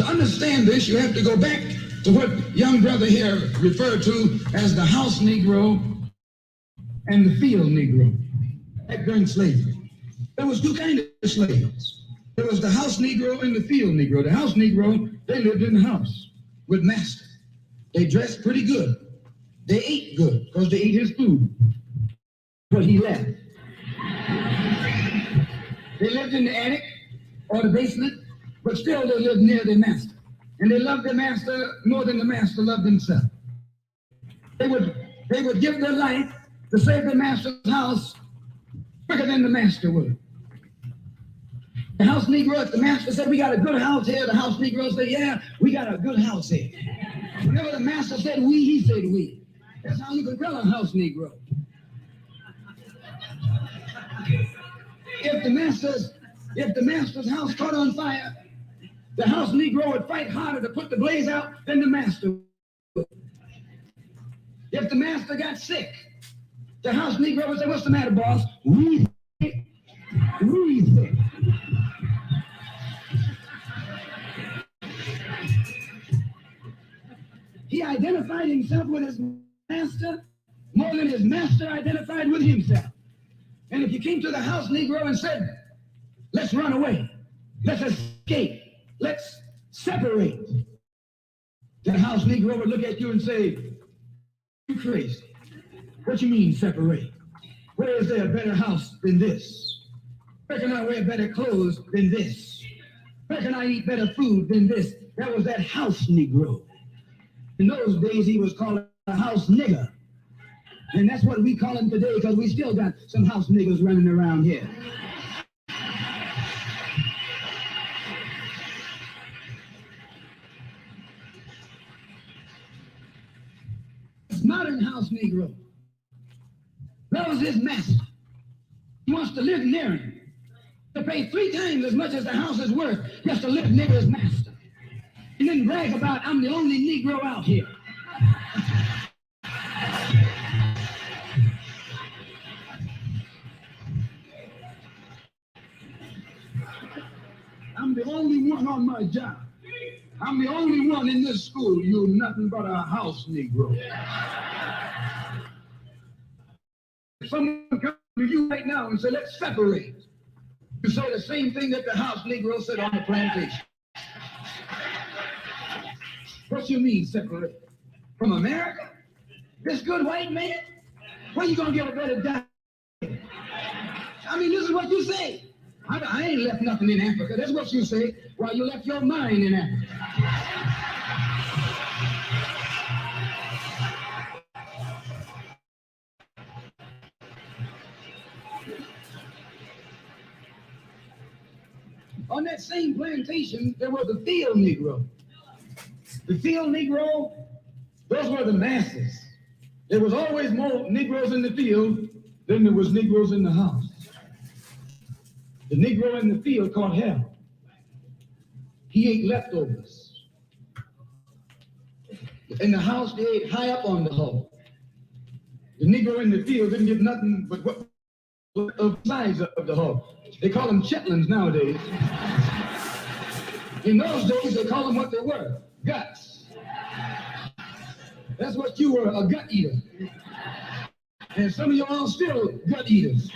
To understand this, you have to go back to what young brother here referred to as the house Negro and the field Negro back during slavery. There was two kinds of slaves. There was the house Negro and the field Negro. The house Negro, they lived in the house with master. They dressed pretty good. They ate good because they ate his food. But he left. They lived in the attic or the basement, but still they lived near their master. And they loved their master more than the master loved himself. They would give their life to save the master's house quicker than the master would. The house Negro, if the master said, we got a good house here, the house Negro said, yeah, we got a good house here. Whenever the master said we, he said we. That's how you can tell a house Negro. If the master's house caught on fire, the house Negro would fight harder to put the blaze out than the master would. If the master got sick, the house Negro would say, what's the matter, boss? We sick. He identified himself with his master more than his master identified with himself. And if you came to the house Negro and said, let's run away, let's escape, let's separate, the house Negro would look at you and say, you crazy. What you mean separate? Where is there a better house than this? Where can I wear better clothes than this? Where can I eat better food than this? That was that house Negro. In those days, he was called a house nigger. And that's what we call him today, because we still got some house niggers running around here. This modern house Negro loves his master. He wants to live near him, to pay 3 times as much as the house is worth just to live near his master. And then brag about, I'm the only Negro out here. I'm the only one on my job. I'm the only one in this school. You're nothing but a house Negro. If someone comes to you right now and say, let's separate, you say the same thing that the house Negro said on the plantation. What you mean separate? From America? This good white man? Where you gonna get a better diet? I mean, this is what you say. I ain't left nothing in Africa. That's what you say. While you left your mind in Africa. On that same plantation, there was a field Negro. The field Negro, those were the masses. There was always more Negroes in the field than there was Negroes in the house. The Negro in the field caught hell. He ate leftovers. In the house, they ate high up on the hog. The Negro in the field didn't get nothing but what the size of the hog. They call them chitlins nowadays. In those days, they call them what they were. Guts. That's what you were, a gut eater. And some of you all still gut eaters.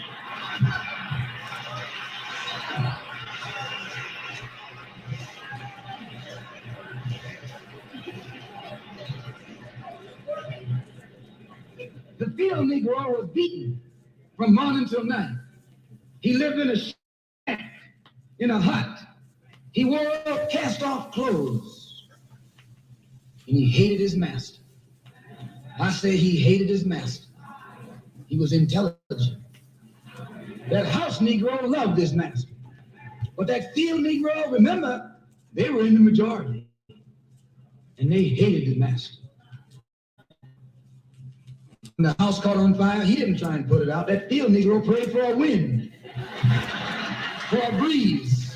The field Negro was beaten from morning till night. He lived in a shack, in a hut. He wore cast-off clothes. And he hated his master. I say he hated his master. He was intelligent. That house Negro loved his master. But that field Negro, remember, they were in the majority. And they hated the master. When the house caught on fire, he didn't try and put it out. That field Negro prayed for a wind, for a breeze.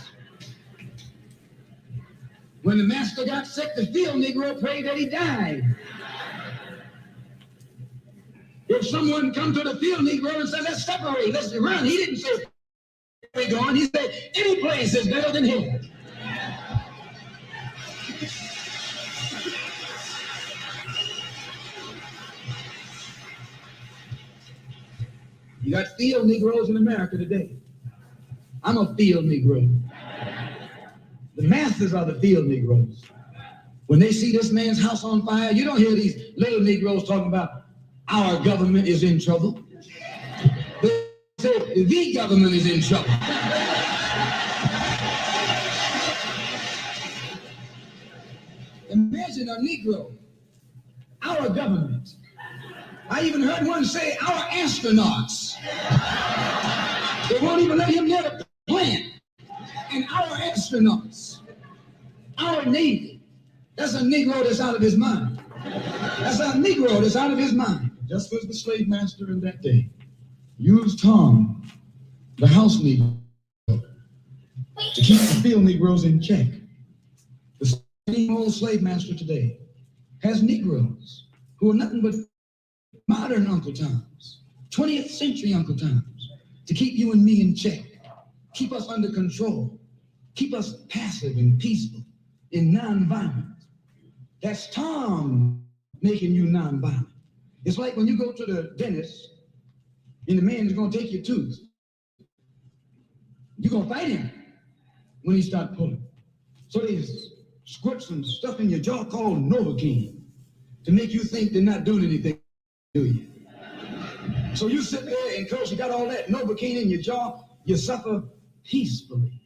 When the master got sick, the field Negro prayed that he died. If someone come to the field Negro and said, let's separate, let's run, he didn't say, we're going. He said, any place is better than here. You got field Negroes in America today. I'm a field Negro. The masses are the field Negroes. When they see this man's house on fire, you don't hear these little Negroes talking about our government is in trouble. They say the government is in trouble. Imagine a Negro, our government. I even heard one say our astronauts. They won't even let him near the plant. And our astronauts, our Navy, that's a Negro that's out of his mind. That's a Negro that's out of his mind. Just as the slave master in that day used Tom, the house Negro, to keep the field Negroes in check. The same old slave master today has Negroes who are nothing but modern Uncle Toms, 20th century Uncle Toms, to keep you and me in check, keep us under control, keep us passive and peaceful and nonviolent. That's Tom making you nonviolent. It's like when you go to the dentist and the man is going to take your tooth. You're going to fight him when he starts pulling. So they squirt some stuff in your jaw called Novocaine to make you think they're not doing anything, do you? So you sit there and because you got all that Novocaine in your jaw, you suffer peacefully.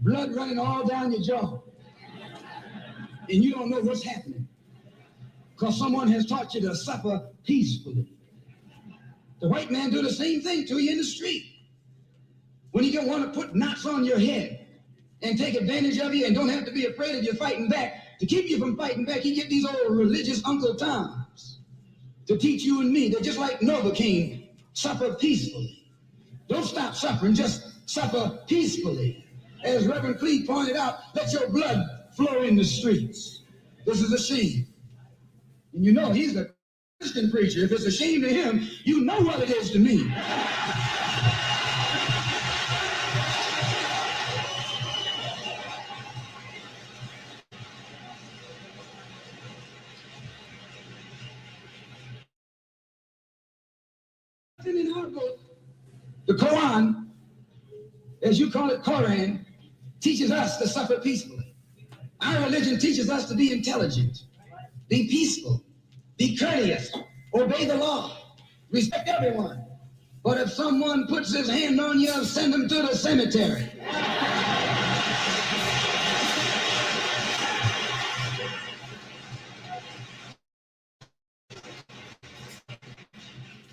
Blood running all down your jaw. And you don't know what's happening. Because someone has taught you to suffer peacefully. The white man do the same thing to you in the street. When he don't want to put knots on your head and take advantage of you and don't have to be afraid of you fighting back, to keep you from fighting back, he get these old religious Uncle Toms to teach you and me that just like Novocaine, suffer peacefully. Don't stop suffering, just suffer peacefully. As Reverend Clee pointed out, let your blood flow in the streets. This is a shame. And you know he's a Christian preacher. If it's a shame to him, you know what it is to me. In our book, the Quran, as you call it, Quran, teaches us to suffer peacefully. Our religion teaches us to be intelligent, be peaceful, be courteous, obey the law, respect everyone. But if someone puts his hand on you, send him to the cemetery.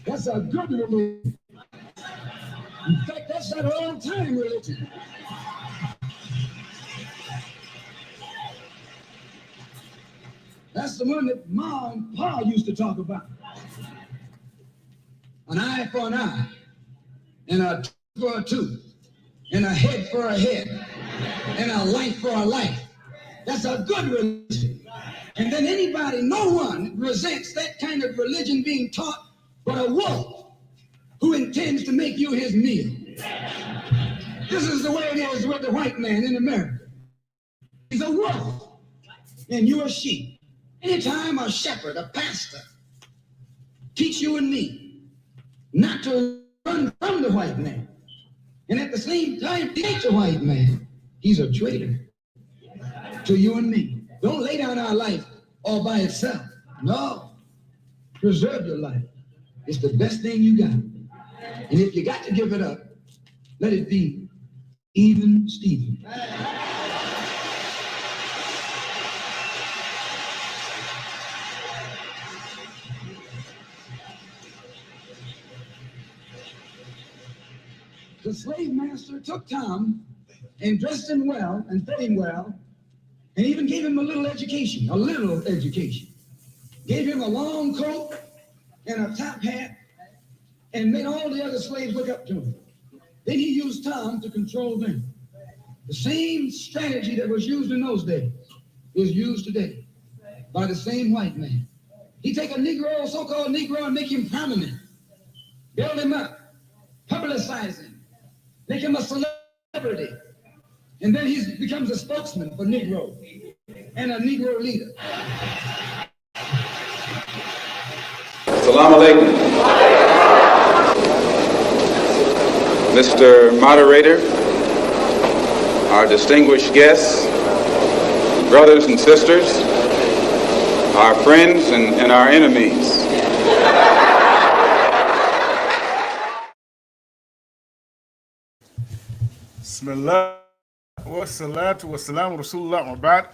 That's a good religion. In fact, that's that old-time religion. That's the one that Ma and Pa used to talk about. An eye for an eye, and a tooth for a tooth, and a head for a head, and a life for a life. That's a good religion. And then anybody, no one resents that kind of religion being taught but a wolf who intends to make you his meal. This is the way it is with the white man in America. He's a wolf, and you're a sheep. Anytime a shepherd, a pastor, teach you and me not to run from the white man, and at the same time hate the white man, he's a traitor to you and me. Don't lay down our life all by itself. No. Preserve your life. It's the best thing you got. And if you got to give it up, let it be even Stephen. The slave master took Tom and dressed him well and fed him well and even gave him a little education. Gave him a long coat and a top hat and made all the other slaves look up to him. Then he used Tom to control them. The same strategy that was used in those days is used today by the same white man. He take a Negro, so-called Negro, and make him prominent. Build him up, publicize him, make him a celebrity. And then he becomes a spokesman for Negro and a Negro leader. Assalamu alaikum. Mr. Moderator, our distinguished guests, brothers and sisters, our friends and our enemies. Bismillah wa salatu wa salam Rasulullah wa ba'd.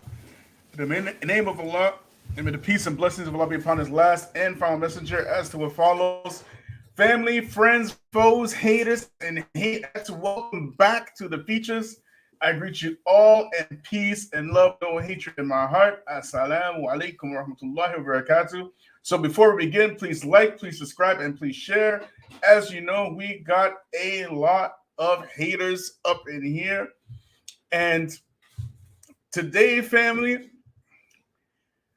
In the name of Allah, and may the peace and blessings of Allah be upon his last and final messenger as to what follows. Family, friends, foes, haters, and haters, welcome back to the Feachaz. I greet you all in peace and love, no hatred in my heart. Assalamu alaikum wa rahmatullahi wa barakatuh. So before we begin, please like, please subscribe, and please share. As you know, we got a lot of haters up in here. And today, family,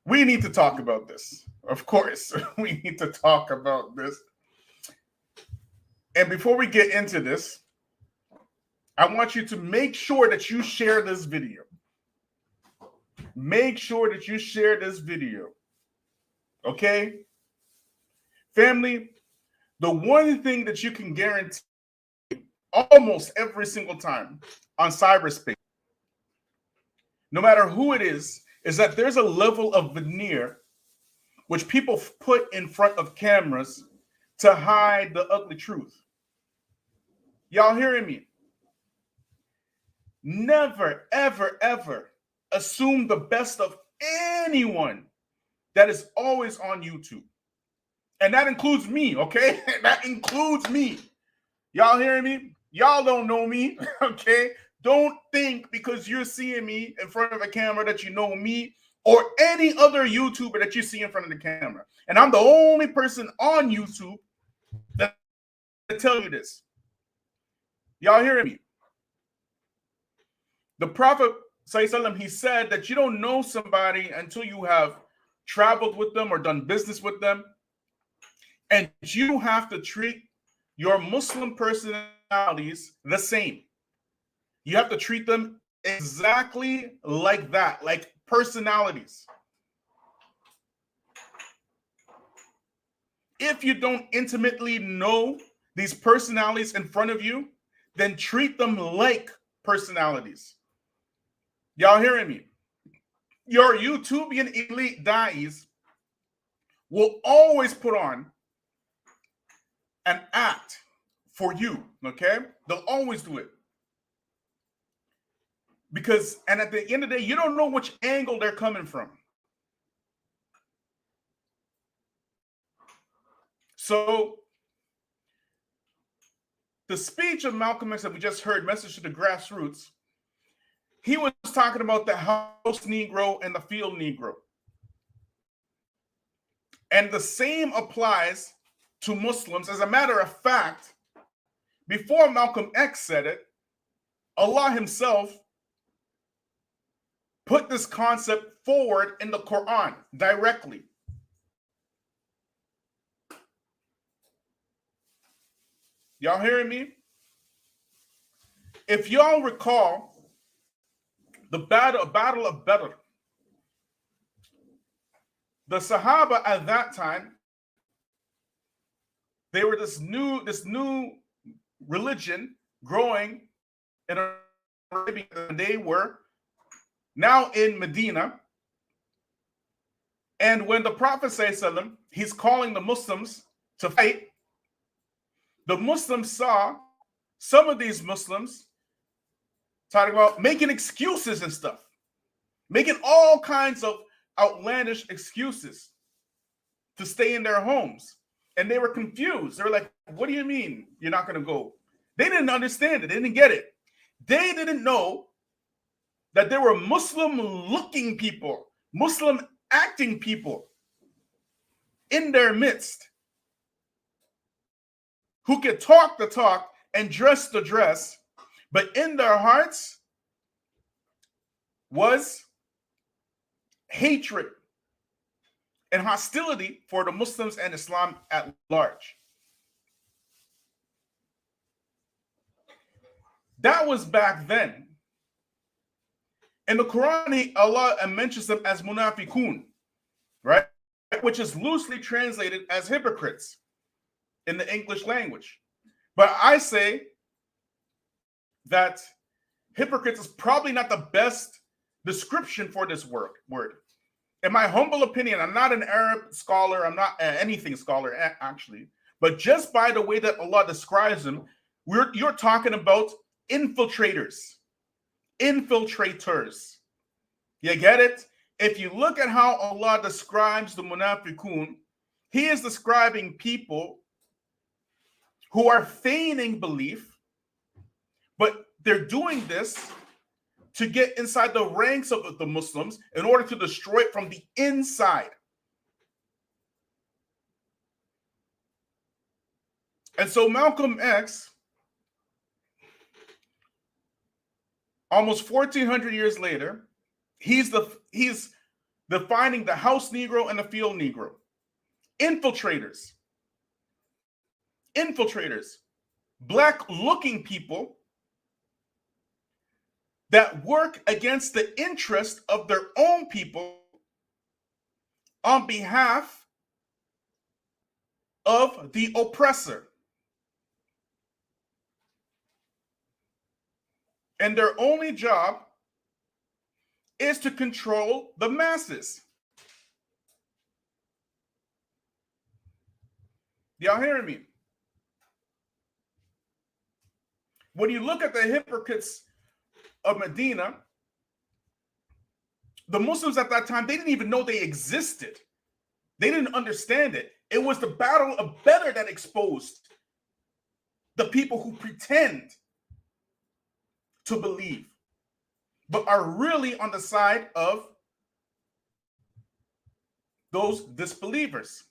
we need to talk about this. Of course, we need to talk about this. And before we get into this, I want you to make sure that you share this video. Make sure that you share this video. Okay? Family, the one thing that you can guarantee almost every single time on cyberspace, no matter who it is that there's a level of veneer which people put in front of cameras to hide the ugly truth. Y'all hearing me? Never, ever, ever assume the best of anyone that is always on YouTube. And that includes me, okay? That includes me. Y'all hearing me? Y'all don't know me, okay? Don't think because you're seeing me in front of a camera that you know me or any other YouTuber that you see in front of the camera. And I'm the only person on YouTube that tell you this. Y'all hearing me? The Prophet, he said that you don't know somebody until you have traveled with them or done business with them. And you have to treat your Muslim personalities the same. You have to treat them exactly like that, like personalities. If you don't intimately know these personalities in front of you, then treat them like personalities. Y'all hearing me? Your YouTubian elite da'is will always put on an act for you, okay? They'll always do it. Because, and at the end of the day, you don't know which angle they're coming from. So, the speech of Malcolm X that we just heard, Message to the Grassroots, he was talking about the house Negro and the field Negro. And the same applies to Muslims. As a matter of fact, before Malcolm X said it, Allah himself put this concept forward in the Quran directly. Y'all hearing me? If y'all recall the battle of Badr, the Sahaba at that time, they were this new religion growing in Arabia. They were now in Medina. And when the Prophet ﷺ, he's calling the Muslims to fight, the Muslims saw some of these Muslims talking about making excuses and stuff, making all kinds of outlandish excuses to stay in their homes. And they were confused. They were like, what do you mean you're not going to go? They didn't understand it. They didn't get it. They didn't know that there were Muslim-looking people, Muslim-acting people in their midst who could talk the talk and dress the dress, but in their hearts was hatred and hostility for the Muslims and Islam at large. That was back then. In the Quran, Allah mentions them as munafiqun, right? Which is loosely translated as hypocrites in the English language. But I say that hypocrites is probably not the best description for this word. In my humble opinion, I'm not an Arab scholar, I'm not anything scholar, actually. But just by the way that Allah describes them, you're talking about infiltrators. Infiltrators. You get it? If you look at how Allah describes the munafiqun, He is describing people who are feigning belief, but they're doing this to get inside the ranks of the Muslims in order to destroy it from the inside. And so Malcolm X, almost 1,400 years later, he's defining the house Negro and the field Negro. Infiltrators. Black-looking people that work against the interest of their own people on behalf of the oppressor. And their only job is to control the masses. Y'all hearing me? When you look at the hypocrites of Medina, the Muslims at that time, they didn't even know they existed. They didn't understand it. It was the Battle of Badr that exposed the people who pretend to believe, but are really on the side of those disbelievers.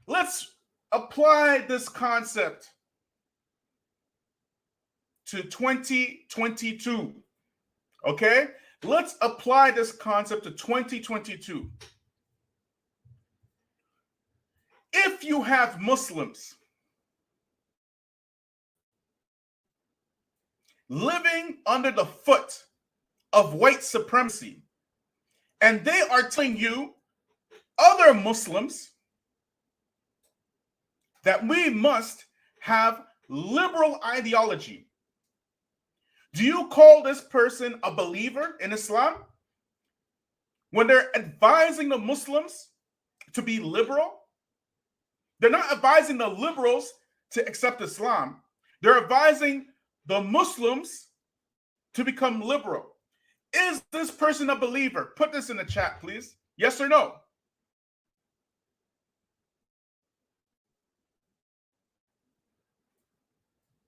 Let's apply this concept to 2022. Okay? Let's apply this concept to 2022. If you have Muslims living under the foot of white supremacy, and they are telling you, other Muslims, that we must have liberal ideology, do you call this person a believer in Islam? When they're advising the Muslims to be liberal, they're not advising the liberals to accept Islam. They're advising the Muslims to become liberal. Is this person a believer? Put this in the chat, please. Yes or no?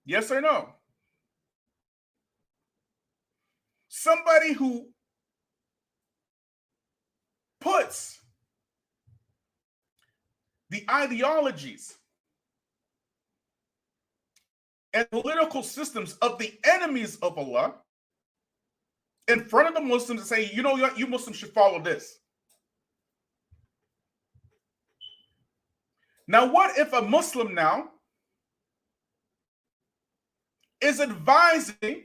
Yes or no? Somebody who puts the ideologies and political systems of the enemies of Allah in front of the Muslims and say, you know what, you Muslims should follow this. Now, what if a Muslim now is advising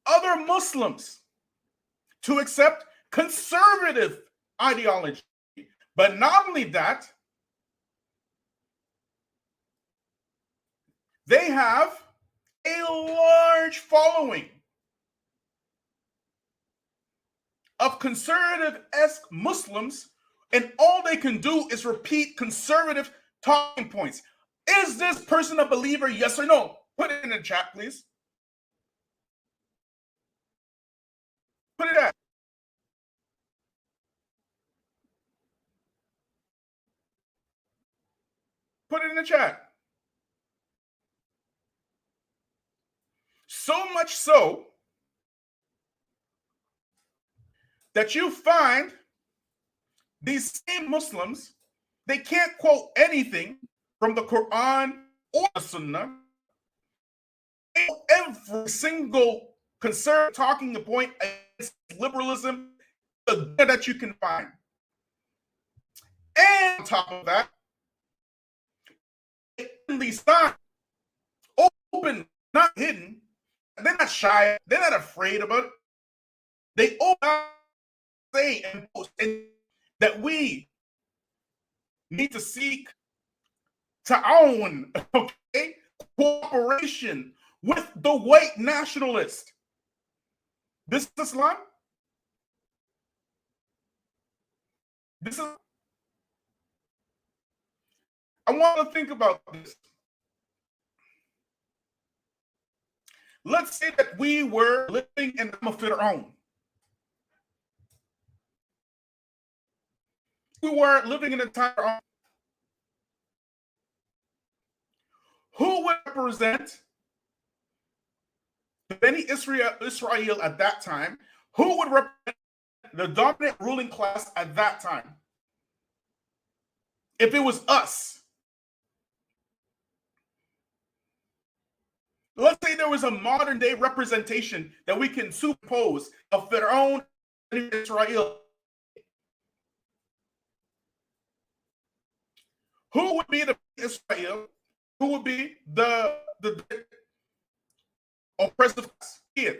other Muslims to accept conservative ideology? But not only that, they have a large following of conservative-esque Muslims, and all they can do is repeat conservative talking points. Is this person a believer? Yes or no? Put it in the chat, please. Put it at. Put it in the chat. So much so that you find these same Muslims, they can't quote anything from the Quran or the Sunnah. Every single conservative talking point against liberalism that you can find. And on top of that, these signs open not hidden. They're not shy. They're not afraid about it. They openly say and post that we need to seek ta'awun, okay, cooperation with the white nationalist. This is Islam. This is. I want to think about this. Let's say that we were living in Fir'aun. We were living in a time. Who would represent the Beni Israel at that time? Who would represent the dominant ruling class at that time? If it was us. Let's say there was a modern day representation that we can superimpose of Fir'aun and Israel. Who would be the Israel? Who would be the oppressive kid?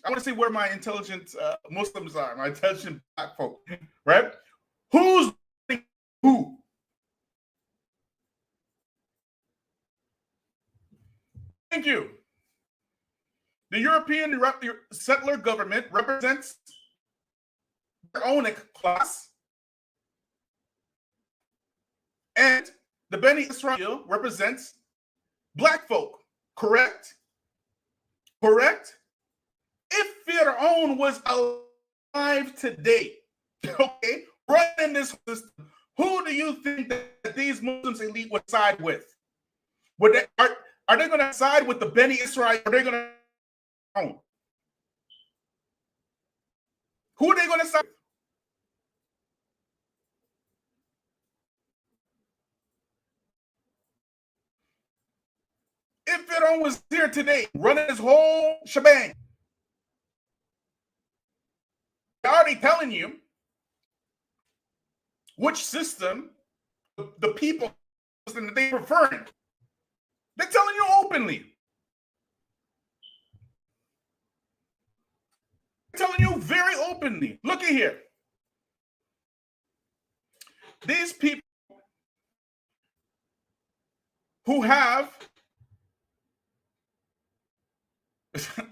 I want to see where my intelligent Muslims are, my intelligent black folk, right? Who's who? Thank you. The European settler government represents their own class, and the Beni Israel represents black folk. Correct? Correct? If Fir'aun was alive today, okay, running this system, who do you think that these Muslims elite would side with? Would they, are they going to side with the Beni Israel? Are they going to? Who are they going to side with? If Fir'aun was here today, running his whole shebang, they're already telling you which system the people that they prefer. They're telling you openly. They're telling you very openly. Look at here. These people who have,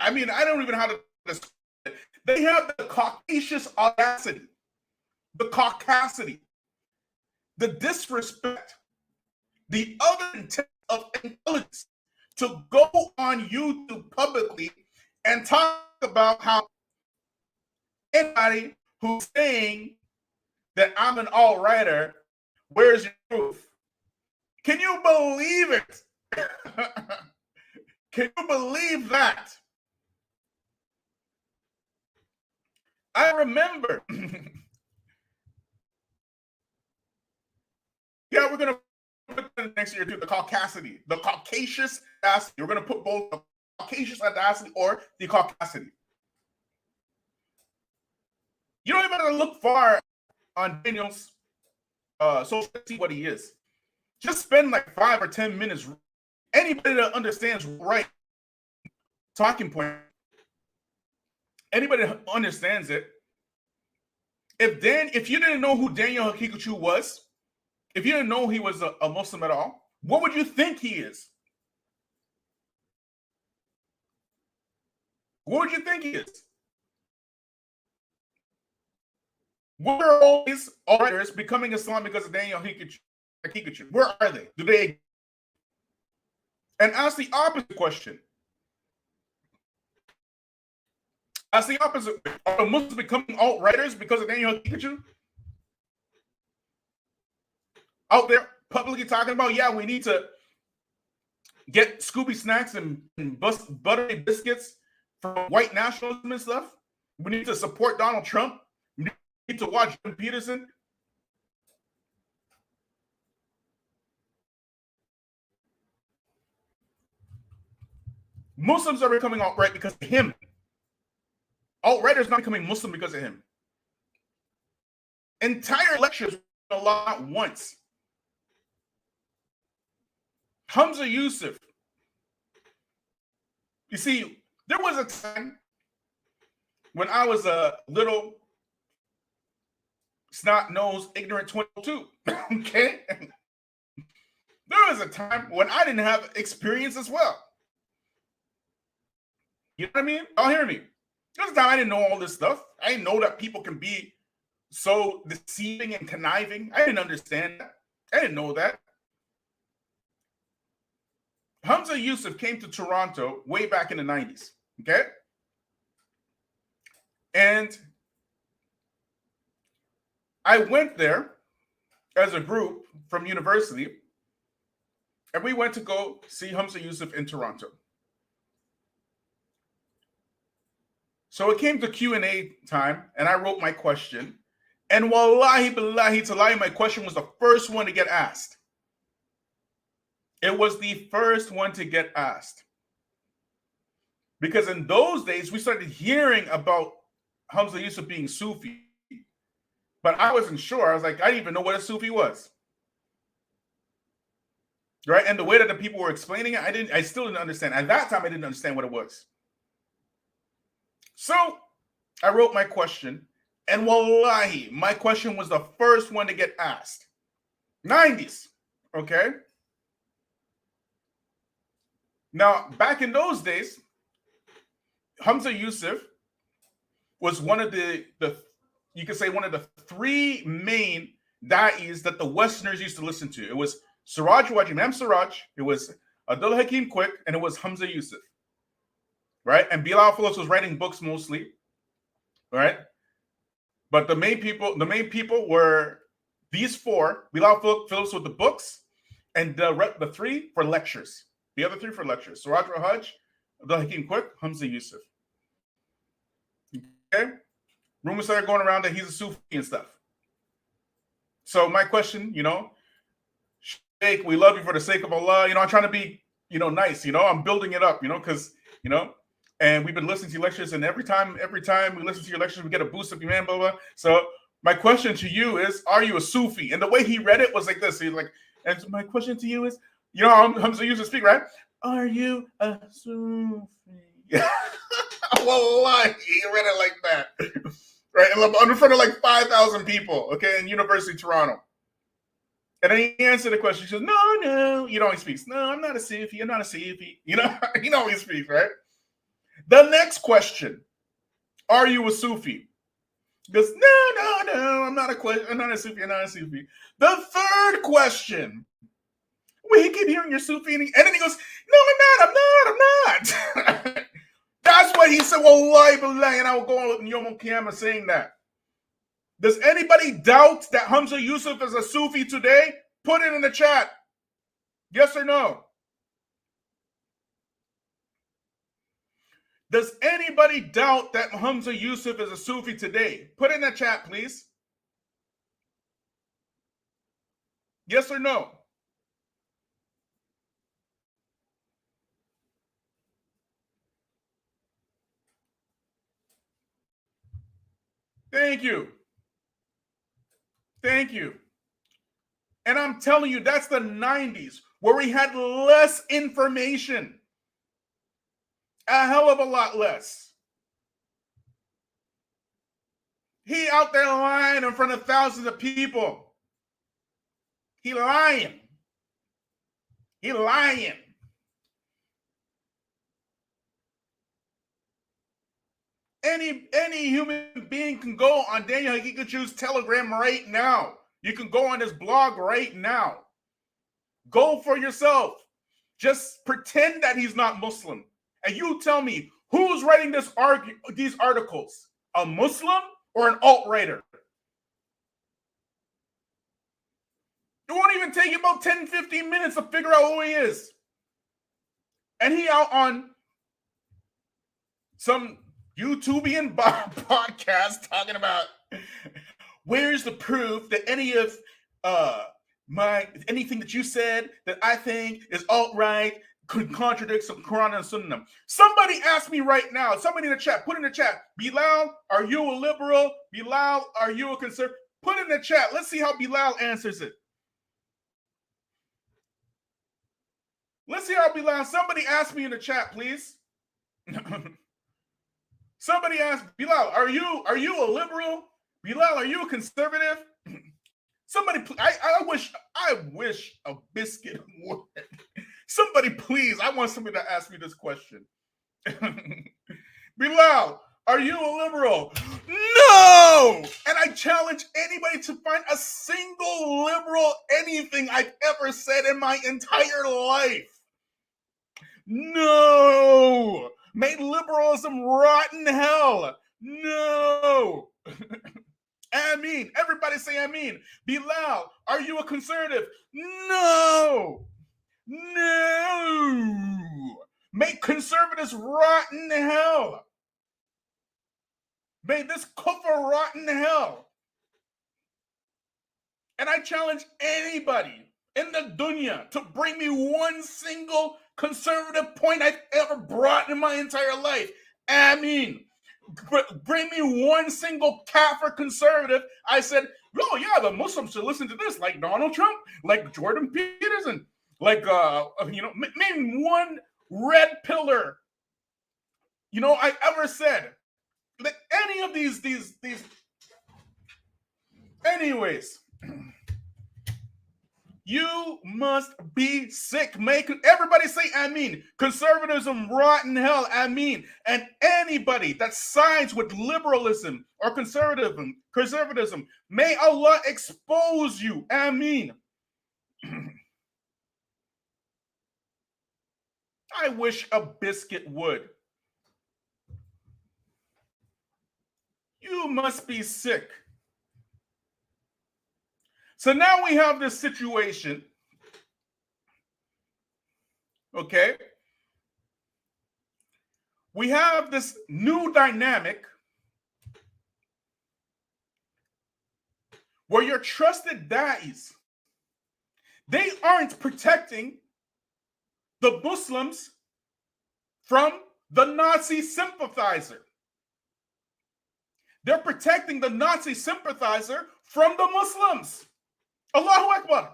I mean, I don't even know how to describe it. They have the Caucasian audacity, the caucasity, the disrespect, the other intent of intelligence to go on YouTube publicly and talk about how anybody who's saying that I'm an alt-righter, where's your proof? Can you believe it? Can you believe that? I remember. Yeah, we're going to put that next year too, the caucasity, the Caucasian audacity. We're going to put both the Caucasian audacity or the caucasity. You don't even have to look far on Daniel's social to see what he is. Just spend like 5 or 10 minutes. Anybody that understands right talking point, anybody that understands it, if you didn't know who Daniel Haqiqatjou was, if you didn't know he was a Muslim at all, what would you think he is? What would you think he is? Where are all these writers becoming Islam because of Daniel Haqiqatjou? Where are they? Do they? And ask the opposite question. Ask the opposite. Are Muslims becoming alt-writers because of Daniel Haqiqatjou? Out there publicly talking about, yeah, we need to get Scooby snacks and buttery biscuits from white nationalism and stuff. We need to support Donald Trump. We need to watch Jordan Peterson. Muslims are becoming alt-right because of him. Alt-righters not becoming Muslim because of him. Entire lectures a lot once. Hamza Yusuf You see, there was a time when I was a little snot-nosed, ignorant 22, okay? There was a time when I didn't have experience as well. You know what I mean? Y'all hear me? There was a time I didn't know all this stuff. I didn't know that people can be so deceiving and conniving. I didn't understand that. I didn't know that. Hamza Yusuf came to Toronto way back in the 90s, okay? And I went there as a group from university, and we went to go see Hamza Yusuf in Toronto. So it came to Q&A time, and I wrote my question. And wallahi billahi talahi, my question was the first one to get asked. It was the first one to get asked. Because in those days, we started hearing about Hamza Yusuf being Sufi. But I wasn't sure. I was like, I didn't even know what a Sufi was. Right? And the way that the people were explaining it, I still didn't understand. At that time, I didn't understand what it was. So I wrote my question, and wallahi, my question was the first one to get asked. 90s, okay? Now, back in those days, Hamza Yusuf was one of the you could say one of the three main da'is that the Westerners used to listen to. It was Siraj Waj, Imam Siraj, it was Abdul Hakim Quick, and it was Hamza Yusuf. Right? And Bilal Phillips was writing books mostly. Right? But the main people were these four, Bilal Phillips with the books, and the three for lectures. The other three for lectures. Siraj Waj, Abdul Hakim Quick, Hamza Yusuf. Okay? Rumors started going around that he's a Sufi and stuff. So my question, Sheikh, we love you for the sake of Allah. I'm trying to be, nice. I'm building it up, because, and we've been listening to your lectures, and every time we listen to your lectures, we get a boost of Imam, blah, blah. So my question to you is, are you a Sufi? And the way he read it was like this. He's like, and my question to you is, Hamza Yusuf speak, right? Are you a Sufi? Wallahi, he read it like that. Right? And in front of like 5,000 people, okay, in University of Toronto. And then he answered the question. He says, no. He speaks. No, I'm not a Sufi. I'm not a Sufi. He speaks, right? The next question, are you a Sufi? He goes, no, I'm not a Sufi. I'm not a Sufi. The third question, we keep hearing you're Sufi. And then he goes, no, I'm not. That's what he said. Wallahi billahi, and I will go on with Yom Qiyamah saying that. Does anybody doubt that Hamza Yusuf is a Sufi today? Put it in the chat. Yes or no? Does anybody doubt that Hamza Yusuf is a Sufi today? Put it in the chat, please. Yes or no? Thank you. Thank you. And I'm telling you, that's the 90s, where we had less information. A hell of a lot less. He out there lying in front of thousands of people. He lying. Any human being can go on Daniel Haqiqatjou's Telegram right now. You can go on his blog right now. Go for yourself. Just pretend that he's not Muslim. And you tell me, who's writing these articles? A Muslim or an alt-writer? It won't even take you about 10, 15 minutes to figure out who he is. And he out on some YouTubian podcast talking about where's the proof that any of anything that you said that I think is alt-right could contradict some Quran and Sunnah. Somebody ask me right now, somebody in the chat, put in the chat, Bilal, are you a liberal? Bilal, are you a conservative? Put in the chat. Let's see how Bilal answers it. Let's see how Bilal, somebody ask me in the chat, please. Somebody asked Bilal, "Are you a liberal? Bilal, are you a conservative?" Somebody, I wish a biscuit would. Somebody, please, I want somebody to ask me this question. Bilal, are you a liberal? No! And I challenge anybody to find a single liberal anything I've ever said in my entire life. No! May liberalism rot in hell. No! Ameen. Everybody say Ameen. Bilal, are you a conservative? No! No! May conservatives rot in hell. May this kufr rot in hell. And I challenge anybody in the dunya to bring me one single conservative point I've ever brought in my entire life. Ameen. Bring me one single kafir conservative. I said, oh yeah, the Muslims should listen to this, like Donald Trump, like Jordan Peterson, like maybe one red pillar, I ever said that any of these. Anyways, you must be sick. Make everybody say Ameen. Conservatism rot in hell. Ameen. And anybody that sides with liberalism or conservatism, may Allah expose you. Ameen. I wish a biscuit would. You must be sick. So now we have this situation, okay? We have this new dynamic where your trusted da'is, they aren't protecting the Muslims from the Nazi sympathizer. They're protecting the Nazi sympathizer from the Muslims. Allahu Akbar.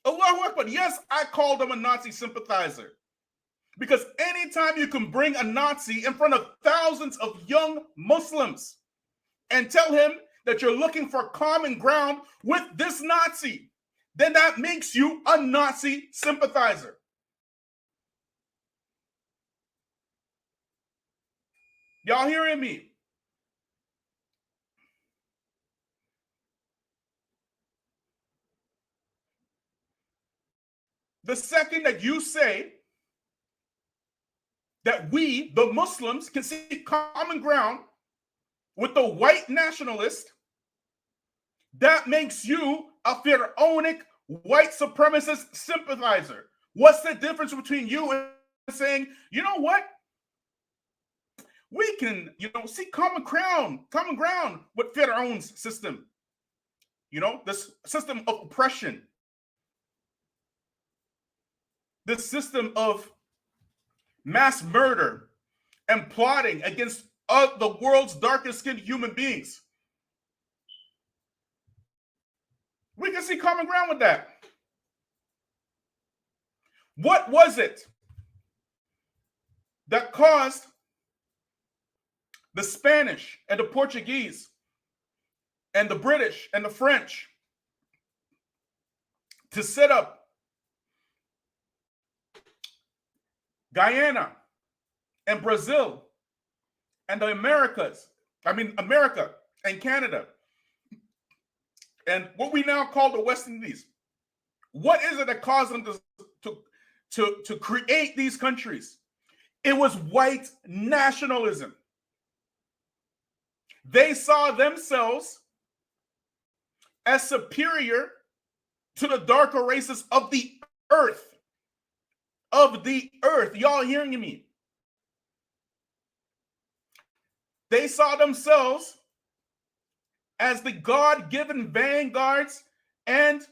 Allahu Akbar. Yes, I called him a Nazi sympathizer. Because anytime you can bring a Nazi in front of thousands of young Muslims and tell him that you're looking for common ground with this Nazi, then that makes you a Nazi sympathizer. Y'all hearing me? The second that you say that we, the Muslims, can see common ground with the white nationalist, that makes you a Pharaonic white supremacist sympathizer. What's the difference between you and saying, you know what? We can, see common ground with Pharaoh's system. This system of oppression. This system of mass murder and plotting against the world's darkest skinned human beings. We can see common ground with that. What was it that caused the Spanish and the Portuguese and the British and the French to set up Guyana and Brazil and the America and Canada and what we now call the West Indies? What is it that caused them to create these countries? It was white nationalism. They saw themselves as superior to the darker races of the earth. Y'all hearing me? They saw themselves as the God-given vanguards and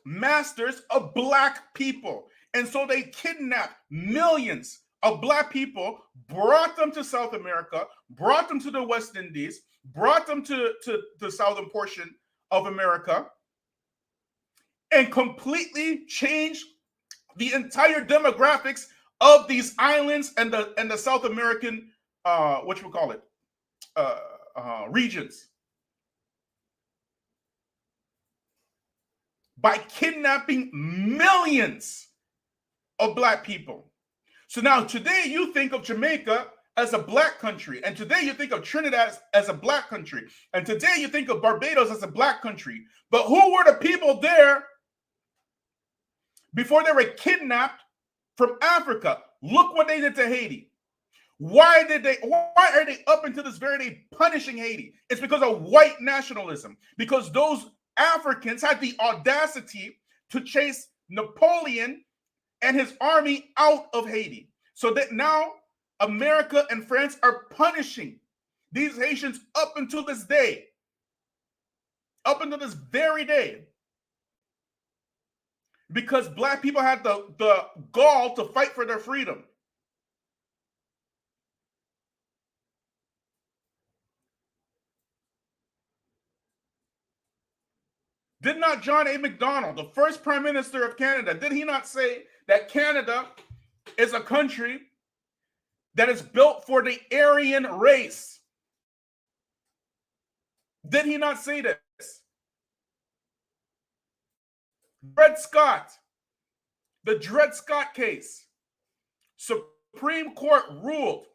masters of black people. And so they kidnapped millions of black people, brought them to South America, brought them to the West Indies, brought them to the southern portion of America, and completely changed the entire demographics of these islands and the South American regions by kidnapping millions of black people. So now today you think of Jamaica as a black country, and today you think of Trinidad as a black country, and today you think of Barbados as a black country. But who were the people there before they were kidnapped from Africa? Look what they did to Haiti. Why are they up until this very day punishing Haiti? It's because of white nationalism, because those Africans had the audacity to chase Napoleon and his army out of Haiti. So that now America and France are punishing these Haitians up until this day, up until this very day, because black people had the gall to fight for their freedom. Did not John A. Macdonald, the first Prime Minister of Canada, did he not say that Canada is a country that is built for the Aryan race? Did he not say this? Dred Scott, the Dred Scott case, Supreme Court ruled,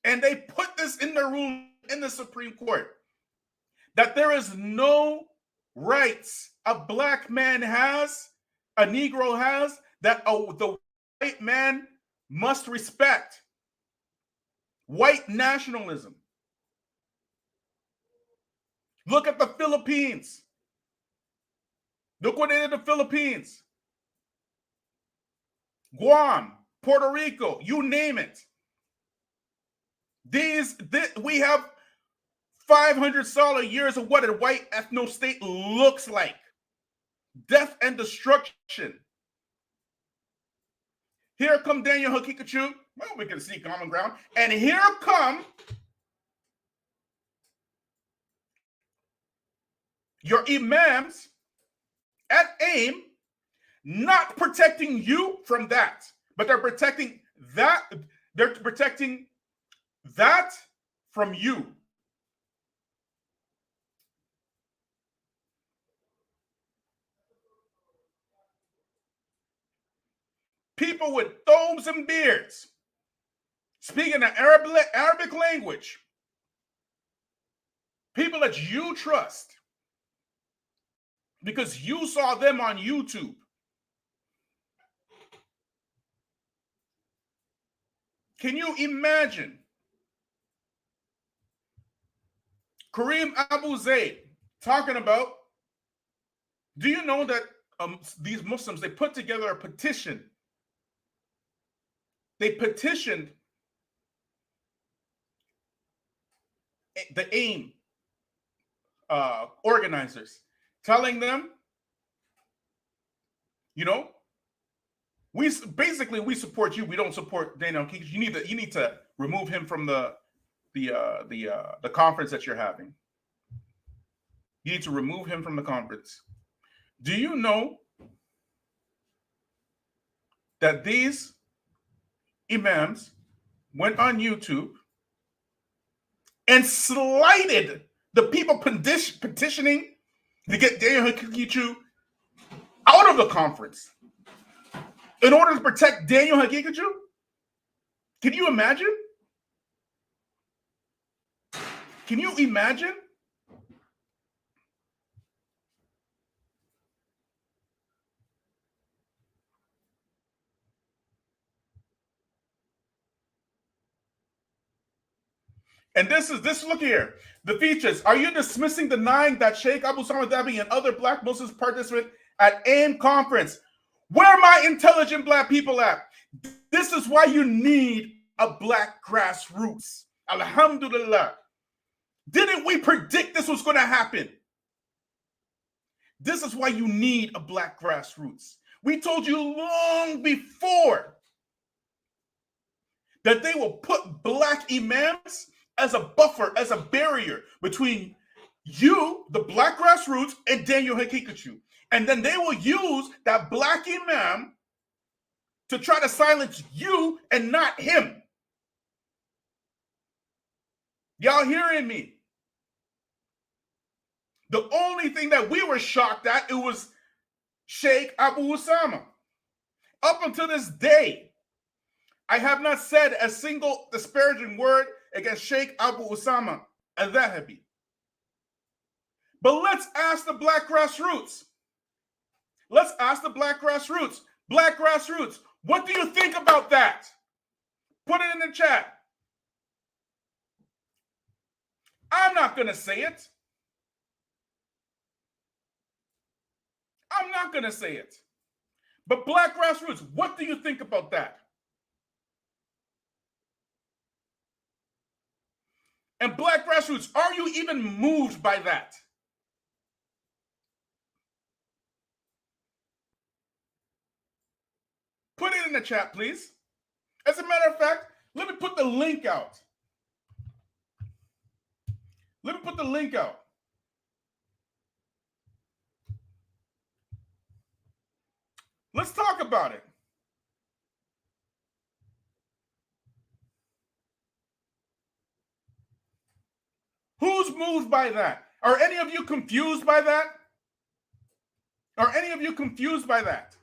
and they put this in the rule in the Supreme Court, that there is no rights a black man has, a Negro has, that the white man must respect. White nationalism. Look at the Philippines. Look what they did in the Philippines. Guam, Puerto Rico, you name it. We have 500 solid years of what a white ethno-state looks like. Death and destruction. Here come Daniel Haqiqatjou. Well, we can see common ground. And here come your Imams at AIM, not protecting you from that, but they're protecting that. They're protecting that from you. People with thumbs and beards, speaking the Arabic language, people that you trust because you saw them on YouTube. Can you imagine Kareem Abu Zaid talking about, do you know that these Muslims, they put together a petition. They petitioned the AIM organizers, telling them, you know, we support you. We don't support Daniel Haqiqatjou. You need to remove him from the conference that you're having. You need to remove him from the conference. Do you know that these Imams went on YouTube and slighted the people petitioning to get Daniel Haqiqatjou out of the conference in order to protect Daniel Haqiqatjou? Can you imagine? Can you imagine? And this look here. The Feachaz. Are you dismissing, denying that Sheikh Abu Salman Dabi and other black Muslims participate at AIM conference? Where are my intelligent black people at? This is why you need a black grassroots. Alhamdulillah. Didn't we predict this was going to happen? This is why you need a black grassroots. We told you long before that they will put black imams as a buffer, as a barrier between you, the black grassroots, and Daniel Haqiqatjou. And then they will use that black imam to try to silence you and not him. Y'all hearing me? The only thing that we were shocked at, it was Sheikh Abu Usama. Up until this day, I have not said a single disparaging word against Sheikh Abu Usama al-Dhahabi. But let's ask the black grassroots. Let's ask the black grassroots. Black grassroots, what do you think about that? Put it in the chat. I'm not going to say it. I'm not going to say it. But black grassroots, what do you think about that? And black grassroots, are you even moved by that? Put it in the chat, please. As a matter of fact, let me put the link out. Let me put the link out. Let's talk about it. Who's moved by that? Are any of you confused by that? Are any of you confused by that?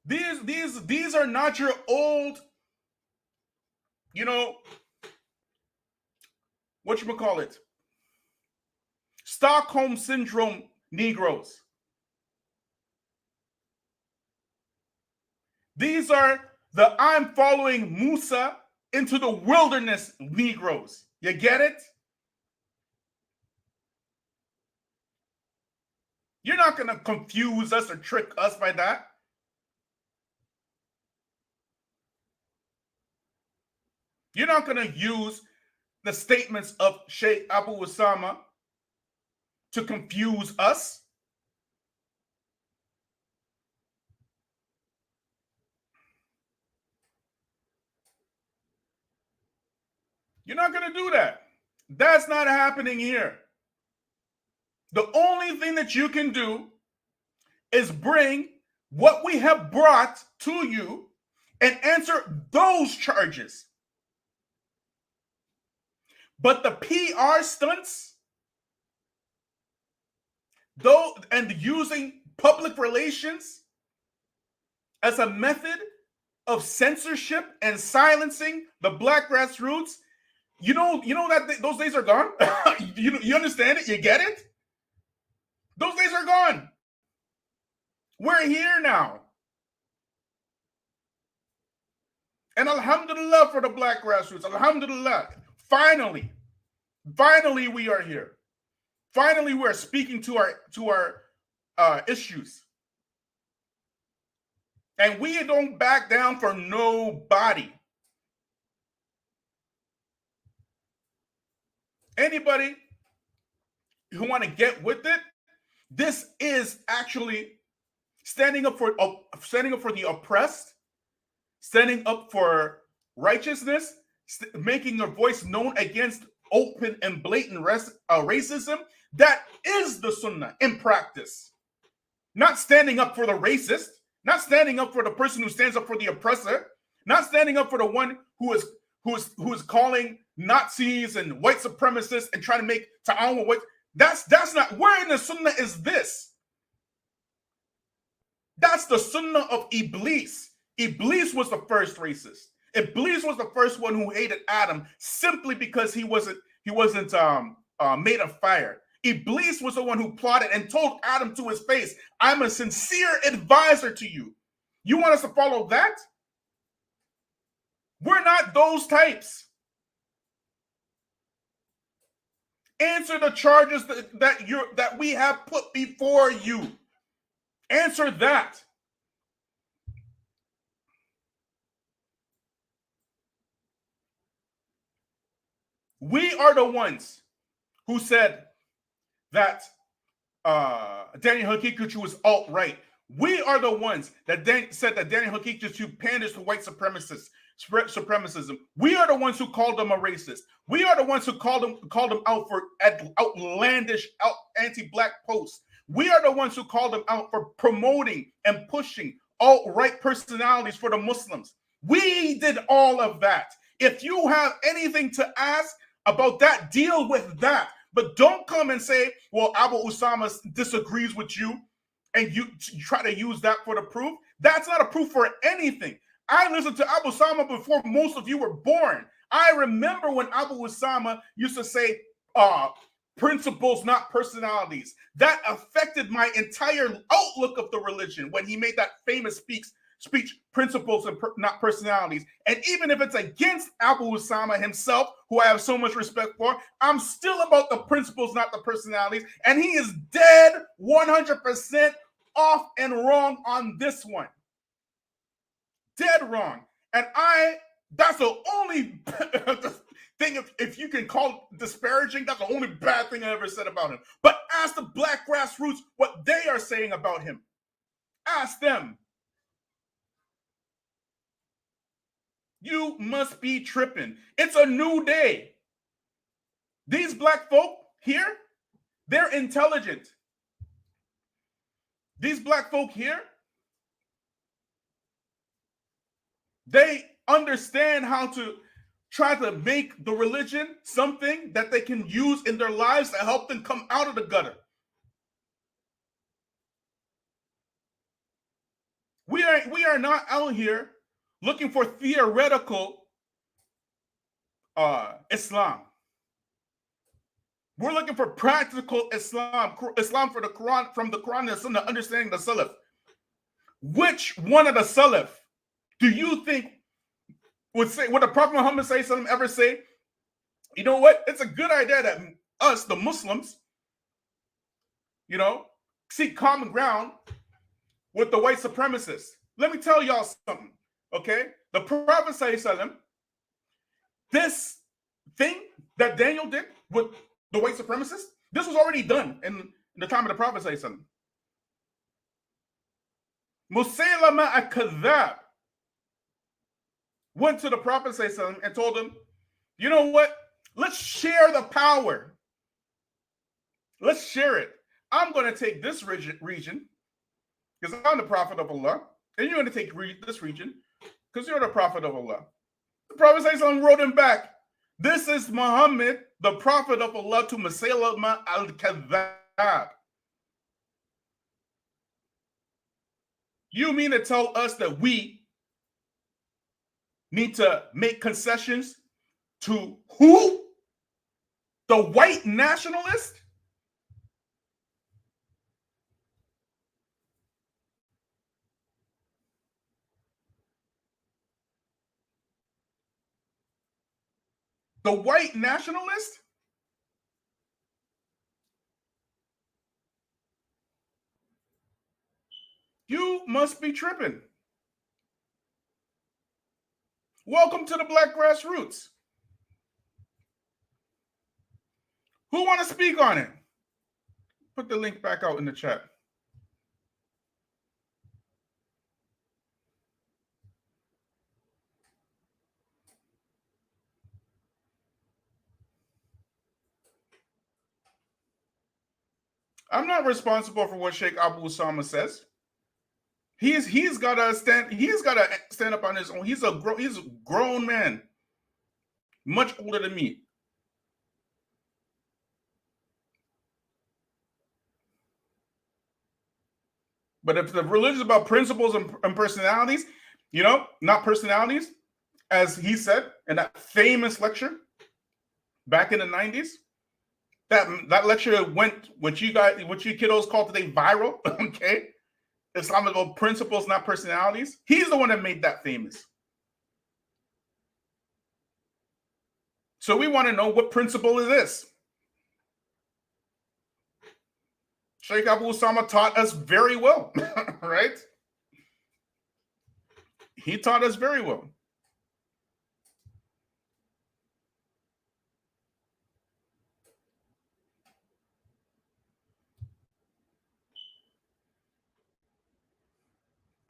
These are not your old, you know, whatchamacallit, Stockholm Syndrome Negroes. These are the I'm following Musa into the wilderness Negroes. You get it? You're not going to confuse us or trick us by that. You're not going to use the statements of Sheikh Abu Usama to confuse us. You're not going to do that. That's not happening here. The only thing that you can do is bring what we have brought to you and answer those charges. But the PR stunts, though, and using public relations as a method of censorship and silencing the black grassroots, you know that those days are gone. you understand it? You get it? Those days are gone. We're here now. And alhamdulillah for the black grassroots. Alhamdulillah. Finally we are here. Finally, we're speaking to our issues. And we don't back down for nobody. Anybody who want to get with it, this is actually standing up for the oppressed, standing up for righteousness, making your voice known against open and blatant racism. That is the sunnah in practice. Not standing up for the racist, not standing up for the person who stands up for the oppressor, not standing up for the one who is calling Nazis and white supremacists and trying to make ta'awun with white. That's not where in the sunnah is this. That's the sunnah of Iblis. Iblis was the first racist. Iblis was the first one who hated Adam simply because he wasn't made of fire. Iblis was the one who plotted and told Adam to his face, I'm a sincere advisor to you. You want us to follow that? We're not those types. Answer the charges that we have put before you. Answer that. We are the ones who said that Daniel Haqiqatjou was alt-right. We are the ones that said that Daniel Haqiqatjou panders to white supremacism. We are the ones who called him a racist. We are the ones who called him out for outlandish, anti-black posts. We are the ones who called them out for promoting and pushing alt-right personalities for the Muslims. We did all of that. If you have anything to ask about that, deal with that. But don't come and say, well, Abu Usama disagrees with you and you try to use that for the proof. That's not a proof for anything. I listened to Abu Usama before most of you were born. I remember when Abu Usama used to say, principles, not personalities. That affected my entire outlook of the religion when he made that famous speech, principles and not personalities. And even if it's against Abu Usama himself, who I have so much respect for, I'm still about the principles, not the personalities. And he is dead 100% off and wrong on this one. Dead wrong. And that's the only thing, if you can call it disparaging, that's the only bad thing I ever said about him. But ask the black grassroots what they are saying about him. Ask them. You must be tripping. It's a new day. These black folk here, they're intelligent. These black folk here, they understand how to try to make the religion something that they can use in their lives to help them come out of the gutter. We are not out here looking for theoretical Islam. We're looking for practical Islam for the Quran, from the Quran and Sunnah, understanding the Salaf. Which one of the Salaf do you think would the Prophet Muhammad ever say, you know what, it's a good idea that us, the Muslims, seek common ground with the white supremacists? Let me tell y'all something, okay? The Prophet ﷺ, this thing that Daniel did with the white supremacists, this was already done in the time of the Prophet ﷺ. Musaylama al-Kadhab went to the Prophet ﷺ and told him, you know what? Let's share the power. Let's share it. I'm going to take this region because I'm the Prophet of Allah, and you're going to take this region because you're the Prophet of Allah. The Prophet ﷺ wrote him back, this is Muhammad, the Prophet of Allah, to Musaylama al-Kadhab. You mean to tell us that we need to make concessions to who? The white nationalist? The white nationalist? You must be tripping. Welcome to the Black Grassroots. Who want to speak on it? Put the link back out in the chat. I'm not responsible for what Sheikh Abu Usama says. He's got to stand up on his own. He's a grown man, much older than me. But if the religion is about principles and personalities, not personalities, as he said in that famous lecture back in the 90s, that lecture went what you kiddos call today viral. Okay. Islam is about principles, not personalities. He's the one that made that famous. So we want to know, what principle is this? Sheikh Abu Usama taught us very well, right? He taught us very well.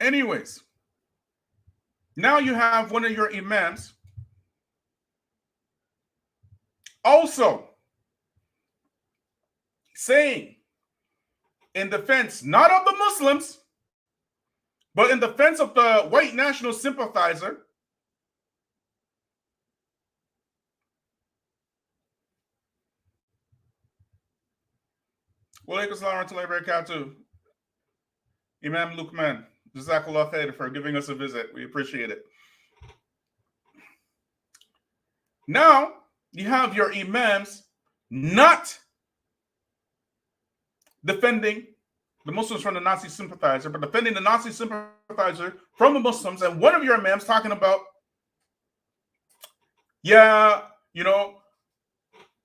Anyways, now you have one of your Imams also saying in defense not of the Muslims, but in defense of the white national sympathizer. Walaikum salam wa rahmatullahi wa barakatuh. Imam Lukman, Jazakallah khair for giving us a visit. We appreciate it. Now, you have your Imams not defending the Muslims from the Nazi sympathizer, but defending the Nazi sympathizer from the Muslims. And one of your Imams talking about, yeah, you know,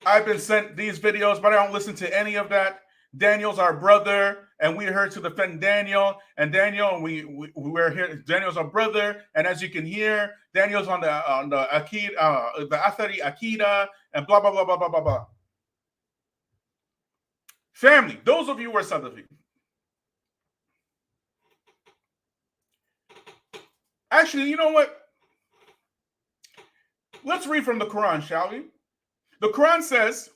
I've been sent these videos, but I don't listen to any of that. Daniel's our brother, and we're here to defend Daniel. And Daniel, and we're here. Daniel's our brother, and as you can hear, Daniel's on the Akid, the Athari Akida, and blah blah blah blah blah blah blah. Family, those of you who are Salafi, actually, you know what? Let's read from the Quran, shall we? The Quran says,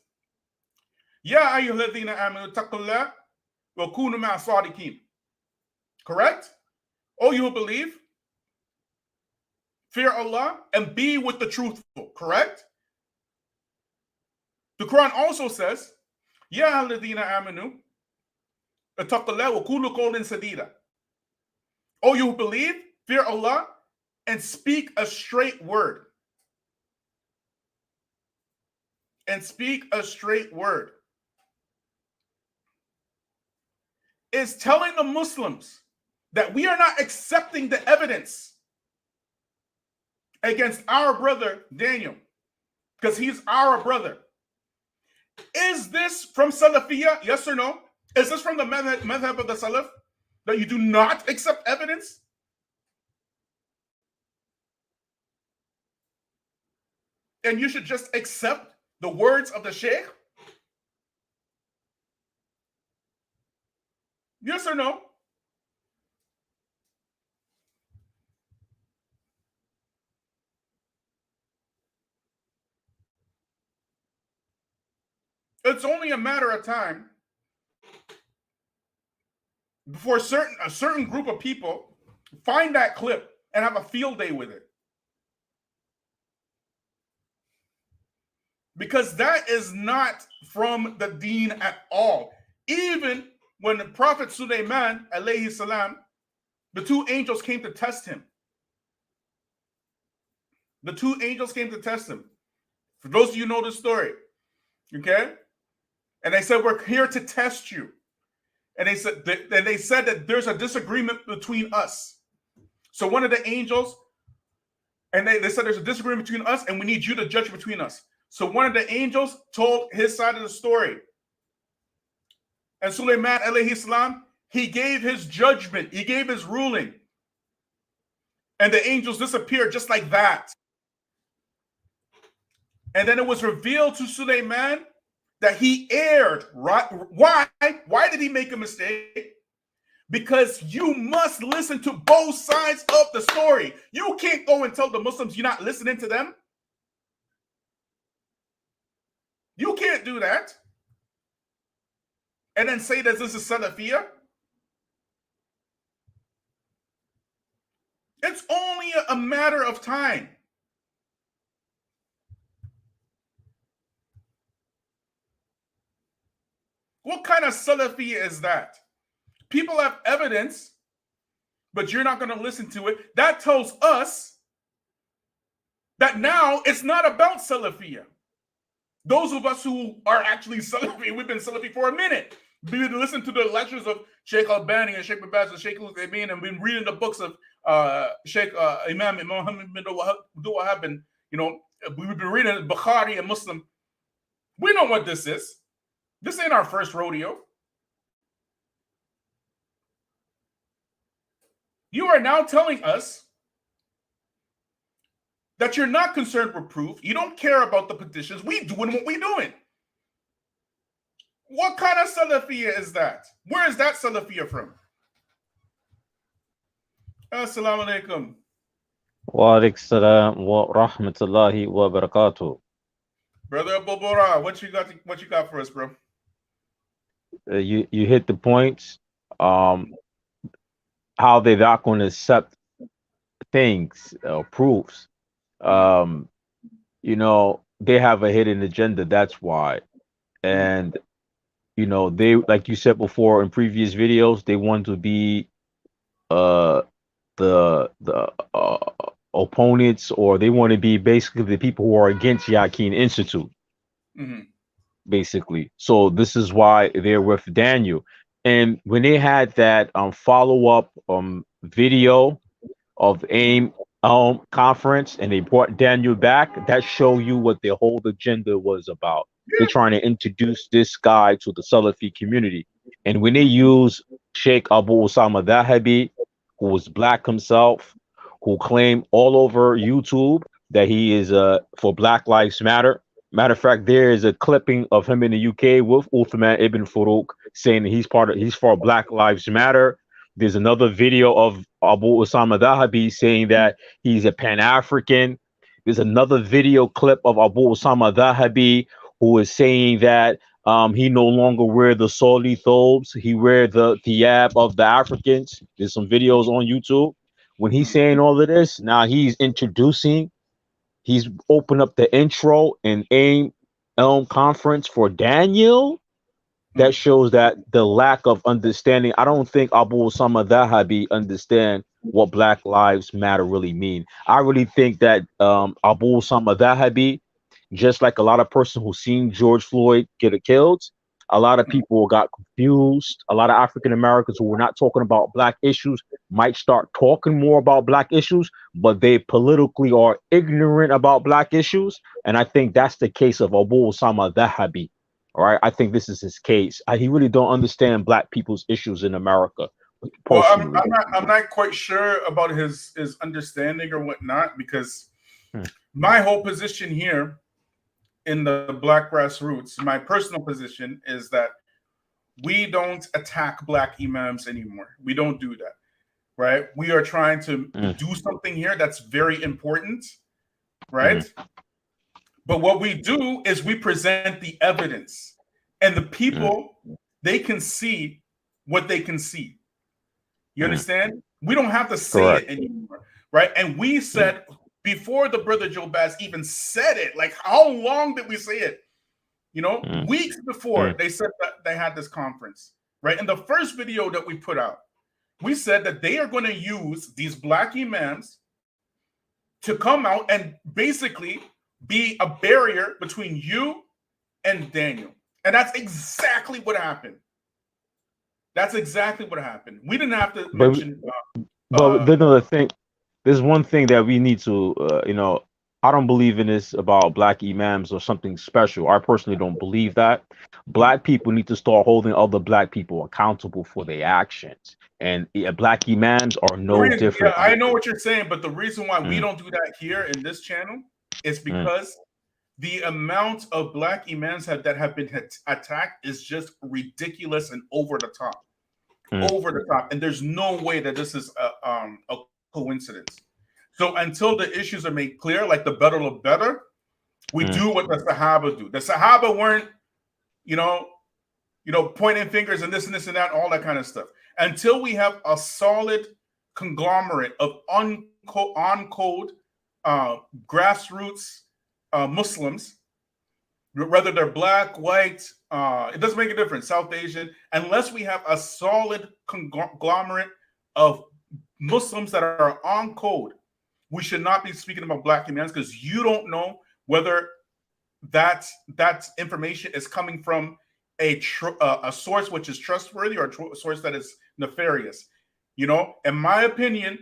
Ya ayyuhalladhina amanu taqullah wa kunu ma'a sadiqin. Correct? Oh, you who believe, fear Allah and be with the truthful. Correct? The Quran also says, Ya ayyuhalladhina amanu taqullah wa kunu qawlan sadida. Oh, you who believe, fear Allah and speak a straight word. And speak a straight word. Is telling the Muslims that we are not accepting the evidence against our brother Daniel because he's our brother. Is this from Salafiyya? Yes or no? Is this from the madhab of the Salaf that you do not accept evidence? And you should just accept the words of the Sheikh? Yes or no? It's only a matter of time before a certain group of people find that clip and have a field day with it. Because that is not from the deen at all. Even when the Prophet Sulaiman, alayhi salam, the two angels came to test him. The two angels came to test him. For those of you who know the story, okay? And they said, we're here to test you. And they said that there's a disagreement between us. So one of the angels, and they said there's a disagreement between us, and we need you to judge between us. So one of the angels told his side of the story. And Sulaiman alayhi salam, he gave his judgment. He gave his ruling. And the angels disappeared just like that. And then it was revealed to Sulaiman that he erred. Right? Why? Why did he make a mistake? Because you must listen to both sides of the story. You can't go and tell the Muslims you're not listening to them. You can't do that. And then say that this is Salafiyya. It's only a matter of time. What kind of Salafiyya is that? People have evidence, but you're not going to listen to it. That tells us that now it's not about Salafiyya. Those of us who are actually Salafi, we've been Salafi for a minute. We've listened to the lectures of Sheikh Albani and Sheikh Feachaz and Sheikh Imam, and been reading the books of Sheikh Imam Muhammad bin Wahab, and we've been reading Bukhari and Muslim. We know what this is. This ain't our first rodeo. You are now telling us that you're not concerned with proof. You don't care about the petitions. We doing what we doing. What kind of Salafiyya is that? Where is that Salafiyya from? Assalamu alaikum. Wa alaikum salam wa rahmatullahi wa barakatuh. Brother Abu Bora, what you got for us, bro? you hit the points. Um, how they're not going to accept things, proofs. Um, they have a hidden agenda. That's why. And they, like you said before in previous videos, they want to be uh the opponents, or they want to be basically the people who are against Yakin Institute, Mm-hmm. basically. So this is why they're with Daniel. And when they had that follow up video of the AIM conference, and they brought Daniel back, that show you what their whole agenda was about. They're trying to introduce this guy to the Salafi community. And when they use Sheikh Abu Osama Dahabi, who was black himself, who claimed all over YouTube that he is for Black Lives Matter. Matter of fact, there is a clipping of him in the UK with Uthman ibn Farouk saying that he's for Black Lives Matter. There's another video of Abu Osama Dahabi saying that he's a Pan-African. There's another video clip of Abu Osama Dahabi who is saying that he no longer wear the Soli thobes. He wear the thiyab of the Africans. There's some videos on YouTube. When he's saying all of this, now he's opened up the intro and AIM conference for Daniel. That shows that the lack of understanding. I don't think Abu Osama Dahabi understand what Black Lives Matter really mean. I really think that Abu Osama Dahabi, just like a lot of person who seen George Floyd get killed, a lot of people got confused. A lot of African Americans who were not talking about black issues might start talking more about black issues, but they politically are ignorant about black issues. And I think that's the case of Abu Osama Dahabi. All right, I think this is his case. He really don't understand black people's issues in America. Well, Personally, I'm not quite sure about his understanding or whatnot, because Hmm. my whole position here in the Black Grassroots, my personal position is that we don't attack black imams anymore. We don't do that, right? We are trying to do something here that's very important, right? But what we do is we present the evidence, and the people, they can see what they can see. You understand? We don't have to say Correct. it anymore, right? And we said before the brother Joe Bass even said it, like how long did we say it? Weeks before they said that they had this conference, right? In the first video that we put out, we said that they are going to use these black imams to come out and basically be a barrier between you and Daniel. And that's exactly what happened. That's exactly what happened. We didn't have to mention. But there's one thing that we need to, I don't believe in this about black imams or something special. I personally don't believe that. Black people need to start holding other black people accountable for their actions. And black imams are no different. Yeah, I know what you're saying, but the reason why we don't do that here in this channel is because the amount of black imams that have been attacked is just ridiculous and over the top. Over the top. And there's no way that this is a coincidence. So until the issues are made clear, like the better look better, we do what the Sahaba do. The Sahaba weren't, pointing fingers and this and this and that, all that kind of stuff. Until we have a solid conglomerate of on-code grassroots Muslims, whether they're black, white, it doesn't make a difference, South Asian, unless we have a solid conglomerate of Muslims that are on code, we should not be speaking about black imams, because you don't know whether that information is coming from a source which is trustworthy or a source that is nefarious. In my opinion,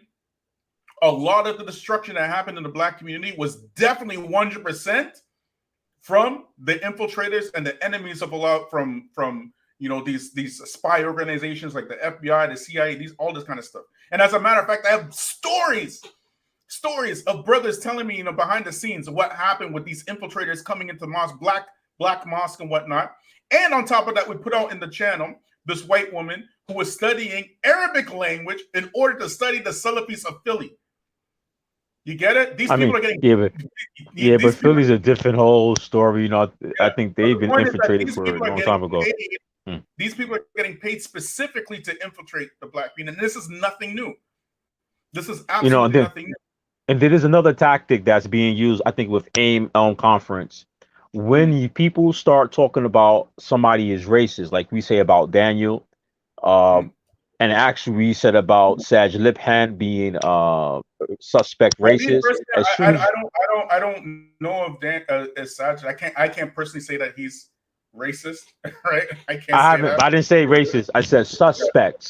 a lot of the destruction that happened in the black community was definitely 100% from the infiltrators and the enemies of Allah, from these spy organizations like the FBI, the CIA, all this kind of stuff. And as a matter of fact, I have stories of brothers telling me, behind the scenes, what happened with these infiltrators coming into mosque, black mosque and whatnot. And on top of that, we put out in the channel this white woman who was studying Arabic language in order to study the Salafis of Philly. You get it? These people are getting... but Philly's a different whole story. I think they've been infiltrated for a long time ago. These people are getting paid specifically to infiltrate the black community, and this is nothing new. This is absolutely nothing new. And there is another tactic that's being used, I think, with AIM conference. When people start talking about somebody is racist, like we say about Daniel, and actually we said about Saj Liphan being suspect racist. I don't know of Dan as Saj. I can't personally say that he's racist, right? I didn't say racist. I said suspect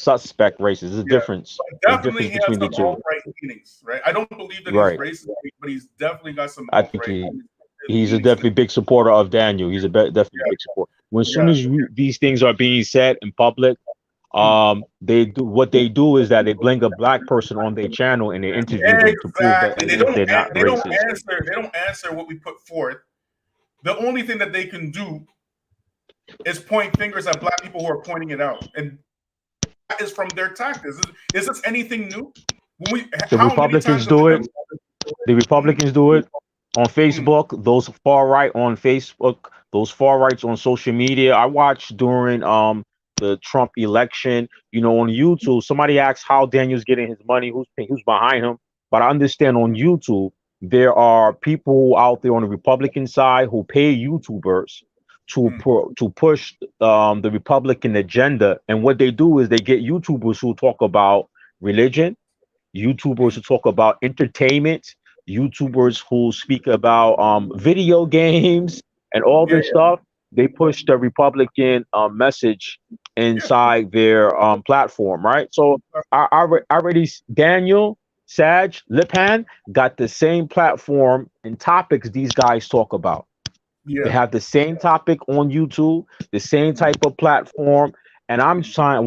racist. There's a difference. Definitely, There's a difference between the two. Alt-right leanings, right? I don't believe that he's racist, but he's definitely got some. I think he's a definitely big supporter of Daniel. He's a definitely big supporter. As soon as these things are being said in public, they do is that they bring a black person on their channel and they interview them to prove that they're not racist. They don't answer what we put forth. The only thing that they can do is point fingers at black people who are pointing it out, and that is from their tactics. Is this anything new? The Republicans do it. The Republicans do it on Facebook. Those far right on Facebook. Those far rights on social media. I watched during the Trump election. On YouTube, somebody asked how Daniel's getting his money. Who's behind him? But I understand on YouTube there are people out there on the Republican side who pay YouTubers to push the Republican agenda, and what they do is they get YouTubers who talk about religion, YouTubers who talk about entertainment, YouTubers who speak about video games and all this stuff. They push the Republican message inside their platform, right? So I already Daniel, Saj, Liphan got the same platform and topics these guys talk about. They have the same topic on YouTube, the same type of platform. And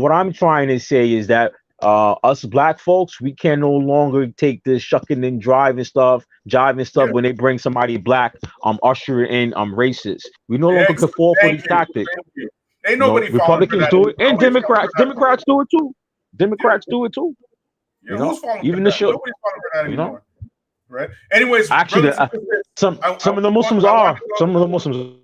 what I'm trying to say is that us black folks, we can no longer take this shucking and jiving stuff when they bring somebody black, usher in racist. We no longer can fall for these tactics. Ain't nobody Republicans do it, and Democrats do it too. Democrats do it too. Who's falling even for the show. Nobody's falling for that anymore. Right. Anyways, actually, some of the Muslims are. Some of the Muslims.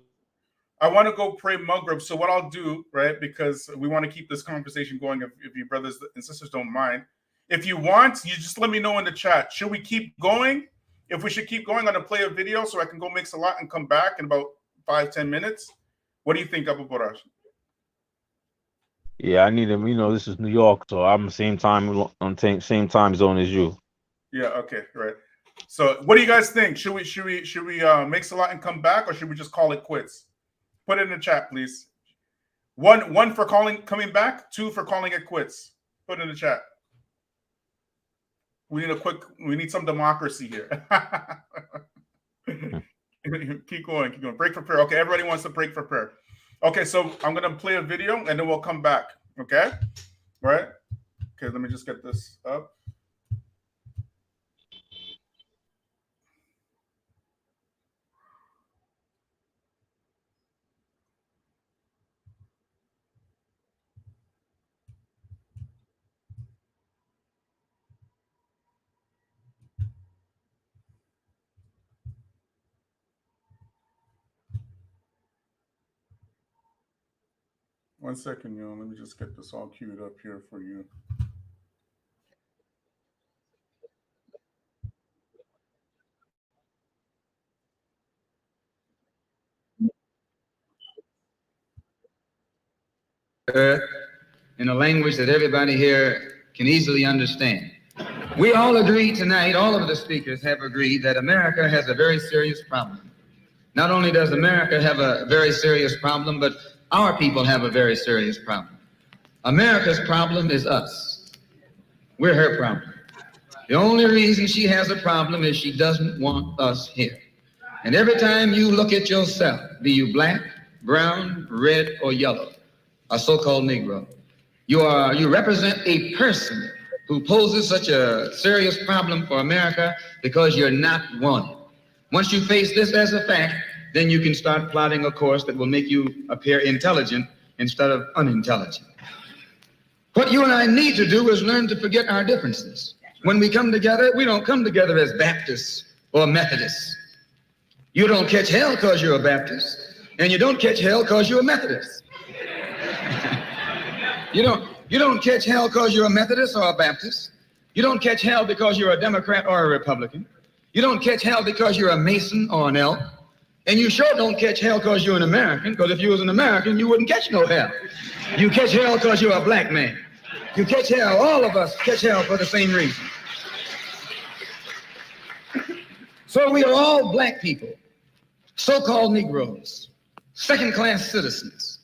I want to go pray Maghrib. So what I'll do, right, because we want to keep this conversation going, if you brothers and sisters don't mind. If you want, you just let me know in the chat. Should we keep going? If we should keep going, I'm going to play a video so I can go make salat and come back in about 5-10 minutes. What do you think, Abu Barash? Yeah, I need him. This is New York, so I'm same time zone as you. Yeah. Okay. Right. So, what do you guys think? Should we make salat and come back, or should we just call it quits? Put it in the chat, please. One for coming back. 2 for calling it quits. Put it in the chat. We need some democracy here. Keep going. Break for prayer. Okay, everybody wants to break for prayer. Okay, so I'm gonna play a video and then we'll come back. Okay, all right. Okay, let me just get this up. One second, yo. Let me just get this all queued up here for you. In a language that everybody here can easily understand. We all agree tonight, all of the speakers have agreed that America has a very serious problem. Not only does America have a very serious problem, but our people have a very serious problem. America's problem is us. We're her problem. The only reason she has a problem is she doesn't want us here. And every time you look at yourself, be you black, brown, red, or yellow, a so-called Negro, you represent a person who poses such a serious problem for America because you're not wanted. Once you face this as a fact, then you can start plotting a course that will make you appear intelligent instead of unintelligent. What you and I need to do is learn to forget our differences. When we come together, we don't come together as Baptists or Methodists. You don't catch hell because you're a Baptist, and you don't catch hell because you're a Methodist. You don't catch hell because you're a Methodist or a Baptist. You don't catch hell because you're a Democrat or a Republican. You don't catch hell because you're a Mason or an elk. And you sure don't catch hell because you're an American, because if you was an American, you wouldn't catch no hell. You catch hell because you're a black man. You catch hell, all of us catch hell for the same reason. So we are all black people, so-called Negroes, second-class citizens,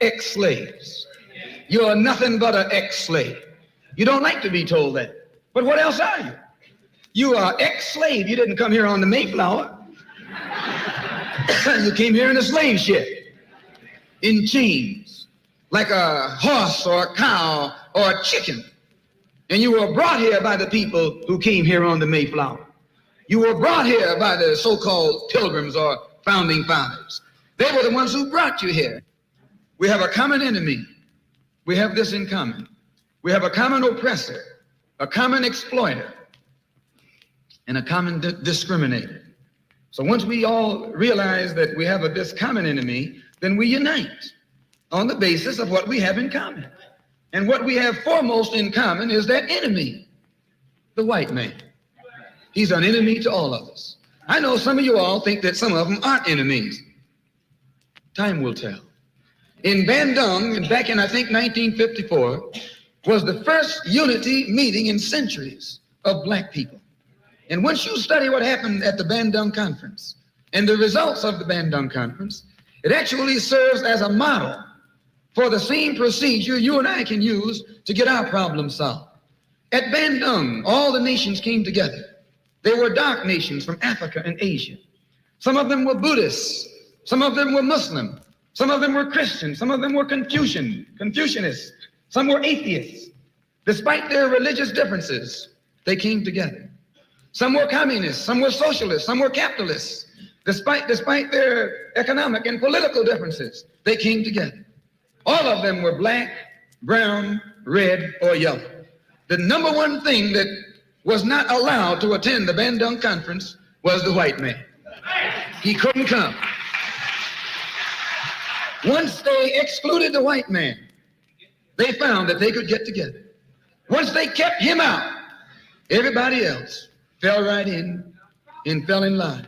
ex-slaves. You are nothing but an ex-slave. You don't like to be told that. But what else are you? You are ex-slave. You didn't come here on the Mayflower. You came here in a slave ship, in chains, like a horse or a cow or a chicken. And you were brought here by the people who came here on the Mayflower. You were brought here by the so-called pilgrims or founding fathers. They were the ones who brought you here. We have a common enemy. We have this in common. We have a common oppressor, a common exploiter, and a common discriminator. So once we all realize that we have this common enemy, then we unite on the basis of what we have in common. And what we have foremost in common is that enemy, the white man. He's an enemy to all of us. I know some of you all think that some of them aren't enemies. Time will tell. In Bandung, back in, I think, 1954, was the first unity meeting in centuries of black people. And once you study what happened at the Bandung Conference and the results of the Bandung Conference, it actually serves as a model for the same procedure you and I can use to get our problem solved. At Bandung, all the nations came together. They were dark nations from Africa and Asia. Some of them were Buddhists. Some of them were Muslim. Some of them were Christian. Some of them were Confucianists. Some were atheists. Despite their religious differences, they came together. Some were communists, some were socialists, some were capitalists. Despite their economic and political differences, they came together. All of them were black, brown, red, or yellow. The number one thing that was not allowed to attend the Bandung Conference was the white man. He couldn't come. Once they excluded the white man, they found that they could get together. Once they kept him out, everybody else fell right in and fell in line.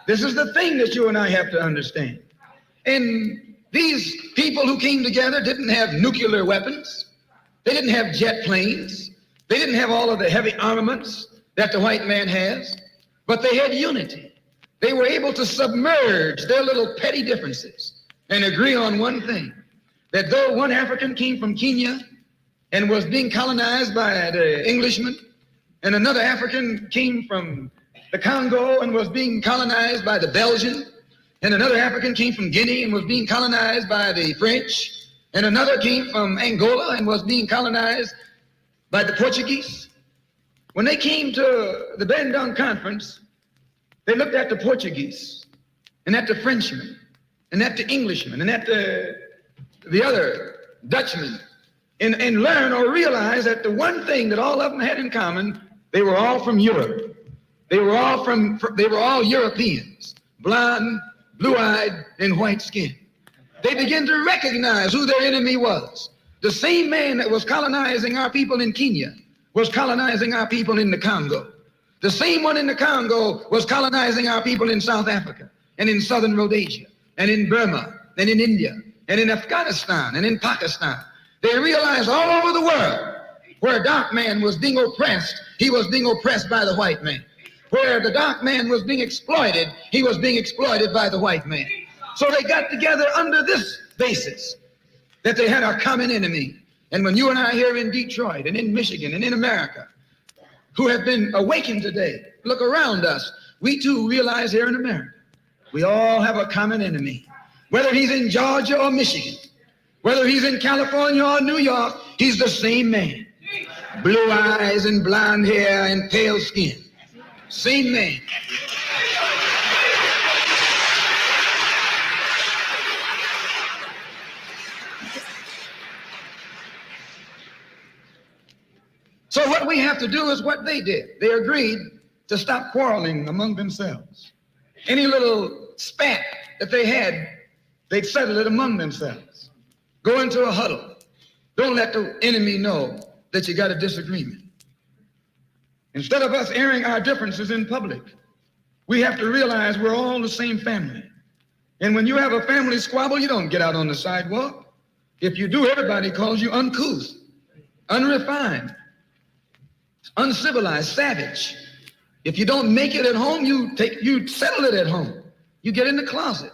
This is the thing that you and I have to understand. And these people who came together didn't have nuclear weapons. They didn't have jet planes. They didn't have all of the heavy armaments that the white man has, but they had unity. They were able to submerge their little petty differences and agree on one thing, that though one African came from Kenya and was being colonized by the Englishmen, and another African came from the Congo and was being colonized by the Belgian, and another African came from Guinea and was being colonized by the French, and another came from Angola and was being colonized by the Portuguese. When they came to the Bandung Conference, they looked at the Portuguese and at the Frenchmen and at the Englishmen and at the other Dutchmen and learn or realize that the one thing that all of them had in common, they were all from Europe. They were all Europeans, blonde, blue-eyed, and white-skinned. They began to recognize who their enemy was. The same man that was colonizing our people in Kenya was colonizing our people in the Congo. The same one in the Congo was colonizing our people in South Africa and in southern Rhodesia and in Burma and in India and in Afghanistan and in Pakistan. They realized all over the world where a dark man was being oppressed, he was being oppressed by the white man. Where the dark man was being exploited, he was being exploited by the white man. So they got together under this basis, that they had a common enemy. And when you and I here in Detroit and in Michigan and in America, who have been awakened today, look around us, we too realize here in America, we all have a common enemy. Whether he's in Georgia or Michigan, whether he's in California or New York, he's the same man. Blue eyes and blonde hair and pale skin. Same man. So what we have to do is what they did. They agreed to stop quarreling among themselves. Any little spat that they had, they'd settle it among themselves. Go into a huddle Don't let the enemy know that you got a disagreement. Instead of us airing our differences in public, we have to realize we're all the same family. And when you have a family squabble, you don't get out on the sidewalk. If you do, everybody calls you uncouth, unrefined, uncivilized, savage. If you don't make it at home, you settle it at home. You get in the closet,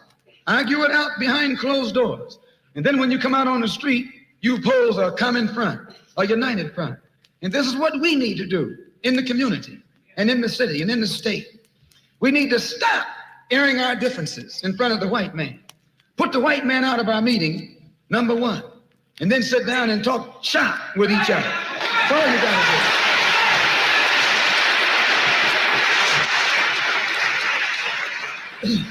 argue it out behind closed doors. And then when you come out on the street, you pose a common front, a united front. And this is what we need to do in the community and in the city and in the state. We need to stop airing our differences in front of the white man. Put the white man out of our meeting, number one, and then sit down and talk shop with each other. That's all you gotta do.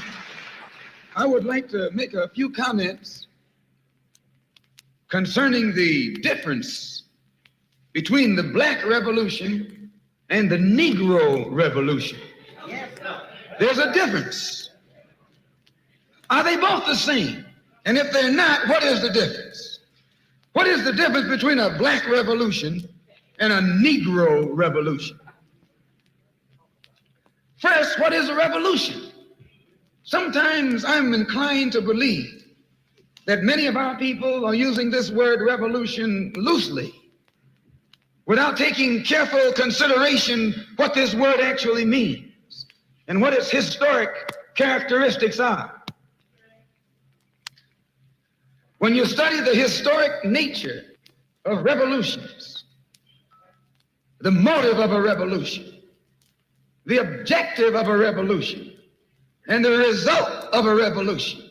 I would like to make a few comments concerning the difference between the Black Revolution and the Negro Revolution. There's a difference. Are they both the same? And if they're not, what is the difference? What is the difference between a Black Revolution and a Negro Revolution? First, what is a revolution? Sometimes I'm inclined to believe that many of our people are using this word revolution loosely, without taking careful consideration what this word actually means and what its historic characteristics are. When you study the historic nature of revolutions, the motive of a revolution, the objective of a revolution, and the result of a revolution,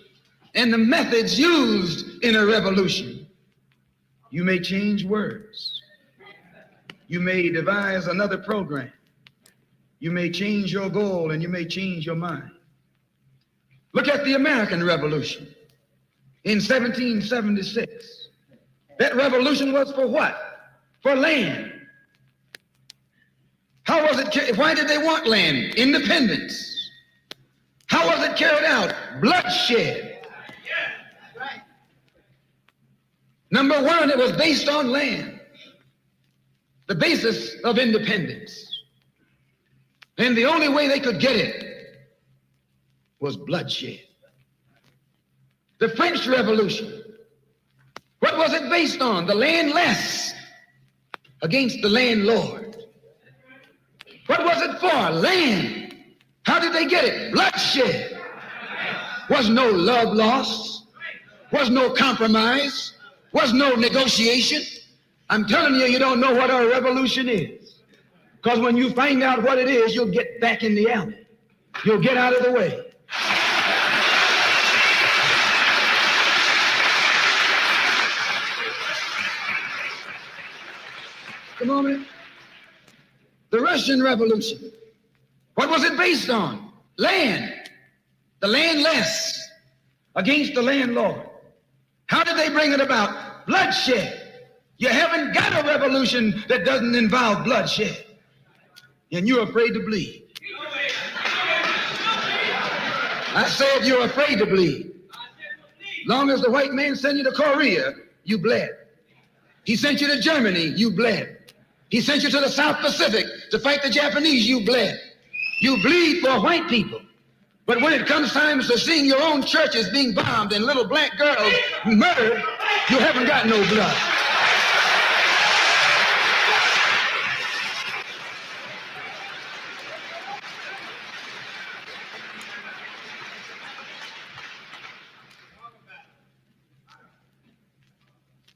and the methods used in a revolution, you may change words. You may devise another program. You may change your goal and you may change your mind. Look at the American Revolution in 1776. That revolution was for what? For land. How was it? Why did they want land? Independence. How was it carried out? Bloodshed. Number one, it was based on land, the basis of independence. And the only way they could get it was bloodshed. The French Revolution, what was it based on? The landless against the landlord. What was it for? Land. How did they get it? Bloodshed. Was no love lost. Was no compromise. Was no negotiation. I'm telling you, you don't know what a revolution is. Because when you find out what it is, you'll get back in the alley. You'll get out of the way. Come on, man. The Russian Revolution. What was it based on? Land. The landless against the landlord. How did they bring it about? Bloodshed. You haven't got a revolution that doesn't involve bloodshed. And you're afraid to bleed. I said you're afraid to bleed. Long as the white man sent you to Korea, you bled. He sent you to Germany, you bled. He sent you to the South Pacific to fight the Japanese, you bled. You bleed for white people. But when it comes time to seeing your own churches being bombed and little black girls murdered, you haven't got no blood.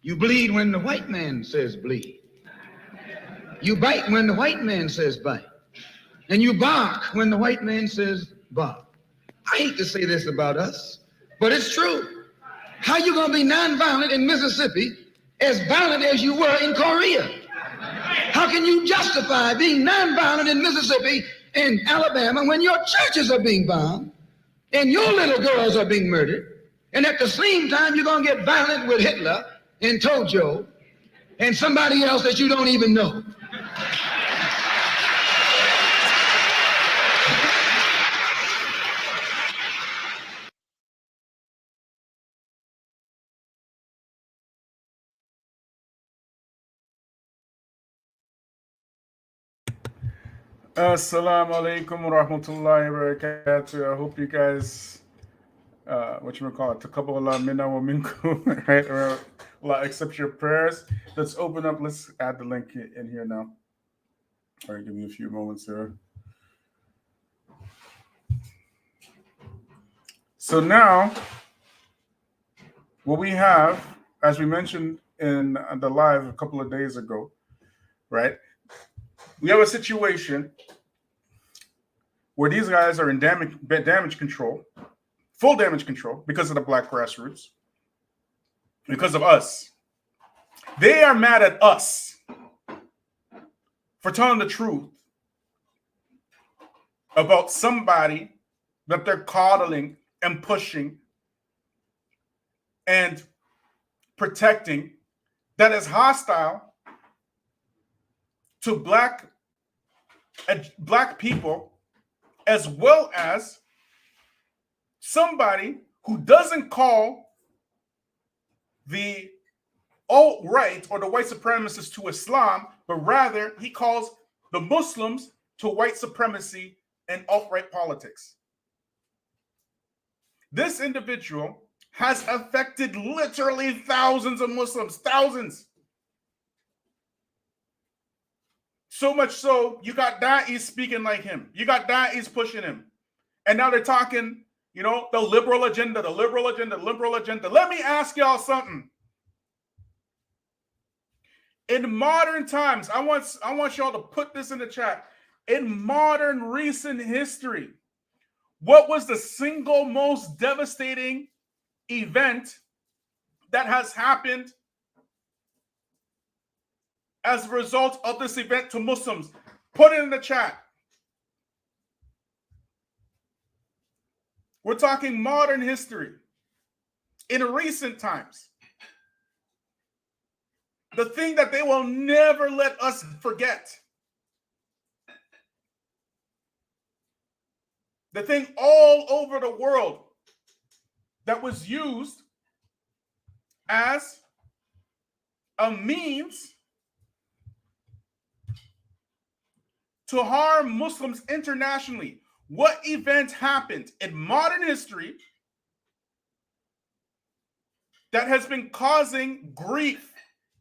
You bleed when the white man says bleed. You bite when the white man says bite. And you bark when the white man says bark. I hate to say this about us, but it's true. How you gonna be nonviolent in Mississippi as violent as you were in Korea? How can you justify being nonviolent in Mississippi and Alabama when your churches are being bombed and your little girls are being murdered, and at the same time you're gonna get violent with Hitler and Tojo and somebody else that you don't even know? Assalamu alaikum wa rahmatullahi wa barakatuh. I hope you guys, a couple of minna wa minkum, right? Or Allah accept your prayers. Let's open up. Let's add the link in here now. All right, give me a few moments here. So now, what we have, as we mentioned in the live a couple of days ago, right? We have a situation where these guys are in damage control, full damage control, because of the Black Grassroots, because of us. They are mad at us for telling the truth about somebody that they're coddling and pushing and protecting that is hostile to black people, as well as somebody who doesn't call the alt-right or the white supremacists to Islam, but rather he calls the Muslims to white supremacy and alt-right politics. This individual has affected literally thousands of Muslims, thousands. So much so, you got da'is speaking like him. You got da'is pushing him. And now they're talking, the liberal agenda, the liberal agenda, the liberal agenda. Let me ask y'all something. In modern times, I want y'all to put this in the chat. In modern recent history, what was the single most devastating event that has happened as a result of this event to Muslims? Put it in the chat. We're talking modern history. In recent times. The thing that they will never let us forget. The thing all over the world that was used as a means to harm Muslims internationally. What event happened in modern history that has been causing grief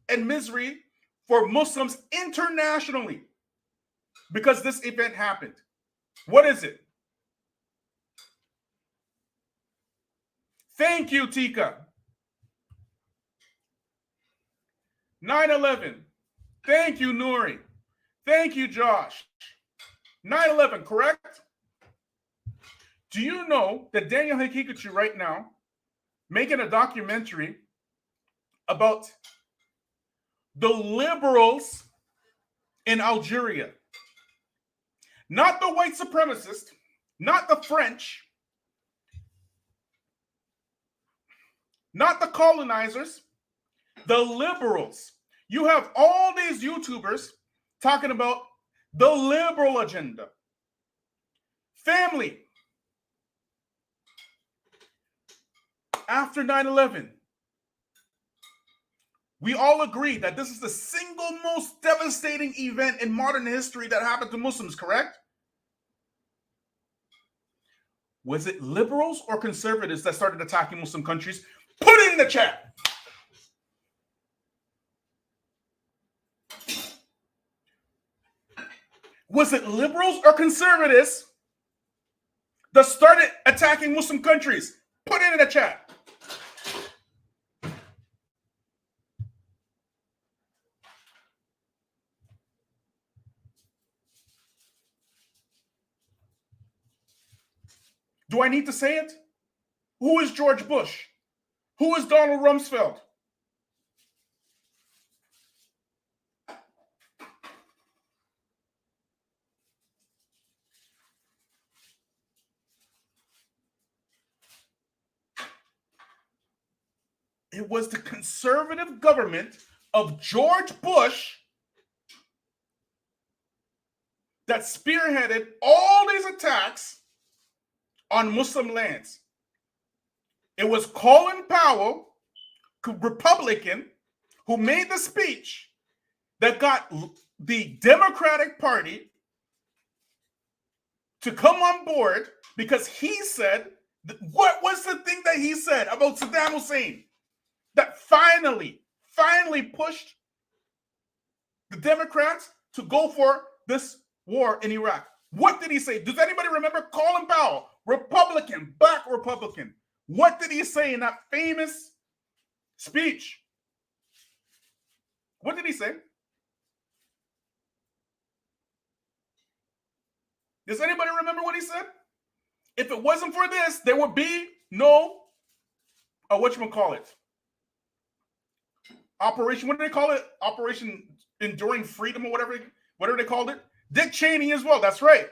and misery for Muslims internationally because this event happened? What is it? Thank you, Tika. 9/11. Thank you, Nuri. Thank you, Josh. 9/11, correct? Do you know that Daniel Haqiqatjou right now making a documentary about the liberals in Algeria? Not the white supremacists, not the French, not the colonizers, the liberals. You have all these YouTubers talking about the liberal agenda. Family. After 9/11, we all agree that this is the single most devastating event in modern history that happened to Muslims, correct? Was it liberals or conservatives that started attacking Muslim countries? Put it in the chat. Was it liberals or conservatives that started attacking Muslim countries? Put it in the chat. Do I need to say it? Who is George Bush? Who is Donald Rumsfeld? It was the conservative government of George Bush that spearheaded all these attacks on Muslim lands. It was Colin Powell, Republican, who made the speech that got the Democratic Party to come on board because he said, what was the thing that he said about Saddam Hussein that finally pushed the Democrats to go for this war in Iraq? What did he say? Does anybody remember Colin Powell, Republican, black Republican? What did he say in that famous speech? What did he say? Does anybody remember what he said? If it wasn't for this, there would be no, whatchamacallit? Operation, what do they call it? Operation Enduring Freedom or whatever they called it. Dick Cheney as well, that's right.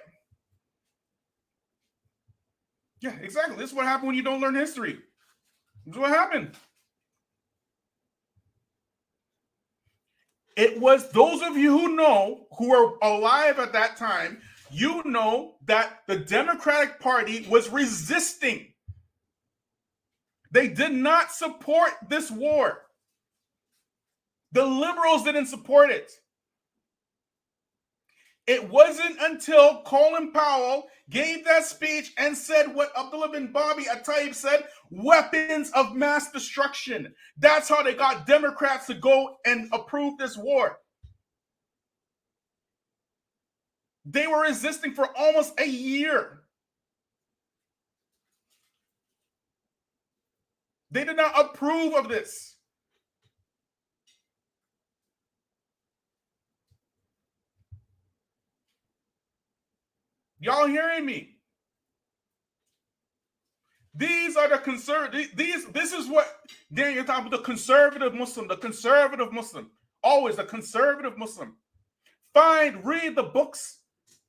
Yeah, exactly. This is what happened when you don't learn history. This is what happened. It was those of you who were alive at that time, you know that the Democratic Party was resisting. They did not support this war. The liberals didn't support it. It wasn't until Colin Powell gave that speech and said what Abdullah bin Babi Ataib said, weapons of mass destruction. That's how they got Democrats to go and approve this war. They were resisting for almost a year. They did not approve of this. Y'all hearing me? These are the conservative. This is what Daniel talking about, the conservative Muslim, always the conservative Muslim. Read the books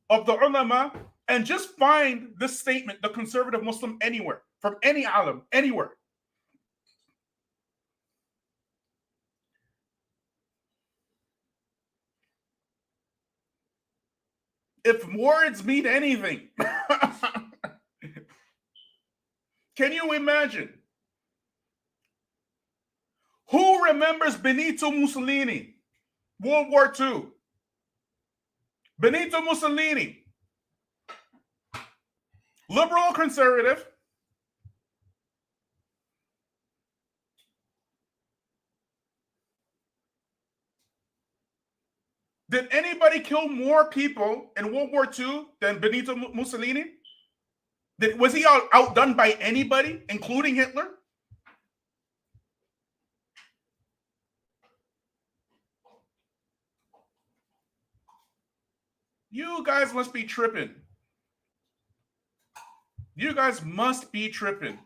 of the ulama and just find this statement, the conservative Muslim, anywhere, from any alim, anywhere. If words mean anything, can you imagine? Who remembers Benito Mussolini, World War II? Benito Mussolini, liberal or conservative? Did anybody kill more people in World War II than Benito Mussolini? Was he outdone by anybody, including Hitler? You guys must be tripping. You guys must be tripping.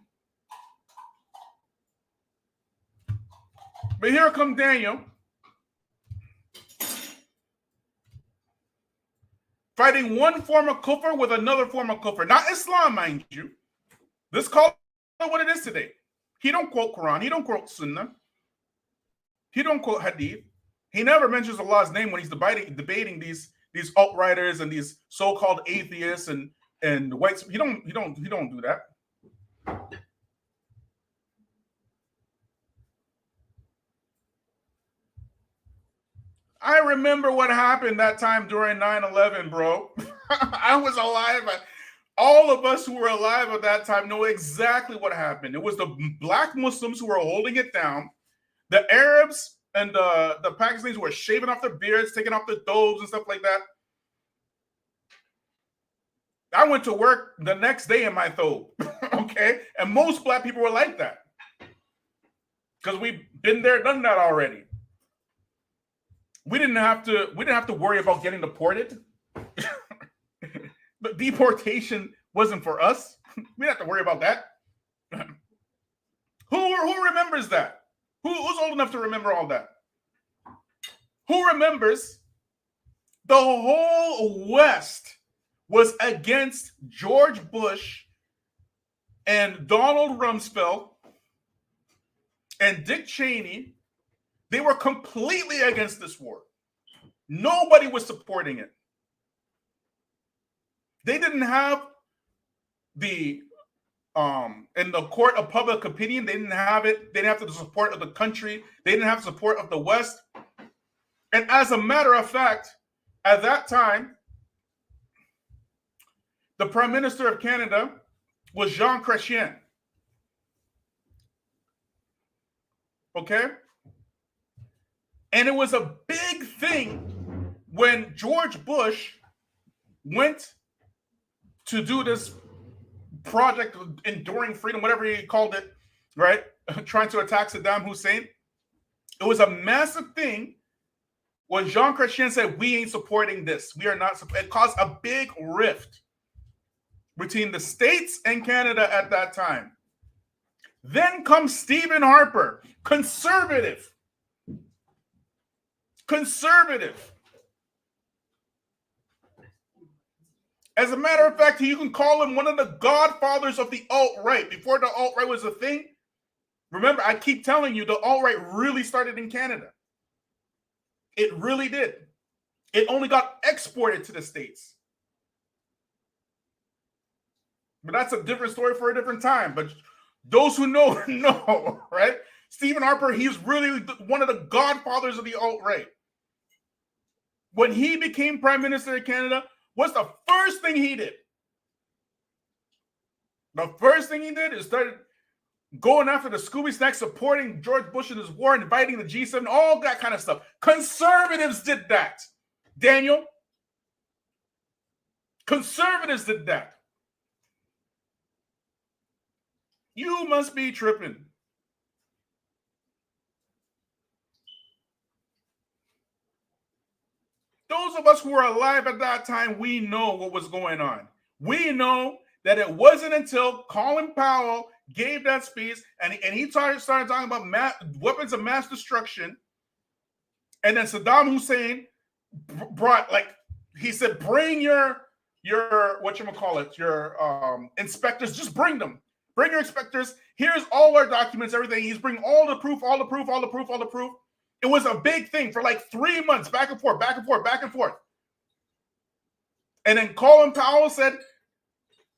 But here comes Daniel, fighting one form of kufr with another form of kufr. Not Islam, mind you. This call it what it is today. He don't quote Quran. He don't quote Sunnah. He don't quote Hadith. He never mentions Allah's name when he's debating these alt-righters and these so-called atheists and whites. He don't do that. I remember what happened that time during 9/11, bro. I was alive. All of us who were alive at that time know exactly what happened. It was the black Muslims who were holding it down. The Arabs and the Pakistanis were shaving off their beards, taking off their dobes and stuff like that. I went to work the next day in my thobe, okay? And most black people were like that because we've been there, done that already. We didn't have to worry about getting deported. But deportation wasn't for us. We didn't have to worry about that. Who remembers that? Who's old enough to remember all that? Who remembers the whole West was against George Bush and Donald Rumsfeld and Dick Cheney? They were completely against this war. Nobody was supporting it. They didn't have in the court of public opinion, they didn't have it. They didn't have the support of the country. They didn't have the support of the West. And as a matter of fact, at that time, the Prime Minister of Canada was Jean Chrétien. Okay? And it was a big thing when George Bush went to do this project, Enduring Freedom, whatever he called it, right? Trying to attack Saddam Hussein. It was a massive thing when Jean Chrétien said, we ain't supporting this. We are not. It caused a big rift between the States and Canada at that time. Then comes Stephen Harper, conservative. As a matter of fact, you can call him one of the godfathers of the alt-right. Before the alt-right was a thing, remember, I keep telling you, the alt-right really started in Canada. It really did. It only got exported to the States. But that's a different story for a different time. But those who know, know, right? Stephen Harper, he's really one of the godfathers of the alt-right. When he became Prime Minister of Canada, what's the first thing he did? The first thing he did is started going after the Scooby Snacks, supporting George Bush in his war, inviting the G7, all that kind of stuff. Conservatives did that, Daniel. Conservatives did that. You must be tripping. Those of us who were alive at that time, we know what was going on. We know that it wasn't until Colin Powell gave that speech and he started talking about weapons of mass destruction, and then Saddam Hussein brought, like, he said, bring your whatchamacallit, your inspectors, just bring them. Bring your inspectors. Here's all our documents, everything. He's bringing all the proof. It was a big thing for like 3 months, back and forth. And then Colin Powell said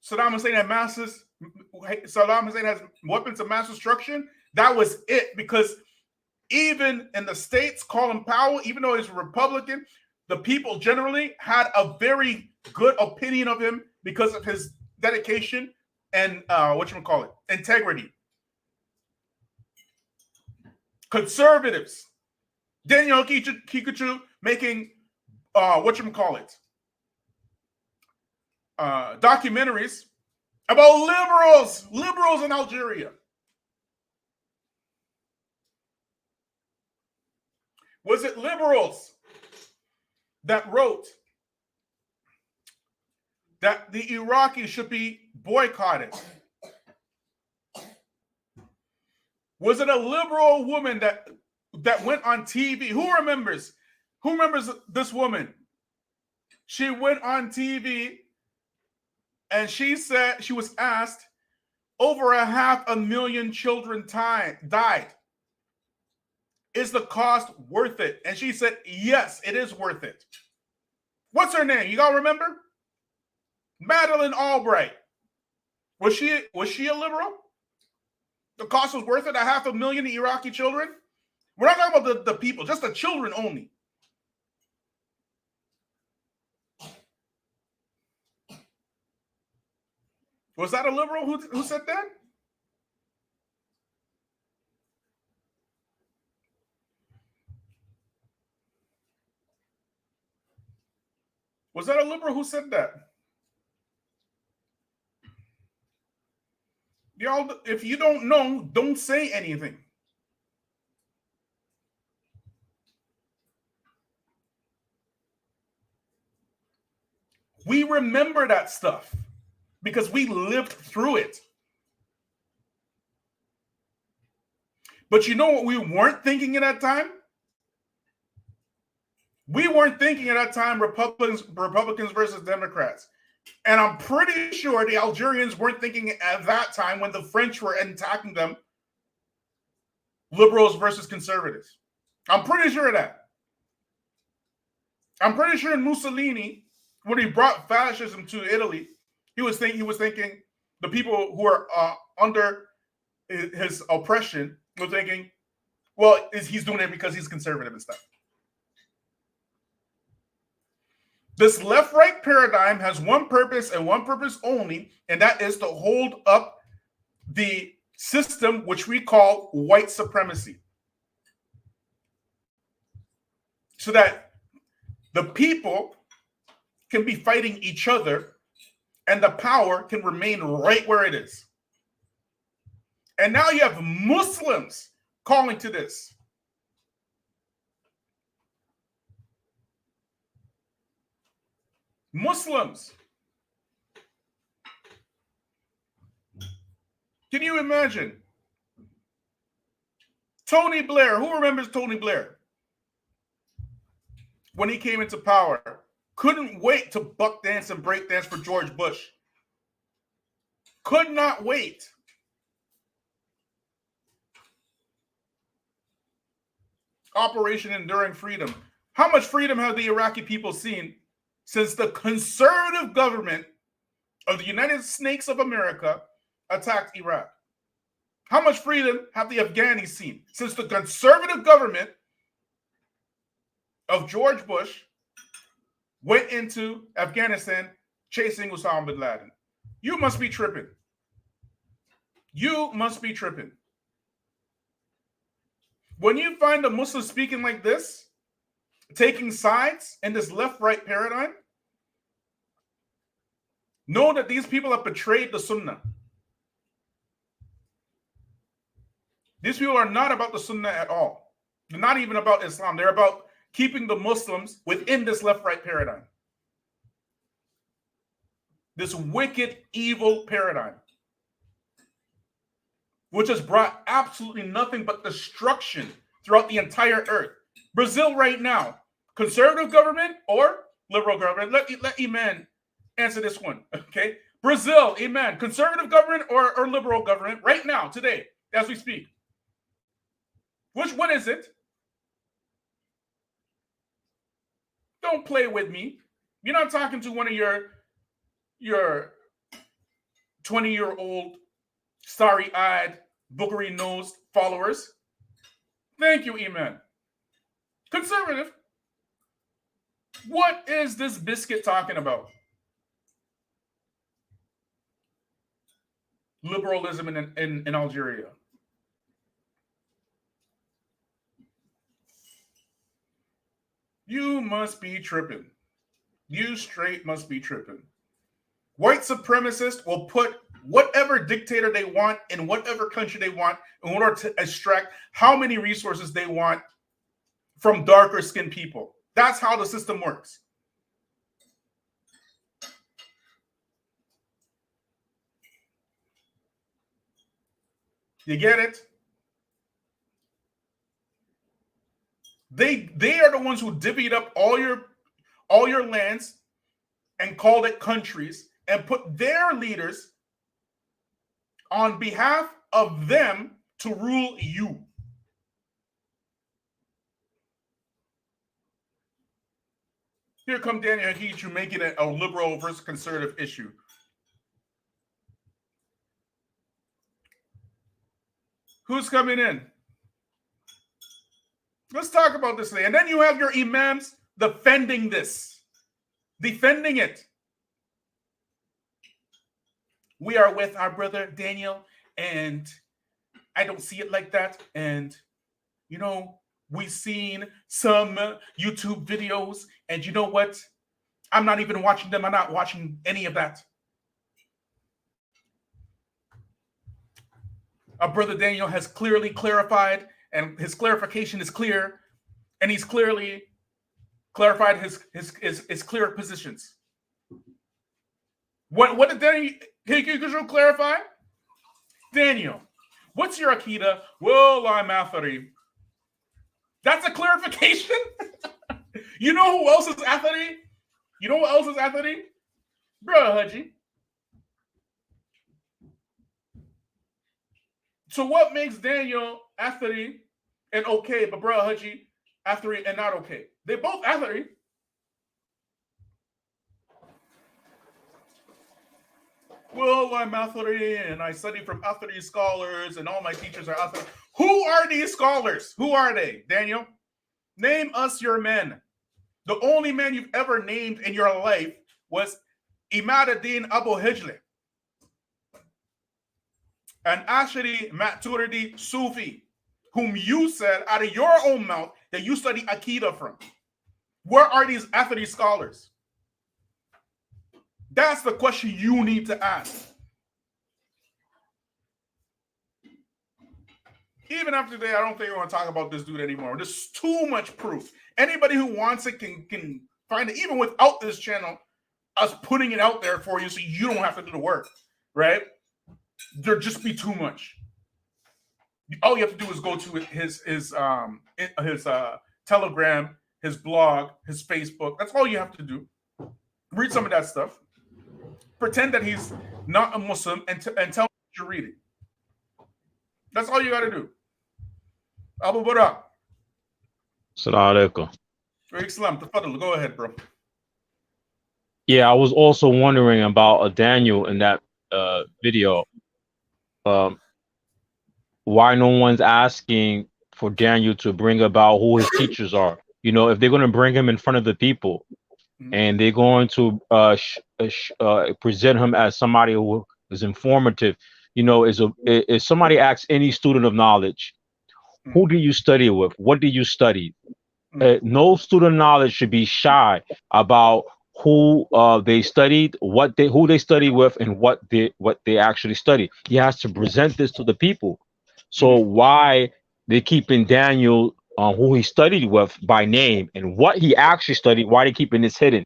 Saddam Hussein has weapons of mass destruction. That was it, because even in the States, Colin Powell, even though he's a Republican, the people generally had a very good opinion of him because of his dedication and integrity. Conservatives. Daniel Haqiqatjou making documentaries about liberals in Algeria. Was it liberals that wrote that the Iraqis should be boycotted? Was it a liberal woman that went on TV? Who remembers this woman? She went on TV and she said, she was asked, over 500,000 children died. Is the cost worth it? And she said, yes, it is worth it. What's her name? You all remember? Madeleine Albright. Was she a liberal? The cost was worth it? 500,000 Iraqi children? We're not talking about the people, just the children only. Was that a liberal who said that? Was that a liberal who said that? Y'all, if you don't know, don't say anything. We remember that stuff because we lived through it. But you know what we weren't thinking at that time? We weren't thinking at that time Republicans versus Democrats. And I'm pretty sure the Algerians weren't thinking at that time, when the French were attacking them, liberals versus conservatives. I'm pretty sure of that. I'm pretty sure Mussolini, when he brought fascism to Italy, he was thinking the people who are under his oppression were thinking, well, he's doing it because he's conservative and stuff. This left-right paradigm has one purpose and one purpose only, and that is to hold up the system which we call white supremacy, so that the people can be fighting each other and the power can remain right where it is. And now you have Muslims calling to this. Muslims. Can you imagine? Tony Blair, who remembers Tony Blair? When he came into power, couldn't wait to buck dance and break dance for George Bush. Could not wait. Operation Enduring Freedom. How much freedom have the Iraqi people seen since the conservative government of the United States of America attacked Iraq? How much freedom have the Afghanis seen since the conservative government of George Bush went into Afghanistan chasing Osama bin Laden? You must be tripping. You must be tripping. When you find a Muslim speaking like this, taking sides in this left-right paradigm, know that these people have betrayed the Sunnah. These people are not about the Sunnah at all. They're not even about Islam. They're about keeping the Muslims within this left-right paradigm. This wicked, evil paradigm, which has brought absolutely nothing but destruction throughout the entire earth. Brazil right now, conservative government or liberal government? Let Imam answer this one, okay? Brazil, Imam, conservative government or liberal government right now, today, as we speak? Which one is it? Don't play with me. You're not talking to one of your 20-year-old starry-eyed, boogery-nosed followers. Thank you, Imam. Conservative. What is this biscuit talking about? Liberalism in Algeria. You must be tripping. You straight must be tripping. White supremacists will put whatever dictator they want in whatever country they want in order to extract how many resources they want from darker skinned people. That's how the system works. You get it? They are the ones who divvied up all your lands and called it countries and put their leaders on behalf of them to rule you. Here come Daniel Haqiqatjou making it a liberal versus conservative issue. Who's coming in? Let's talk about this today. And then you have your Imams defending this. Defending it. We are with our brother Daniel, and I don't see it like that. And, you know, we've seen some YouTube videos, and you know what? I'm not even watching them. I'm not watching any of that. Our brother Daniel has clearly clarified, and his clarification is clear, and he's clearly clarified his clear positions. What did Daniel Haqiqatjou clarify? Daniel, what's your Aqidah? Well, I'm Athari. That's a clarification? You know who else is Athari? You know what else is Athari? Bro, Haji. So what makes Daniel Athari and okay, but bro Haji Athari and not okay? They both Athari. Well, I'm Athari and I study from Athari scholars and all my teachers are Athari. Who are these scholars? Who are they, Daniel? Name us your men. The only man you've ever named in your life was Imad ad-Din Abu Hijli, an Ashari Maturidi Sufi, whom you said out of your own mouth that you study Aqidah from. Where are these Athari scholars? That's the question you need to ask. Even after today, I don't think we want to talk about this dude anymore. There's too much proof. Anybody who wants it can find it, even without this channel, us putting it out there for you so you don't have to do the work, right? There'd just be too much. All you have to do is go to his Telegram, his blog, his Facebook. That's all you have to do. Read some of that stuff. Pretend that he's not a Muslim and tell him what you're reading. That's all you got to do. Abu Barak. Assalamu alaikum. Islam, tafadhal, go ahead, bro. Yeah, I was also wondering about Daniel in that video. Why no one's asking for Daniel to bring about who his teachers are? You know, if they're going to bring him in front of the people and they're going to present him as somebody who is informative, you know, if somebody asks any student of knowledge, who do you study with? What do you study? No student of knowledge should be shy about who they studied, who they study with, and what they actually study. He has to present this to the people. So why they keeping Daniel who he studied with by name and what he actually studied? Why they keeping this hidden?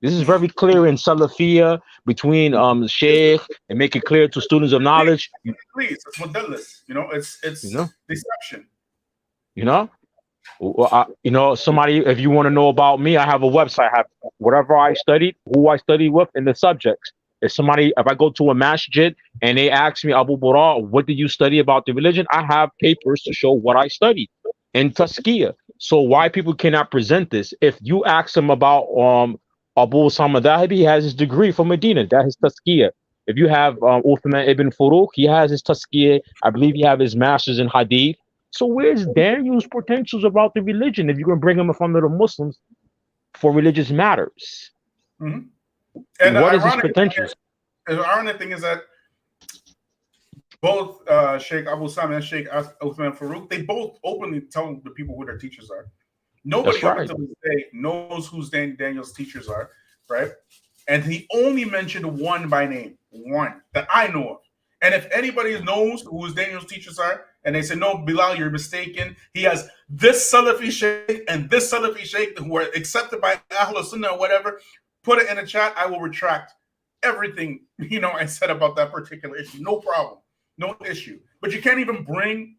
This is very clear in Salafia between Sheikh and make it clear to students of knowledge. Please, it's modeless. You know, it's deception. You know, somebody, if you want to know about me, I have a website. I have whatever I studied, who I studied with, and the subjects. If I go to a masjid and they ask me, Abu Bara, what did you study about the religion? I have papers to show what I studied in Tazkiyah. So why people cannot present this? If you ask them about Abu Usama Dahibi, he has his degree from Medina. That is Tazkiyah. If you have Uthman ibn Furuq, he has his Tazkiyah. I believe he have his master's in Hadith. So where's Daniel's potentials about the religion if you're going to bring him in front of the Muslims for religious matters? Mm-hmm. And what is his potentials? The ironic thing is that both Sheikh Abu Usama and Sheikh Uthman Farouk, they both openly tell the people who their teachers are. Nobody up until this day knows who Daniel's teachers are, right? And he only mentioned one by name, one that I know of. And if anybody knows who Daniel's teachers are, and they say, no, Bilal, you're mistaken. He has this Salafi Sheikh and this Salafi Sheikh who are accepted by Ahlul Sunnah or whatever, put it in the chat. I will retract everything, I said about that particular issue. No problem. No issue. But you can't even bring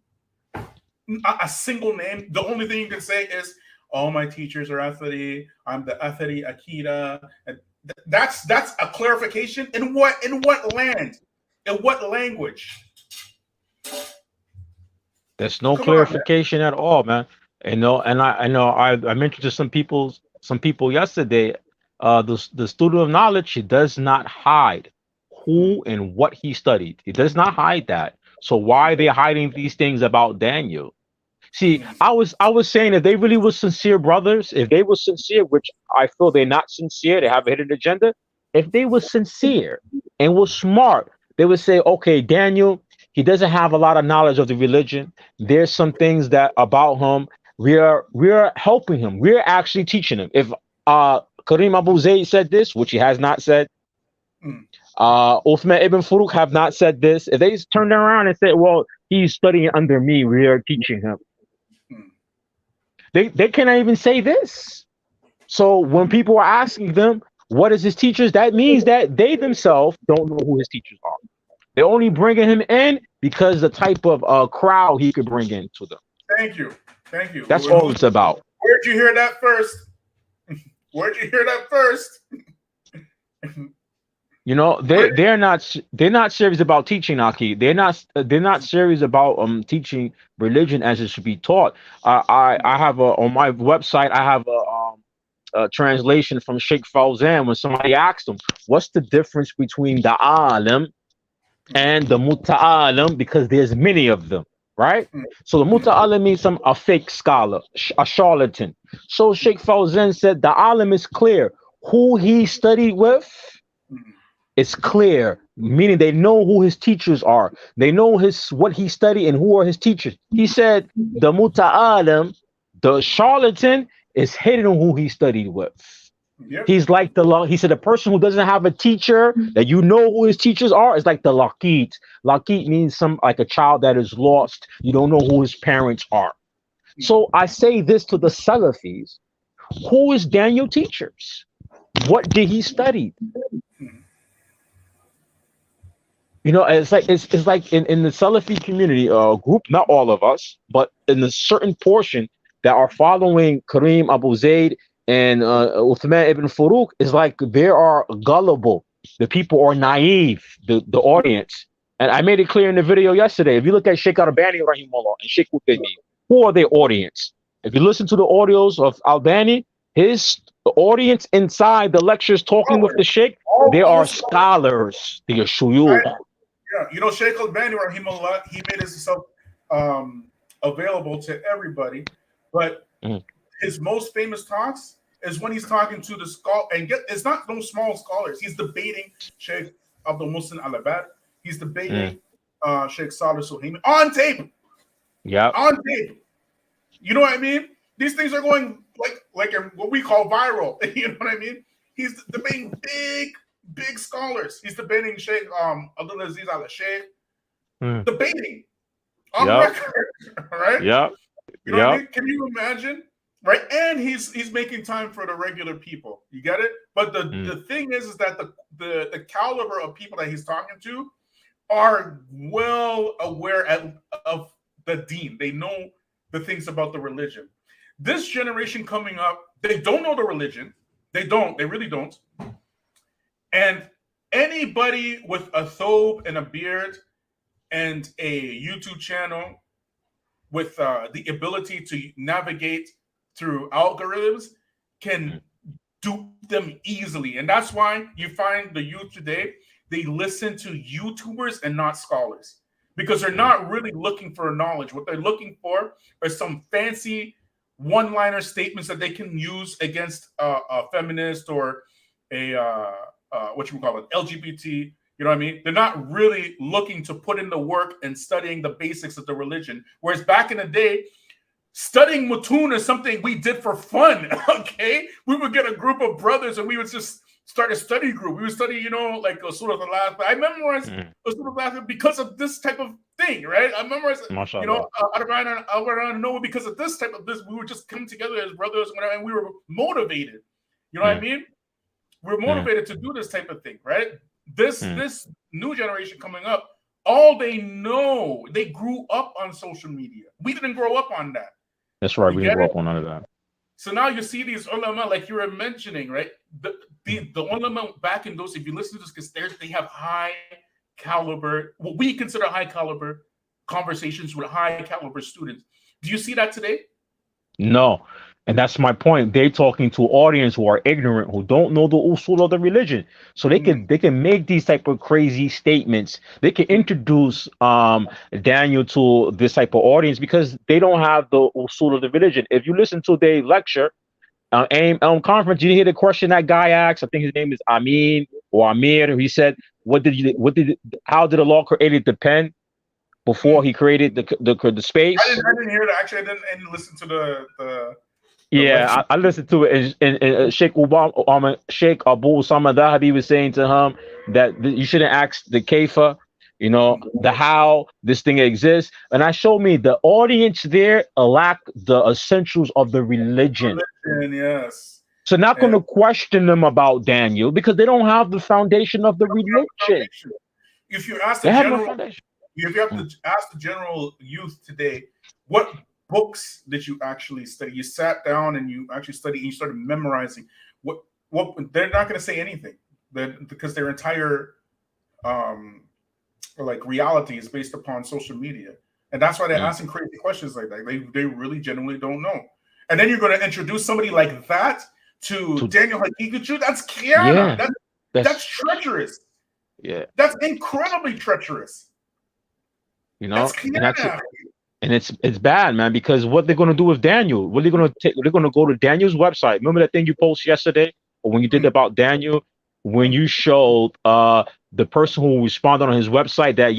a single name. The only thing you can say is, all my teachers are Athari. I'm the Athari Akida. And that's a clarification. In what land? In what language? There's no clarification at all, man. And I mentioned to some people yesterday, the student of knowledge, he does not hide who and what he studied. He does not hide that. So why are they hiding these things about Daniel? See, I was saying if they really were sincere brothers, if they were sincere, which I feel they're not sincere, they have a hidden agenda. If they were sincere and were smart, they would say, okay, Daniel, he doesn't have a lot of knowledge of the religion. There's some things that about him. We're helping him. We're actually teaching him. If Karim Abu Zayd said this, which he has not said, Uthman ibn Furuq have not said this. If they turned around and said, well, he's studying under me, we are teaching him. They cannot even say this. So when people are asking them, what is his teachers? That means that they themselves don't know who his teachers are. They're only bringing him in because the type of crowd he could bring into them. Thank you. That's all it's about. Where'd you hear that first? Where'd you hear that first? They're not serious about teaching Aki. They're not serious about teaching religion as it should be taught. I have on my website I have a translation from Sheikh Fawzan when somebody asked him, what's the difference between the alim and the muta'alim, because there's many of them, right? So the muta'allim means a fake scholar, a charlatan. So Sheikh Fawzan said the alim is clear. Who he studied with, it's clear, meaning they know who his teachers are. They know what he studied and who are his teachers. He said the muta'alim, the charlatan, is hidden on who he studied with. Yep. He's like he said, a person who doesn't have a teacher that you know who his teachers are is like the laqit. Laqit means like a child that is lost. You don't know who his parents are. So I say this to the Salafis. Who is Daniel teachers? What did he study? You know, it's like in the Salafi community group, not all of us, but in a certain portion that are following Kareem Abu Zayd and Uthman ibn Farouk, is like they are gullible. The people are naive, the audience. And I made it clear in the video yesterday. If you look at Sheikh Albani rahimahullah and Sheikh Uthaymeen, who are their audience? If you listen to the audios of Albani, his audience inside the lectures talking with the Sheikh, they are scholars. They are shuyukh. Yeah, you know, Sheikh Albani rahimahullah, he made himself available to everybody, but his most famous talks is when he's talking to the scholar, and it's not no small scholars. He's debating Sheikh Abdul Muhsin Al-Abad. He's debating Sheikh Salih Suhaimi on tape. Yeah, on tape. You know what I mean? These things are going like what we call viral. You know what I mean? He's debating big scholars. He's debating Sheikh Abdul Aziz Al-Sheikh. Debating on record, right? Yeah. You know what I mean? Can you imagine? Right? And he's making time for the regular people. You get it? But the thing is that the caliber of people that he's talking to are well aware of the deen. They know the things about the religion. This generation coming up, they don't know the religion. They don't. They really don't. And anybody with a thobe and a beard and a YouTube channel with the ability to navigate through algorithms can dupe them easily. And that's why you find the youth today, they listen to YouTubers and not scholars, because they're not really looking for knowledge. What they're looking for are some fancy one-liner statements that they can use against a feminist or a LGBT. You know what I mean? They're not really looking to put in the work and studying the basics of the religion. Whereas back in the day, studying Mutun is something we did for fun, okay? We would get a group of brothers and we would just start a study group. We would study, you know, like Surah Al-Last. I memorized Surah Al-Last because of this type of thing, right? I memorized, you know, I know because of this type of this. We would just come together as brothers and we were motivated. You know what I mean? We were motivated to do this type of thing, right? This new generation coming up, all they know, they grew up on social media. We didn't grow up on that. That's right. We didn't grow up on none of that. So now you see these ulama, like you were mentioning, right? The ulama back in those, if you listen to this, because they have high caliber, what we consider high caliber conversations with high caliber students. Do you see that today? No. And that's my point. They're talking to audience who are ignorant, who don't know the usul of the religion. So they can make these type of crazy statements. They can introduce Daniel to this type of audience because they don't have the usul of the religion. If you listen to their lecture, conference, you hear the question that guy asked. I think his name is Amin or Amir. He said, how did Allah create the pen before he created the space? I didn't hear that. Actually, I didn't listen to the yeah, I listened to it, and Sheikh Abu Usama Dahabi was saying to him that you shouldn't ask the kaifa, you know, the how this thing exists. And I showed me the audience there lack the essentials of the religion. Yes. So not going to question them about Daniel because they don't have the foundation of the religion. If you ask the general youth today, what books did you actually study? You sat down and you actually studied and you started memorizing. What they're not going to say anything because their entire reality is based upon social media. And that's why they're asking crazy questions like that. They really genuinely don't know. And then you're going to introduce somebody like that to Daniel Haqiqatjou. That's Kiana. Yeah, that's treacherous. Yeah. That's incredibly treacherous. You know, And it's bad, man, because what they're gonna do with Daniel? What they're gonna take? They're gonna go to Daniel's website. Remember that thing you posted yesterday, or when you did about Daniel, when you showed the person who responded on his website that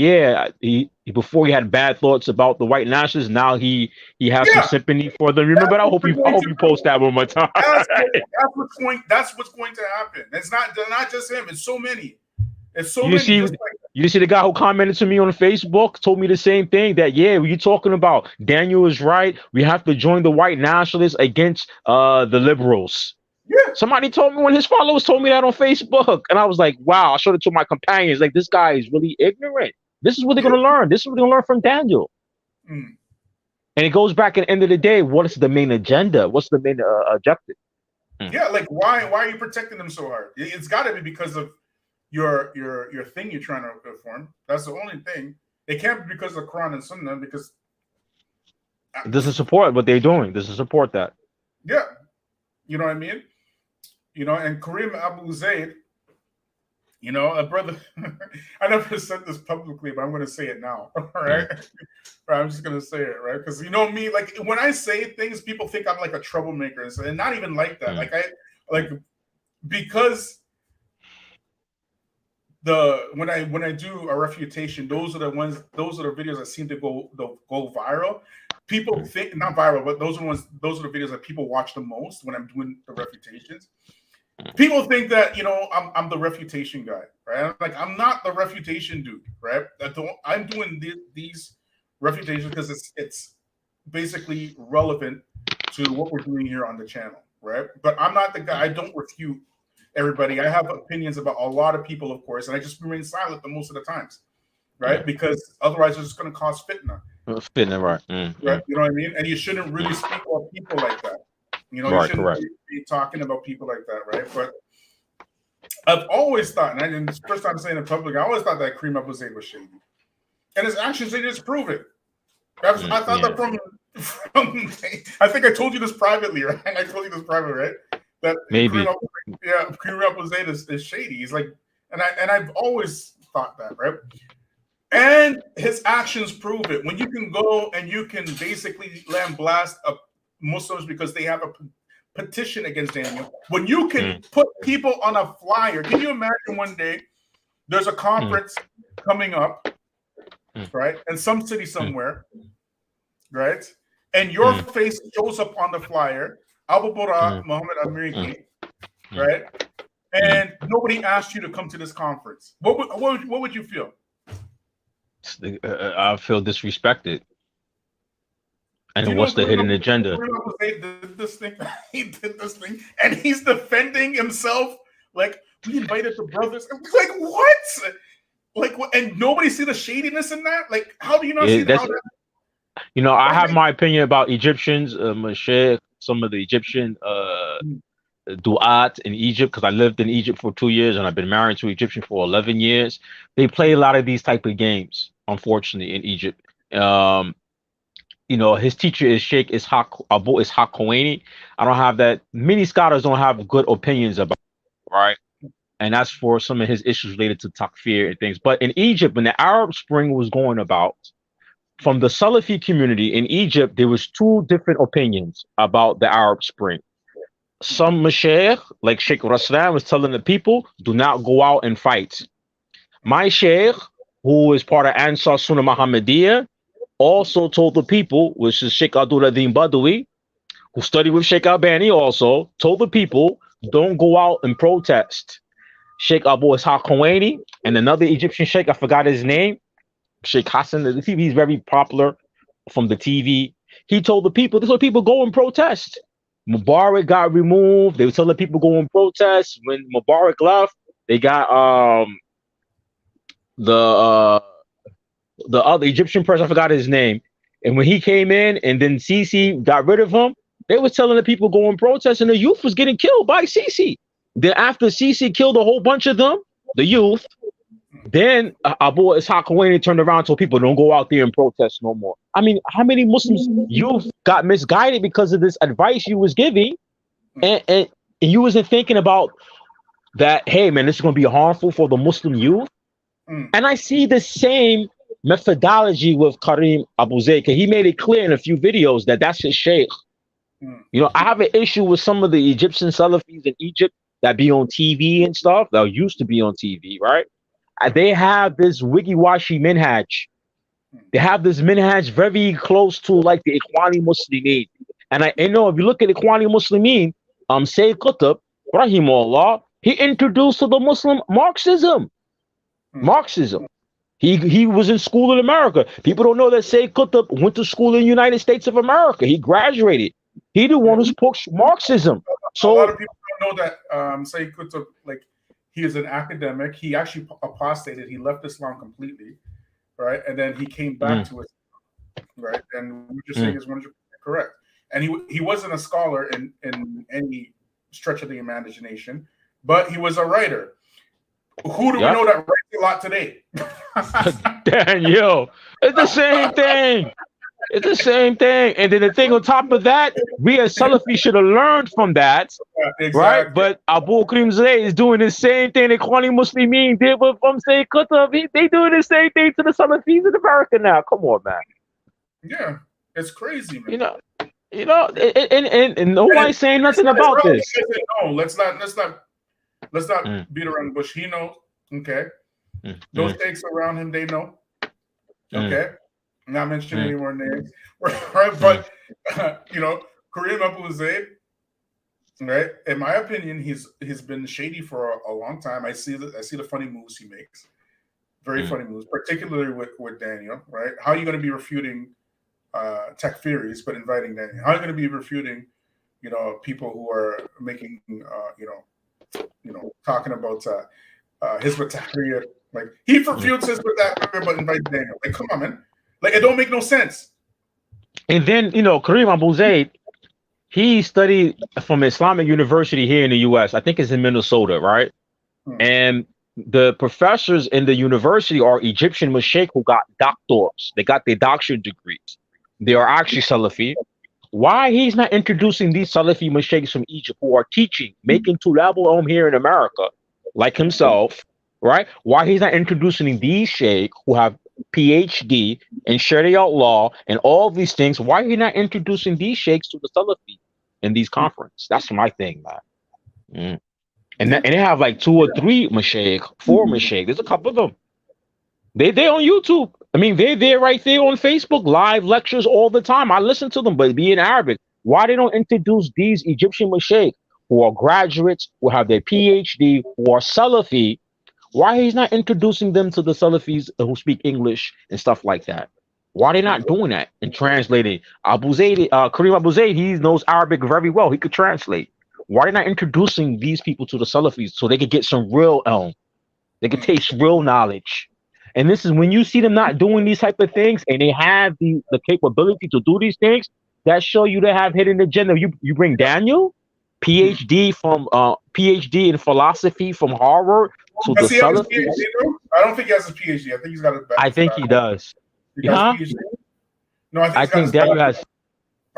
he before he had bad thoughts about the white nationalists, now he has some Yeah, sympathy for them. Remember that's that? I what hope we're you going to do. post that one more time. That's what's going to happen. It's not just him. It's so many. It's so You many. see, Just like you see the guy who commented to me on Facebook told me the same thing that what you talking about? Daniel is right. We have to join the white nationalists against the liberals. yeah, Somebody told me, one of his followers told me that on Facebook, and I was like, wow. I showed it to my companions. Like, this guy is really ignorant. This is what they're yeah. gonna learn. This is what they're gonna learn from Daniel. Mm. And it goes back at the end of the day. What is the main agenda? What's the main objective? Yeah, like why are you protecting them so hard? It's got to be because of your thing you're trying to perform. That's the only thing. It can't be because of Quran and Sunnah, because This is support what they're doing. This is support that. yeah, you know what I mean. And Kareem Abu Zaid, a brother. I never said this publicly, but I'm going to say it now. All right, I'm just going to say it, right? Because me, like when I say things, people think I'm like a troublemaker, and not even like that. Because when I do a refutation, those are the videos that seem to go viral. People think not viral, but those are the videos that people watch the most when I'm doing the refutations. People think that I'm the refutation guy, right? Like, I'm not the refutation dude, right? I'm doing these refutations because it's basically relevant to what we're doing here on the channel, right? But I'm not the guy. I don't refute everybody. I have opinions about a lot of people, of course, and I just remain silent the most of the times, right? Because otherwise it's just going to cause fitna. Fitna, right? Right? You know what I mean? And you shouldn't really speak about people like that. You shouldn't really be talking about people like that, right? But I've always thought, and it's the first time saying it in public, I always thought that Kareem Abu Zaid was shady, and his actions, they just prove it. I thought that from I think I told you this privately, right? I told you this privately, right? That Maybe. Kareem Abu Zaid is shady. He's like, and I've always thought that, right? And his actions prove it. When you can go and you can basically blast Muslims because they have a petition against Daniel, when you can put people on a flyer, can you imagine one day there's a conference coming up, right, in some city somewhere, right, and your face shows up on the flyer, Abu Bara Muhammad Ameriki, right, and nobody asked you to come to this conference? What would you feel? I feel disrespected. And what's the hidden agenda? He did this thing, and he's defending himself. Like, we invited the brothers. Like, what? Like, and nobody see the shadiness in that? Like, how do you not see that? I have my opinion about Egyptians, some of the Egyptian du'at in Egypt, because I lived in Egypt for 2 years and I've been married to an Egyptian for 11 years. They play a lot of these type of games, unfortunately, in Egypt. His teacher is Sheikh Abu Ishaq Khomeini. I don't have that. Many scholars don't have good opinions about it, right? And that's for some of his issues related to takfir and things. But in Egypt, when the Arab Spring was going about, from the Salafi community in Egypt, there was two different opinions about the Arab Spring. Some mashaykh, like Sheikh Raslan, was telling the people, do not go out and fight. My sheikh, who is part of Ansar Sunnah Muhammadiyah, also told the people, which is Sheikh Abdul-Adhim Badawi, who studied with Sheikh Albani, also told the people, don't go out and protest. Sheikh Abu Ishaq Khomeini and another Egyptian sheikh, I forgot his name, Sheikh Hassan, he's very popular from the TV. He told the people, this is what people go and protest. Mubarak got removed. They were telling people go and protest. When Mubarak left, they got the other Egyptian person, I forgot his name. And when he came in and then Sisi got rid of him, they was telling the people go and protest, and the youth was getting killed by Sisi. Then after Sisi killed a whole bunch of them, the youth, then Abu Ishaq Khomeini turned around and told people don't go out there and protest no more. I mean, how many Muslims youth got misguided because of this advice you was giving, and you wasn't thinking about that, hey man, this is going to be harmful for the Muslim youth? And I see the same methodology with Karim Abu Zayd, because he made it clear in a few videos that that's his sheikh. You know, I have an issue with some of the Egyptian Salafis in Egypt that be on TV and stuff, that used to be on TV, right? They have this wiggy-washy minhaj. They have this minhaj very close to like the Ikhwani Muslimin. And I know if you look at Ikhwani Muslimin, Sayyid Qutb, rahimahullah, he introduced to the Muslim Marxism. Marxism. He was in school in America. People don't know that Sayyid Qutb went to school in the United States of America. He graduated. He the one who pushed Marxism. So a lot of people don't know that Sayyid Qutb, like, he is an academic. He actually apostated. He left Islam completely, right? And then he came back to it, right? And what you're saying is 100% correct. And he wasn't a scholar in any stretch of the imagination, but he was a writer. Who do we know that writes a lot today? Daniel, it's the same thing. It's the same thing. And then the thing on top of that, we as Salafi should have learned from that, Exactly. right? But Abu Karim Zayd is doing the same thing that Ikhwani Muslimin did with Sayyid Qutb. They doing the same thing to the Salafis in America now. Come on, man. Yeah, it's crazy, man. And nobody's saying nothing about this. No, let's not beat around the bush. He knows. Okay. Those takes around him, they know. Okay. I'm not mentioning any more names. Right. But Karim Abu Zayd, right? In my opinion, he's been shady for a long time. I see the funny moves he makes. Very funny moves, particularly with Daniel, right? How are you going to be refuting takfiris but inviting Daniel? How are you going to be refuting, people who are making talking about Hizb ut-Tahrir? Like, he refutes Hizb ut-Tahrir but invites Daniel. Like, come on, man. Like, it don't make no sense. And then, Karim Abu Zayd, he studied from Islamic University here in the U.S. I think it's in Minnesota, right? And the professors in the university are Egyptian mashaykh who got doctors. They got their doctorate degrees. They are actually Salafi. Why he's not introducing these Salafi mashaykhs from Egypt who are teaching, making tulab here in America, like himself, right? Why he's not introducing these sheikh who have PhD in Sharia law and all these things? Why are you not introducing these sheikhs to the Salafi in these conferences? That's my thing, man. And they have like 2 or 3 mashaykh, 4 mashaykh. There's a couple of them. They on YouTube. I mean, they're right there on Facebook, live lectures all the time. I listen to them, but it be in Arabic. Why they don't introduce these Egyptian mashaykh who are graduates, who have their PhD, who are Salafi? Why he's not introducing them to the Salafis who speak English and stuff like that? Why they not doing that and translating? Karim Abu Zayd, he knows Arabic very well. He could translate. Why they not introducing these people to the Salafis so they could get some real they could taste real knowledge? And this is when you see them not doing these type of things and they have the capability to do these things, that show you they have hidden agenda. You bring Daniel, PhD in philosophy from Harvard, to the Salafi. I don't think he has a PhD. I think he's got a. I think he does. No, I think Daniel has.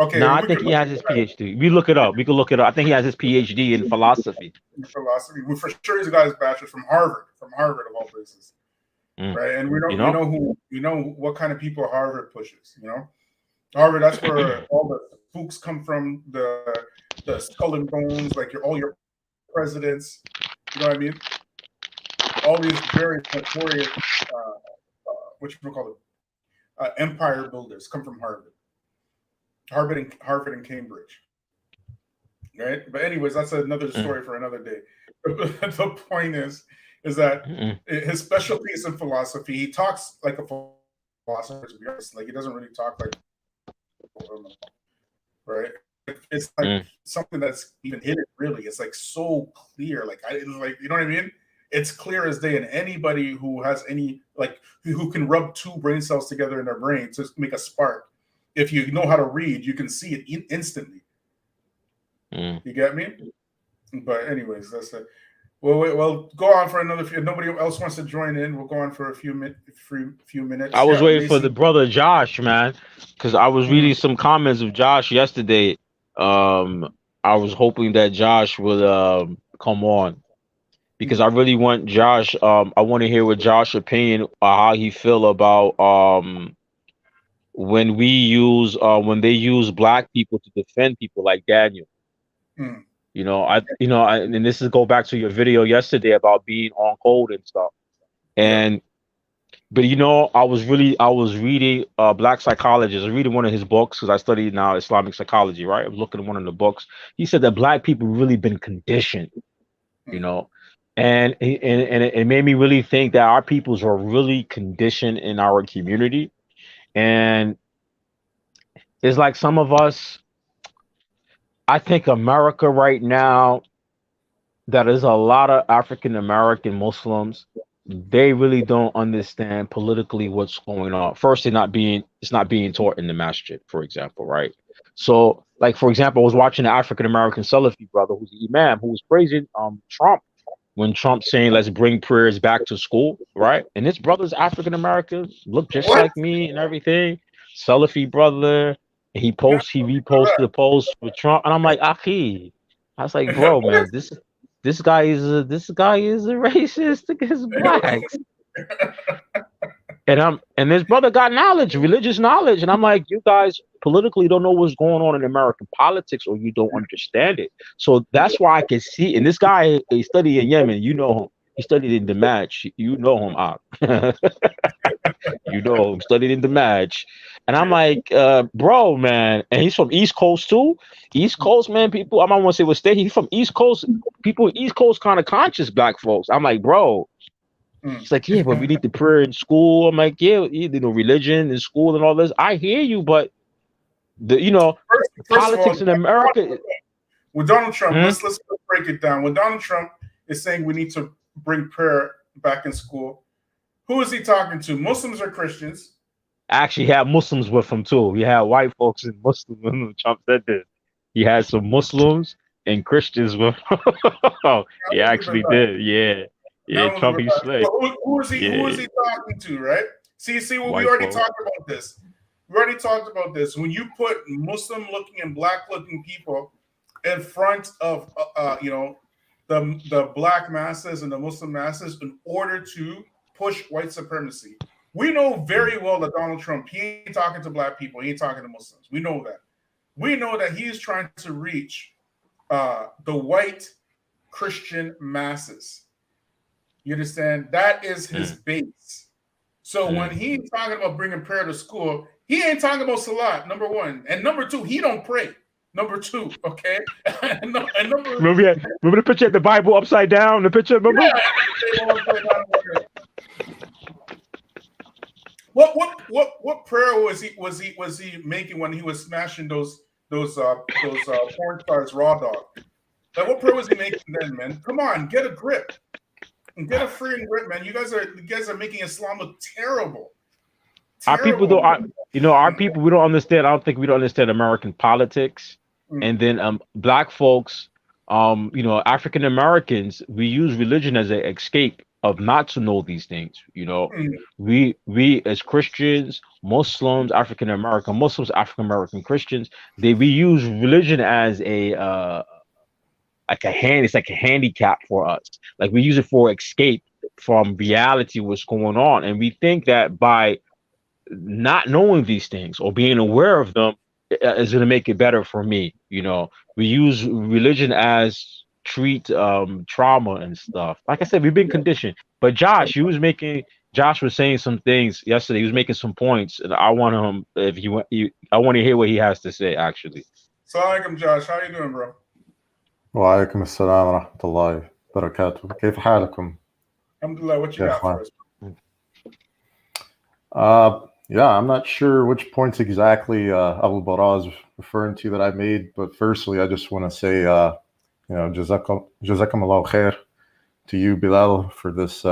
Okay. No, I think he has his PhD. We look it up. We can look it up. I think he has his PhD in philosophy. Well, for sure, he's got his bachelor's from Harvard of all places, right? And we know what kind of people Harvard pushes. Harvard. That's where all the spooks come from. The skull and bones, like all your presidents. You know what I mean? All these very notorious, empire builders come from Harvard and Cambridge, right? But anyways, that's another story for another day. The point is that his specialty is in philosophy. He talks like a philosopher, to be honest. Like, he doesn't really talk like, right? It's like something that's even hidden. Really, it's like so clear. Like, you know what I mean? It's clear as day, and anybody who has who can rub 2 brain cells together in their brain to make a spark, if you know how to read, you can see it instantly. You get me? But anyways, that's it. Well, go on for another few. If nobody else wants to join in, we'll go on for a few minutes. I was waiting for the brother Josh, man, because I was reading some comments of Josh yesterday. I was hoping that Josh would come on. because I really want Josh. I want to hear what Josh's opinion how he feel about when they use black people to defend people like Daniel. Mm. And this is go back to your video yesterday about being on code and stuff. Yeah. And but I was reading Black Psychologist. I was reading one of his books because I study now Islamic psychology, right? I'm looking at one of the books. He said that black people really been conditioned, you know, and it made me really think that our peoples are really conditioned in our community, and it's like some of us. I think America right now, that is a lot of African American Muslims. They really don't understand politically what's going on. First, it's not being taught in the masjid, for example, right? So, like for example, I was watching an African American Salafi brother who's the Imam who was praising Trump when Trump saying let's bring prayers back to school, right? And this brother's African American, look just What? like me and everything, Salafi brother. And he reposted a post with Trump, and I'm like, Aki, I was like, bro, man, this guy is a racist against blacks. And this brother got knowledge, religious knowledge, and I'm like, you guys politically don't know what's going on in American politics, or you don't understand it. So that's why I can see. And this guy, he studied in Yemen. You know him. He studied in the match. You know him, you know him. Studied in the match. And I'm like, bro, man. And he's from East Coast too. East Coast, man. People, I might want to say what state. He's from East Coast. People, East Coast, kind of conscious black folks. I'm like, bro. It's like, yeah, but we need the prayer in school. I'm like, yeah, religion in school and all this. I hear you, but First politics of all, in America. with Donald Trump, let's break it down. When Donald Trump is saying we need to bring prayer back in school, who is he talking to? Muslims or Christians? Actually, he had Muslims with him too. He had white folks and Muslims when Trump said this. He had some Muslims and Christians with him. He actually did, yeah. Yeah, Trump he slayed. Who is he talking to, right? See, we already talked about this. We already talked about this. When you put Muslim-looking and black-looking people in front of, the black masses and the Muslim masses in order to push white supremacy, we know very well that Donald Trump, he ain't talking to black people. He ain't talking to Muslims. We know that. We know that he's trying to reach the white Christian masses. You understand? That is his base. So when he's talking about bringing prayer to school, he ain't talking about salat, number one. And number two, he don't pray. Number two, okay? Remember the picture of the Bible upside down? The picture, remember? Yeah. What prayer was he making when he was smashing those porn stars raw dog? Like, what prayer was he making then, man? Come on, get a grip. And get a freaking grip, man. You guys are making Islam look terrible. Our people don't, our people, we don't understand. I don't think we don't understand American politics. And then black folks, African Americans, we use religion as an escape of not to know these things. We as Christians, Muslims, African American Muslims, African American Christians, we use religion as it's like a handicap for us. Like we use it for escape from reality, what's going on. And we think that by not knowing these things or being aware of them is going to make it better for me. We use religion as treat trauma and stuff. Like I said, we've been conditioned. But Josh was saying some things yesterday. He was making some points, and I want him, I want to hear what he has to say, actually. Assalamu alaikum, Josh. How you doing, bro? وعليكم السلام ورحمة الله وبركاته. كيف حالكم؟ Alhamdulillah, what you got for us? Yeah, I'm not sure which points exactly Abu Bara is referring to that I made, but firstly, I just want to say, Jazakum Allah khair to you, Bilal, for this,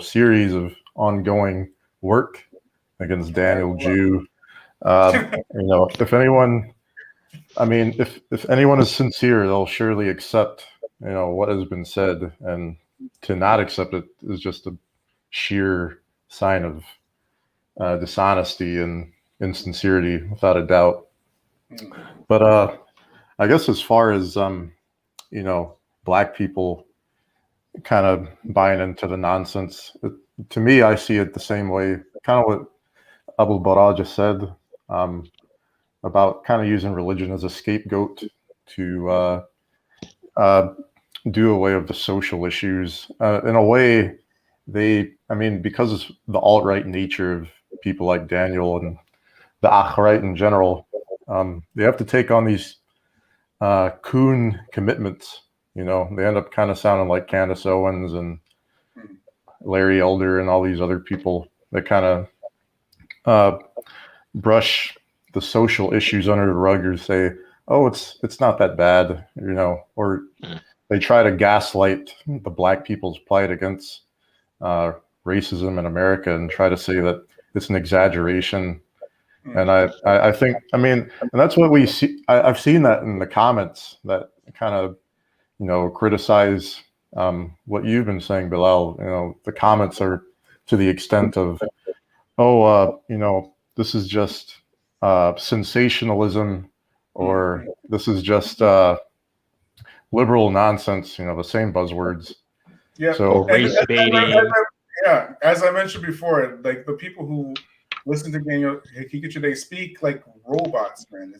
series of ongoing work against Daniel Haqiqatjou. If anyone, if anyone is sincere, they'll surely accept, what has been said, and to not accept it is just a sheer sign of dishonesty and insincerity, without a doubt. But I guess as far as black people kind of buying into the nonsense. To me, I see it the same way, kind of what Abu Bara just said, about kind of using religion as a scapegoat to do away with the social issues. In a way, because the alt-right nature of people like Daniel and the Akhrite in general, they have to take on these coon commitments. They end up kind of sounding like Candace Owens and Larry Elder and all these other people that kind of brush the social issues under the rug or say, oh, it's not that bad, or they try to gaslight the black people's plight against racism in America and try to say that it's an exaggeration. And I think, and that's what we see. I've seen that in the comments that kind of, criticize what you've been saying, Bilal. The comments are to the extent of, this is just sensationalism, or this is just liberal nonsense, the same buzzwords. Yeah. So race baiting. Yeah, as I mentioned before, like the people who listen to Daniel Haqiqatjou, they speak like robots, man.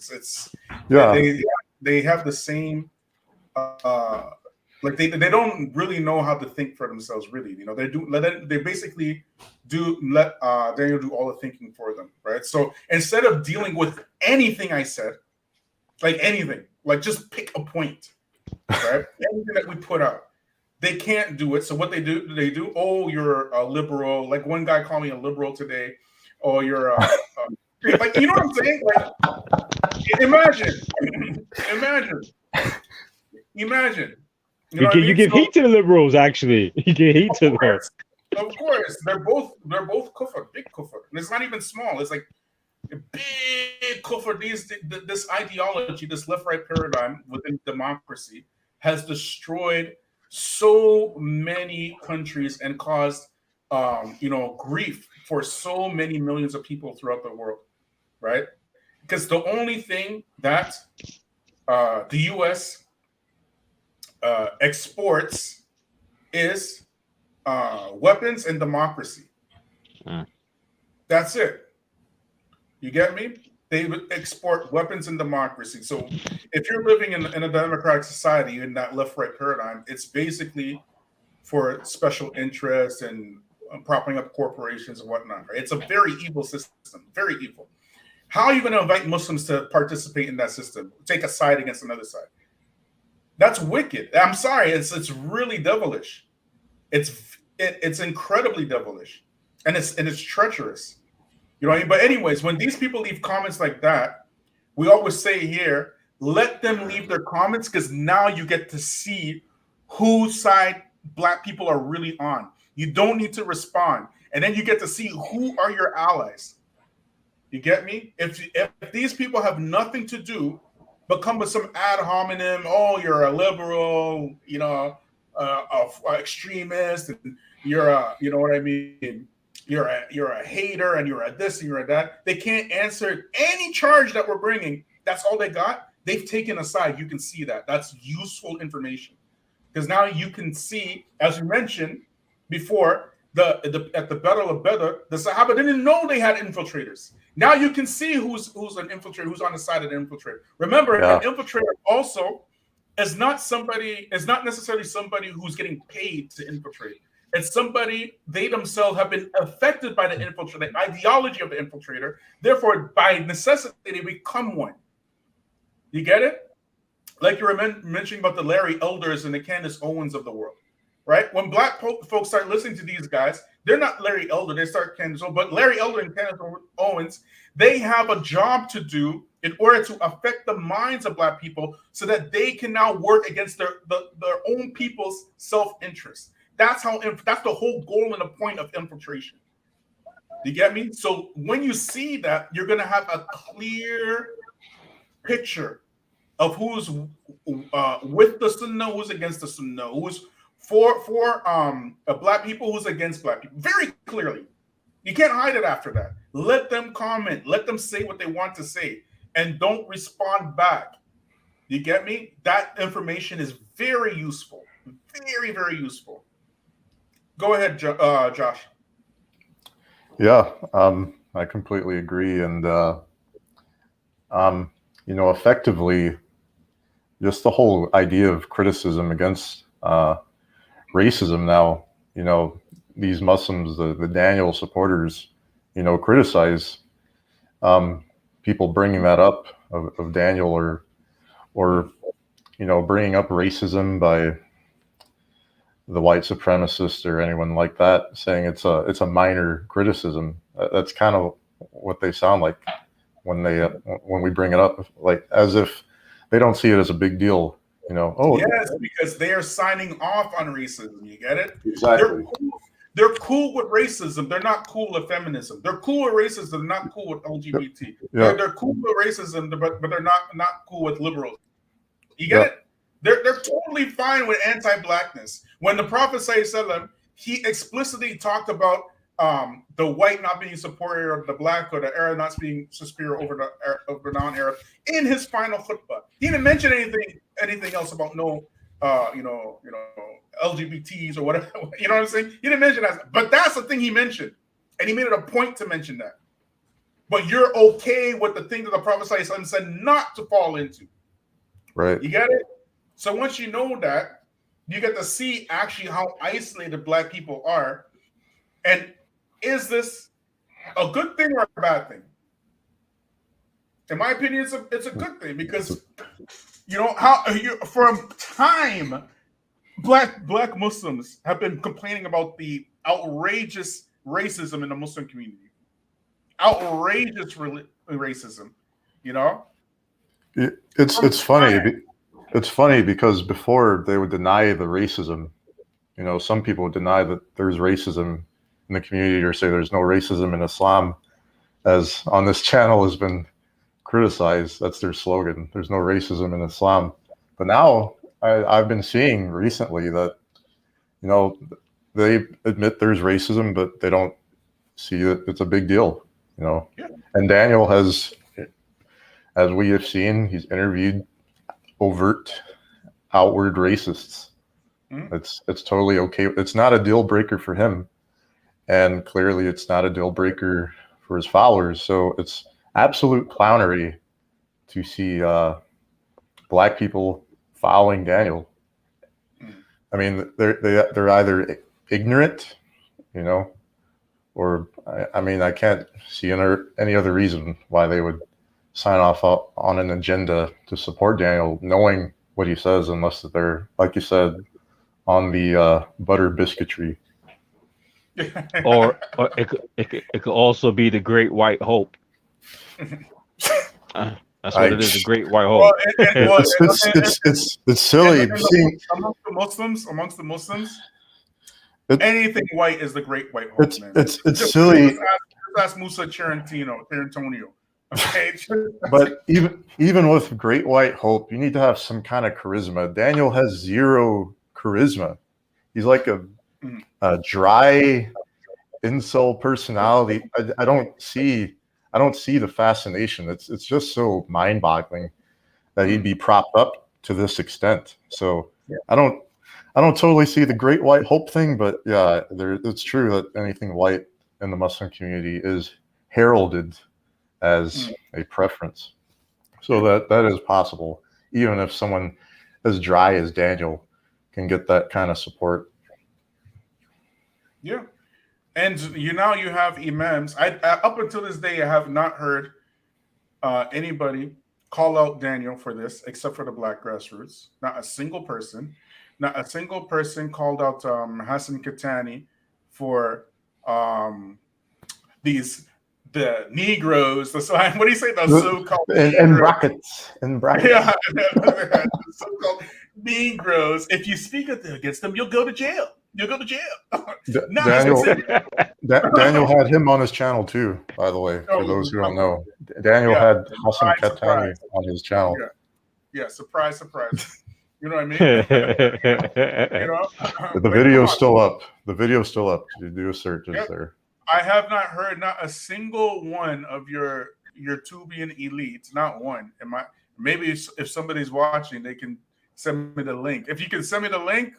They have the same like they don't really know how to think for themselves, really. They basically let Daniel do all the thinking for them, right? So instead of dealing with anything I said, like anything, like just pick a point, right? Anything that we put out, they can't do it. So what they do, oh, you're a liberal. Like one guy called me a liberal today. Oh, you're like, you know what I'm saying? Like, imagine. You give heat to the liberals, actually. You give heat to them. Of course, they're both kufr, big kufr, and it's not even small. It's like a big kufr. This ideology, this left-right paradigm within democracy, has destroyed so many countries and caused, grief for so many millions of people throughout the world, right? Because the only thing that the U.S. Exports is weapons and democracy. That's it. You get me? They export weapons and democracy. So if you're living in a democratic society in that left-right paradigm, it's basically for special interests and propping up corporations and whatnot. Right? It's a very evil system, very evil. How are you going to invite Muslims to participate in that system? Take a side against another side? That's wicked. I'm sorry. It's really devilish. It's incredibly devilish, and it's treacherous. You know what I mean? But anyways, when these people leave comments like that, we always say here, let them leave their comments, because now you get to see whose side black people are really on. You don't need to respond, and then you get to see who are your allies. You get me? If these people have nothing to do but come with some ad hominem, oh, you're a liberal, extremist, and you're a, you know what I mean? You're a hater, and you're a this and you're a that. They can't answer any charge that we're bringing. That's all they got. They've taken a side. You can see that. That's useful information, because now you can see, as we mentioned before, at the Battle of Badr, the Sahaba didn't know they had infiltrators. Now you can see who's an infiltrator, who's on the side of the infiltrator. Remember, an infiltrator also is not necessarily somebody who's getting paid to infiltrate. It's somebody, they themselves have been affected by the infiltrator, the ideology of the infiltrator. Therefore, by necessity, they become one. You get it? Like you were mentioning about the Larry Elders and the Candace Owens of the world, right? When black folks start listening to these guys, they're not Larry Elder, they start Candace Owens, but Larry Elder and Candace Owens, they have a job to do in order to affect the minds of black people so that they can now work against their own people's self-interest. That's the whole goal and the point of infiltration. You get me? So when you see that, you're going to have a clear picture of who's with the Sunnah, who's against the Sunnah, who's for black people, who's against black people. Very clearly. You can't hide it after that. Let them comment. Let them say what they want to say, and don't respond back. You get me? That information is very useful. Very, very useful. Go ahead, Josh. Yeah, I completely agree. And, effectively, just the whole idea of criticism against racism now, these Muslims, the Daniel supporters, criticize people bringing that up of Daniel or bringing up racism by the white supremacist or anyone like that, saying it's a minor criticism. That's kind of what they sound like when we bring it up, like as if they don't see it as a big deal. Oh yes, because they are signing off on racism. You get it? exactly. They're cool with racism. They're not cool with feminism. They're cool with racism. They're not cool with LGBT. Yeah. They're cool with racism, but they're not cool with liberals. You get it? They're totally fine with anti-blackness. When the Prophet ﷺ, he explicitly talked about the white not being superior of the black, or the Arab not being superior over the non-Arab in his final khutbah. He didn't mention anything else about LGBTs or whatever. You know what I'm saying? He didn't mention that, but that's the thing he mentioned, and he made it a point to mention that. But you're okay with the thing that the Prophet ﷺ said not to fall into. Right. You get it? So once you know that, you get to see actually how isolated black people are. And is this a good thing or a bad thing? In my opinion, it's a good thing, because from time black Muslims have been complaining about the outrageous racism in the Muslim community. Outrageous racism, It's funny. It's funny because before they would deny the racism. Some people would deny that there's racism in the community, or say there's no racism in Islam, as on this channel has been criticized. That's their slogan. There's no racism in Islam. But now I've been seeing recently that, they admit there's racism, but they don't see that it's a big deal, Yeah. And Daniel has, as we have seen, he's interviewed overt, outward racists. It's totally okay. It's not a deal breaker for him, and clearly it's not a deal breaker for his followers. So it's absolute clownery to see black people following Daniel. I mean, they're either ignorant, or I can't see any other reason why they would sign off on an agenda to support Daniel, knowing what he says, unless that they're, like you said, on the butter biscuitry. Or it could also be the Great White Hope. That's what it is, the Great White Hope. It's silly. Amongst the Muslims, anything white is the Great White Hope. It's silly. Just ask Musa Tarantonio. Okay. But even with Great White Hope, you need to have some kind of charisma. Daniel has zero charisma. He's like a dry incel personality. I don't see the fascination. It's just so mind-boggling that he'd be propped up to this extent. So I don't totally see the Great White Hope thing, but yeah, it's true that anything white in the Muslim community is heralded as a preference. So that is possible, even if someone as dry as Daniel can get that kind of support. Yeah. And you have Imams. Up until this day, I have not heard anybody call out Daniel for this, except for the Black Grassroots. Not a single person. Not a single person called out Hassan Katani for the Negroes. What do you say? The so-called in brackets. Yeah, the so-called Negroes. If you speak against them, you'll go to jail. Daniel had him on his channel too, by the way, for those who don't know. Daniel had Hassan Katani on his channel. Yeah, surprise. You know what I mean? The video's still up. You do a search, it's there. I have not heard not a single one of your Tubian elites, not one. Maybe if somebody's watching, they can send me the link. If you can send me the link,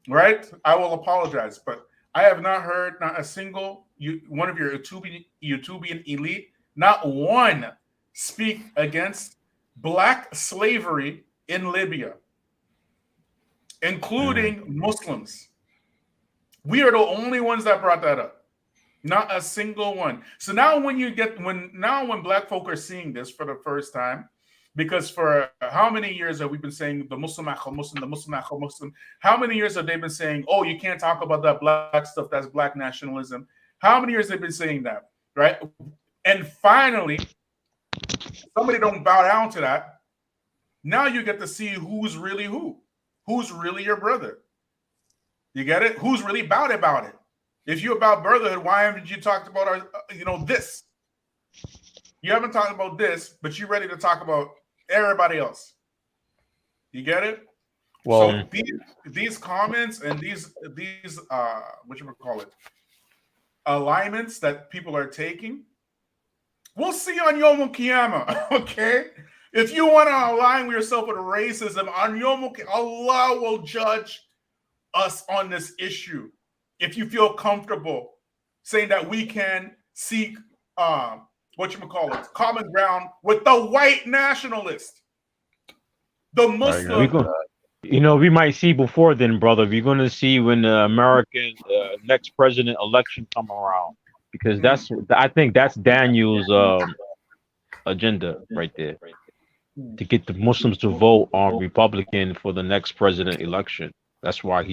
right? I will apologize, but I have not heard not a single one of your YouTubian elite, not one, speak against black slavery in Libya, including Muslims. We are the only ones that brought that up. Not a single one. So now when black folk are seeing this for the first time, because for how many years have we been saying the Muslim, the Muslim, Muslim? How many years have they been saying, oh, you can't talk about that black stuff, that's black nationalism? How many years have they been saying that, right? And finally, somebody don't bow down to that. Now you get to see who's really who's really your brother. You get it? Who's really about it? If you're about brotherhood, why haven't you talked about our, this? You haven't talked about this, but you're ready to talk about everybody else. You get it? Well, so these comments and these what you would call it, alignments that people are taking, we'll see on Yom Kiyama. Okay, if you want to align yourself with racism on Yom Kiyama, Allah will judge us on this issue. If you feel comfortable saying that we can seek what you would call it, common ground with the white nationalist, the Muslim. We might see before then, brother. We're going to see when the American next president election come around, because I think that's Daniel's agenda right there, to get the Muslims to vote on Republican for the next president election. That's why I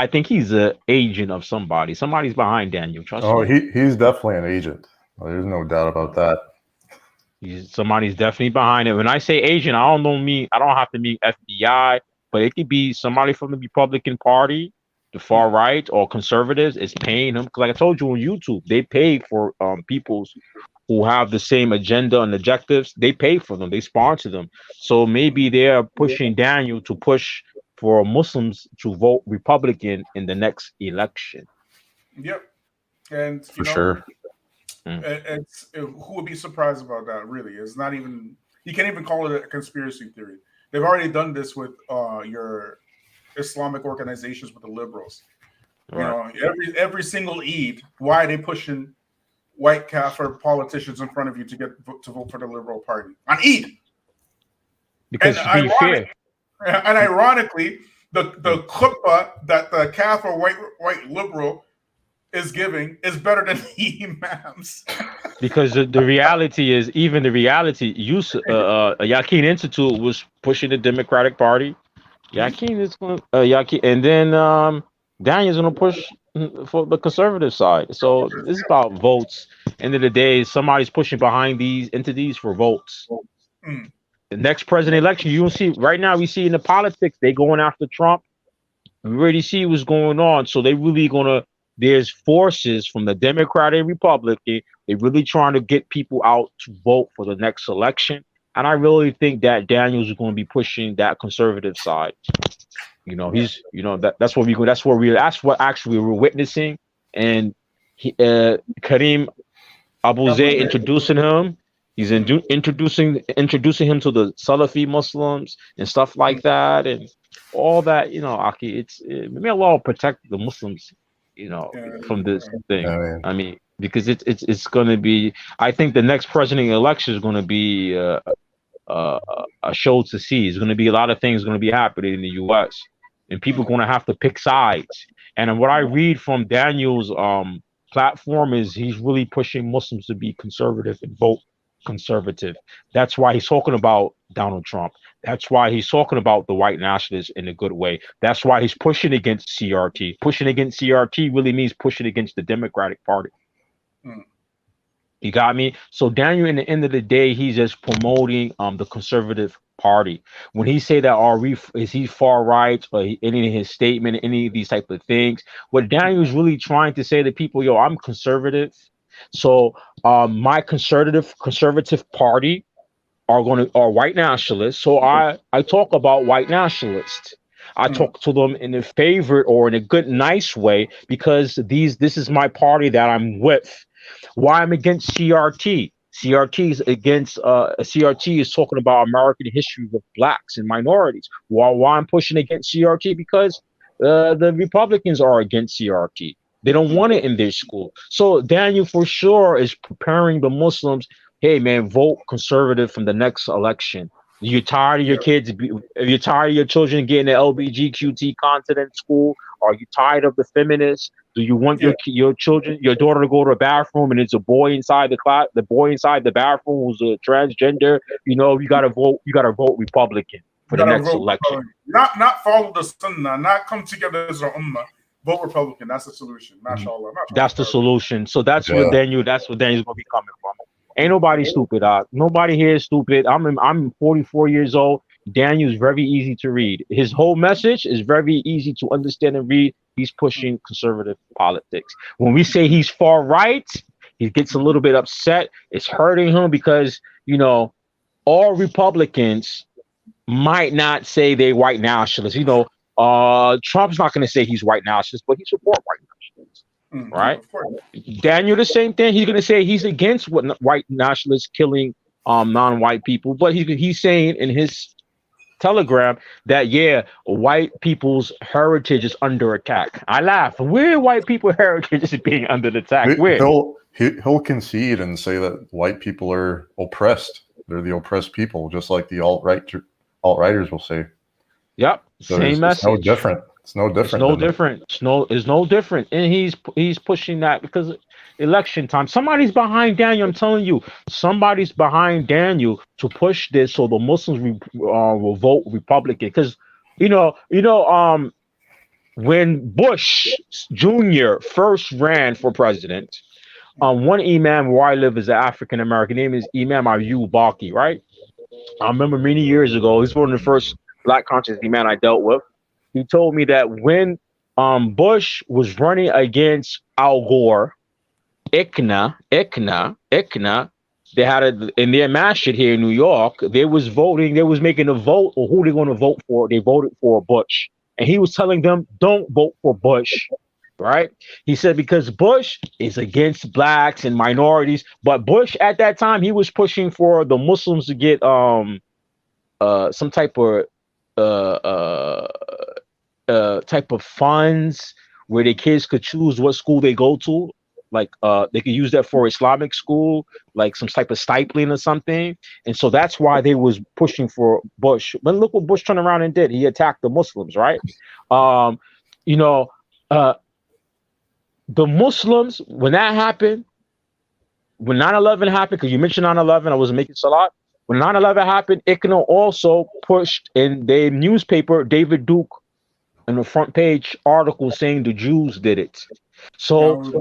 think he's an agent of somebody. Somebody's behind Daniel. Trust me. He's definitely an agent. There's no doubt about that. Somebody's definitely behind it. When I say agent, I don't have to mean FBI, but it could be somebody from the Republican Party, the far right, or conservatives is paying him. Like I told you on YouTube, they pay for people who have the same agenda and objectives. They pay for them. They sponsor them. So maybe they're pushing Daniel to push for Muslims to vote Republican in the next election. Yep. And for sure. Who would be surprised about that? Really, it's not even. You can't even call it a conspiracy theory. They've already done this with your Islamic organizations, with the liberals. Right. Every single Eid, why are they pushing white Kafir politicians in front of you to vote for the Liberal Party on Eid? Because ironically, the khutbah that the Kafir white liberal is giving is better than the Imams. Because the reality is, Yaqeen Institute was pushing the Democratic Party. Yaqeen is going and then Daniel's going to push for the conservative side. So this is about votes. End of the day, somebody's pushing behind these entities for votes. The next president election, you will see right now, we see in the politics, they going after Trump. We already see what's going on. So they really there's forces from the Democratic Republican. They're really trying to get people out to vote for the next election. And I really think that Daniels is going to be pushing that conservative side. That's what actually we're witnessing. And Karim Abu Zayd introducing him. He's introducing him to the Salafi Muslims and stuff like that, and all that. Aki, may Allah will protect the Muslims, from this thing. I mean, because it's going to be. I think the next president election is going to be a show to see. It's going to be a lot of things going to be happening in the U.S. and people are going to have to pick sides. And what I read from Daniel's platform is he's really pushing Muslims to be conservative and vote conservative. That's why he's talking about Donald Trump. That's why he's talking about the white nationalists in a good way. That's why he's pushing against CRT. Pushing against CRT really means pushing against the Democratic Party. You got me? So Daniel, in the end of the day, he's just promoting the conservative party. When he say that, is he far right, or any of his statement, any of these type of things, what Daniel is really trying to say to people, yo, I'm conservative. So my conservative party are white nationalists. So I talk about white nationalists. I talk to them in a favorite or in a good, nice way, because this is my party that I'm with. Why I'm against CRT. CRT is against CRT is talking about American history with blacks and minorities. Why I'm pushing against CRT? Because the Republicans are against CRT. They don't want it in their school. So Daniel for sure is preparing the Muslims. Hey man, vote conservative from the next election. You're tired of your kids. You're tired of your children getting the LBGQT content in school. Are you tired of the feminists? Do you want your children, your daughter, to go to a bathroom and it's a boy inside the class? The boy inside the bathroom who's a transgender. You know, you gotta vote. You gotta vote Republican for the next election. Not follow the sunnah. Not come together as an ummah. Vote Republican. That's the solution. Mashallah. That's the solution. So that's what Daniel. That's what Daniel's gonna be coming from. Ain't nobody stupid. Nobody here is stupid. I'm 44 years old. Daniel's very easy to read. His whole message is very easy to understand and read. He's pushing conservative politics. When we say he's far right, he gets a little bit upset. It's hurting him because, you know, all Republicans might not say they white nationalists. You know, Trump's not going to say he's white nationalist, but he supports white nationalists. Right? Daniel, the same thing. He's going to say he's against white nationalists killing non-white people, but he's saying in his telegram that white people's heritage is under attack. I laugh. Where white people's heritage is being under attack? Where? He'll concede and say that white people are oppressed. They're the oppressed people, just like the alt-righters will say. Yep, so same message. It's no different. It's no different. It's no different. And he's pushing that because election time. Somebody's behind Daniel. I'm telling you, somebody's behind Daniel to push this so the Muslims will vote Republican. Because when Bush Jr. first ran for president, one Imam where I live is an African American. Name is Imam Ayub Baki, right? I remember many years ago, he's one of the first Black conscious Imam I dealt with. He told me that when Bush was running against Al Gore, ICNA, they had in their masjid here in New York, they was making a vote on who they're going to vote for. They voted for Bush. And he was telling them, don't vote for Bush, right? He said, because Bush is against blacks and minorities. But Bush, at that time, he was pushing for the Muslims to get some type of funds where the kids could choose what school they go to. Like they could use that for Islamic school, like some type of stipend or something. And so that's why they was pushing for Bush. But look what Bush turned around and did. He attacked the Muslims, right? The Muslims, when that happened, when 9/11 happened, because you mentioned 9/11, I was making salat. When 9/11 happened, ICNO also pushed in their newspaper, David Duke, in the front page article saying the Jews did it. So, and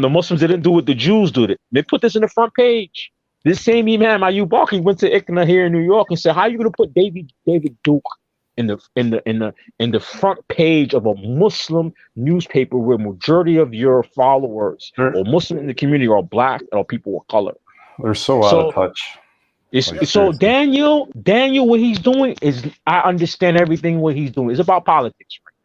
the Muslims didn't do it, the Jews did it. They put this in the front page. This same Imam Ayub Baki went to ICNA here in New York and said, how are you going to put David Duke in the front page of a Muslim newspaper where majority of your followers or Muslim in the community are black or people of color? They're so out of touch. So Daniel, what he's doing is, I understand everything what he's doing. It's about politics, right?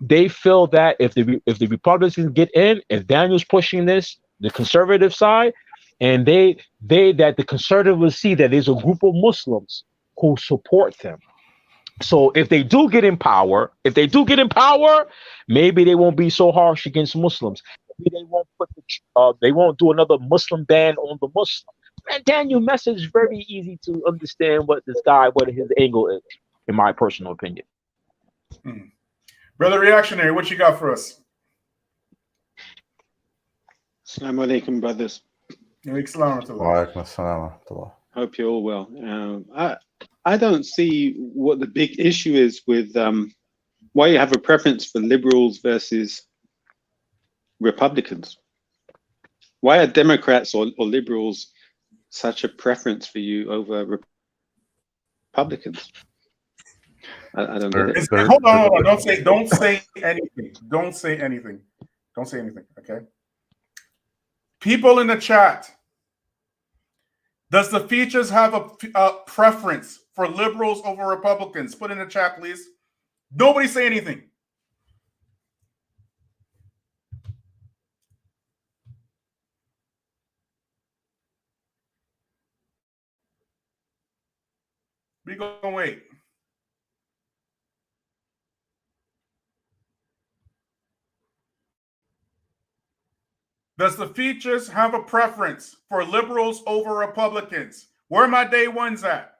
They feel that if the Republicans get in, if Daniel's pushing this, the conservative side, and that the conservatives will see that there's a group of Muslims who support them. So if they do get in power, maybe they won't be so harsh against Muslims. Maybe they won't do another Muslim ban on the Muslim. And Daniel's message is very easy to understand what his angle is, in my personal opinion. Brother Reactionary, what you got for us? Assalamu alaikum, brothers. Hope you're all well. I don't see what the big issue is with why you have a preference for liberals versus Republicans. Why are Democrats or liberals such a preference for you over Republicans? I don't get it. Hold on. Don't say anything. Okay. People in the chat, does the Feachaz have a preference for liberals over Republicans? Put in the chat, please. Nobody say anything. We gonna wait. Does the Feachaz have a preference for liberals over Republicans? Where my day ones at?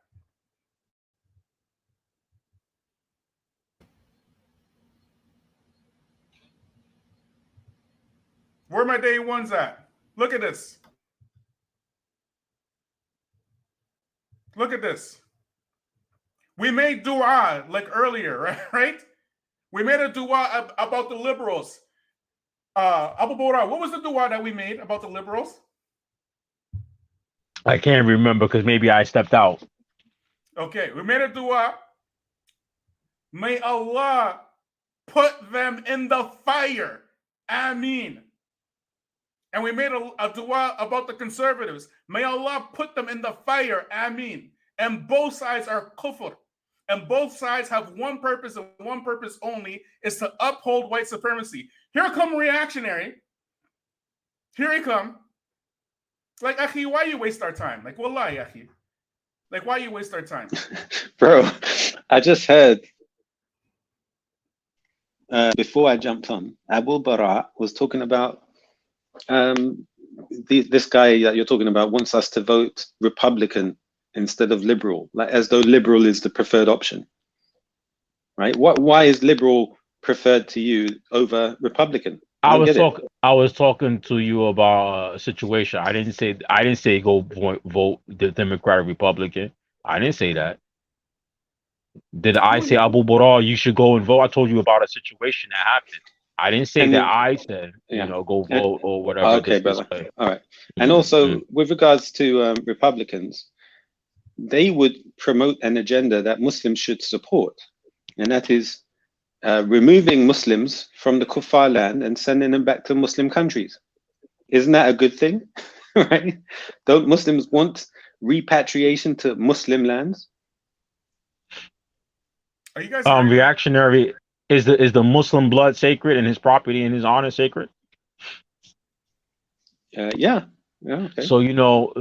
Where my day ones at? Look at this. Look at this. We made dua like earlier, right? We made a dua about the liberals. Abu Bora, what was the dua that we made about the liberals? I can't remember because maybe I stepped out. Okay, we made a dua. May Allah put them in the fire. Ameen. And we made a dua about the conservatives. May Allah put them in the fire. Ameen. And both sides are kufr. And both sides have one purpose and one purpose only, is to uphold white supremacy. Here come reactionary. Here he come. Like, Akhi, why you waste our time? Like, wallahi, Akhi. Like, why you waste our time? Bro, I just heard, before I jumped on, Abu Bara was talking about this guy that you're talking about wants us to vote Republican instead of liberal, like as though liberal is the preferred option, right? Why is liberal preferred to you over Republican? I was talking to you about a situation. I didn't say go vote the Democratic Republican. I didn't say that. Did I say Abu Bara, you should go and vote? I told you about a situation that happened. I didn't say that. I said, go vote or whatever. Okay, brother. All right. And also, with regards to Republicans, they would promote an agenda that Muslims should support, and that is removing Muslims from the kuffar land and sending them back to Muslim countries. Isn't that a good thing? Right? Don't Muslims want repatriation to Muslim lands? Are you guys reactionary? Is the Muslim blood sacred and his property and his honor sacred? Yeah. Okay. So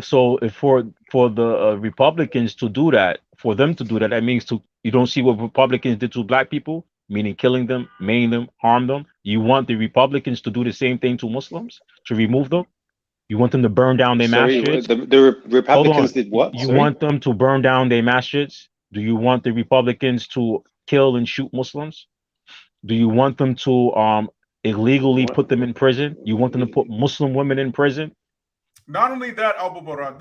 so if for the Republicans to do that, for them to do that, that means you don't see what Republicans did to black people, meaning killing them, maiming them, harm them. You want the Republicans to do the same thing to Muslims, to remove them? You want them to burn down their masjids? The Republicans did what? You want them to burn down their masjids? Do you want the Republicans to kill and shoot Muslims? Do you want them to illegally put them in prison? You want them to put Muslim women in prison? Not only that, Abu Bara.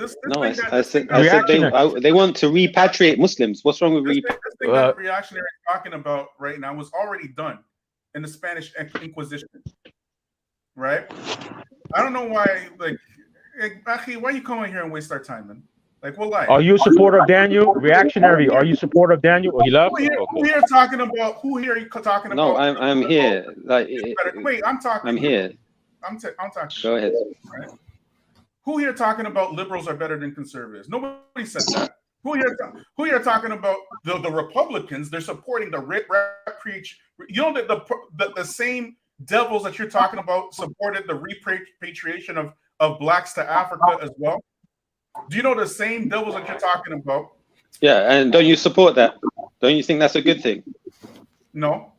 I said they want to repatriate Muslims. What's wrong with this thing that reactionary is talking about right now was already done in the Spanish Inquisition, right? I don't know why. Like, Akhi, why you come in here and waste our time, man? Like, well, are you a supporter of Daniel? Reactionary? Are you supporter of Daniel? Or he left? Who here talking about? Who here are you talking about? No, I'm here. Like, wait, I'm talking. I'm here. I'm talking. Go ahead. Right? Who here talking about liberals are better than conservatives? Nobody said that. Who here talking about the Republicans? They're supporting the preach. You know that the same devils that you're talking about supported the repatriation of blacks to Africa as well. Do you know the same devils that you're talking about? Yeah, and don't you support that? Don't you think that's a good thing? No.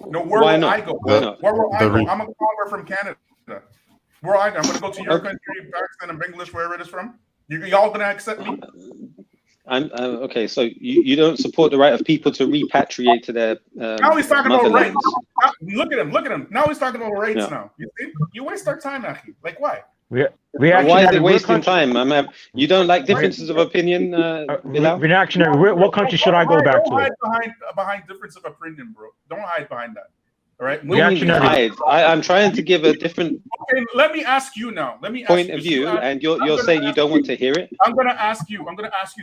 No, where will I go? Where will I go? I'm a caller from Canada. Where I go? I'm going to go to your country, Pakistan and Bangladesh, wherever it is from. Y'all going to accept me? Okay, so you don't support the right of people to repatriate to their now he's talking about rights. Look at him. Now he's talking about rights. Yeah. Now you see, you waste our time, Akhi. Like why? Why is it wasting time? You don't like differences of opinion, reactionary. What country should I go back to? Don't hide behind difference of opinion, bro. Don't hide behind that. All right. I'm trying to give a different. Okay, let me ask you now. Point of view, and you're saying you don't want to hear it. I'm going to ask you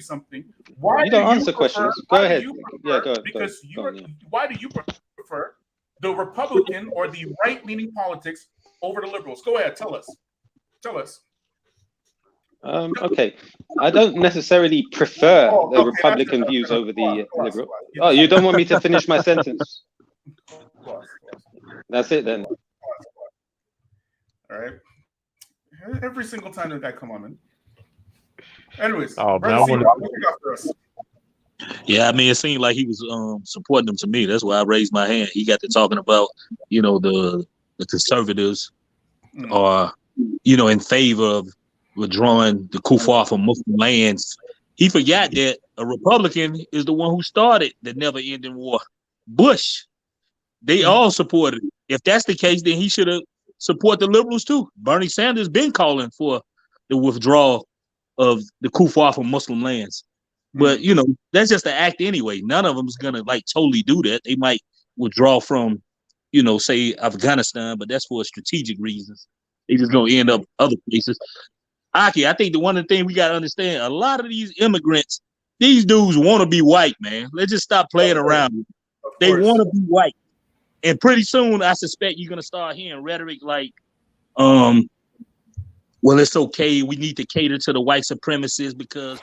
something. Why you don't answer questions? Go ahead. Yeah, go ahead. Why do you prefer the Republican or the right-leaning politics over the liberals? Go ahead. Tell us. Okay, I don't necessarily prefer the Republican views over the liberal. Oh, you don't want me to finish my sentence? That's it then. All right. Every single time that guy come on, man. Anyways, Oh, man, brother, I see, wanna- what you got for us? Yeah, I mean, it seemed like he was supporting them to me. That's why I raised my hand. He got to talking about, you know, the conservatives are, you know, in favor of withdrawing the kuffar from Muslim lands. He forgot that a Republican is the one who started the never-ending war. Bush, they all supported it. If that's the case, then he should have support the liberals too. Bernie Sanders been calling for the withdrawal of the kuffar from Muslim lands. But you know, that's just an act anyway. None of them is gonna like totally do that. They might withdraw from, you know, say Afghanistan, but that's for strategic reasons. They just gonna end up other places. Aki, I think the one of the things we gotta understand, a lot of these immigrants, these dudes want to be white, man. Let's just stop playing around. They want to be white, and pretty soon, I suspect you're gonna start hearing rhetoric like, well, it's okay. We need to cater to the white supremacists because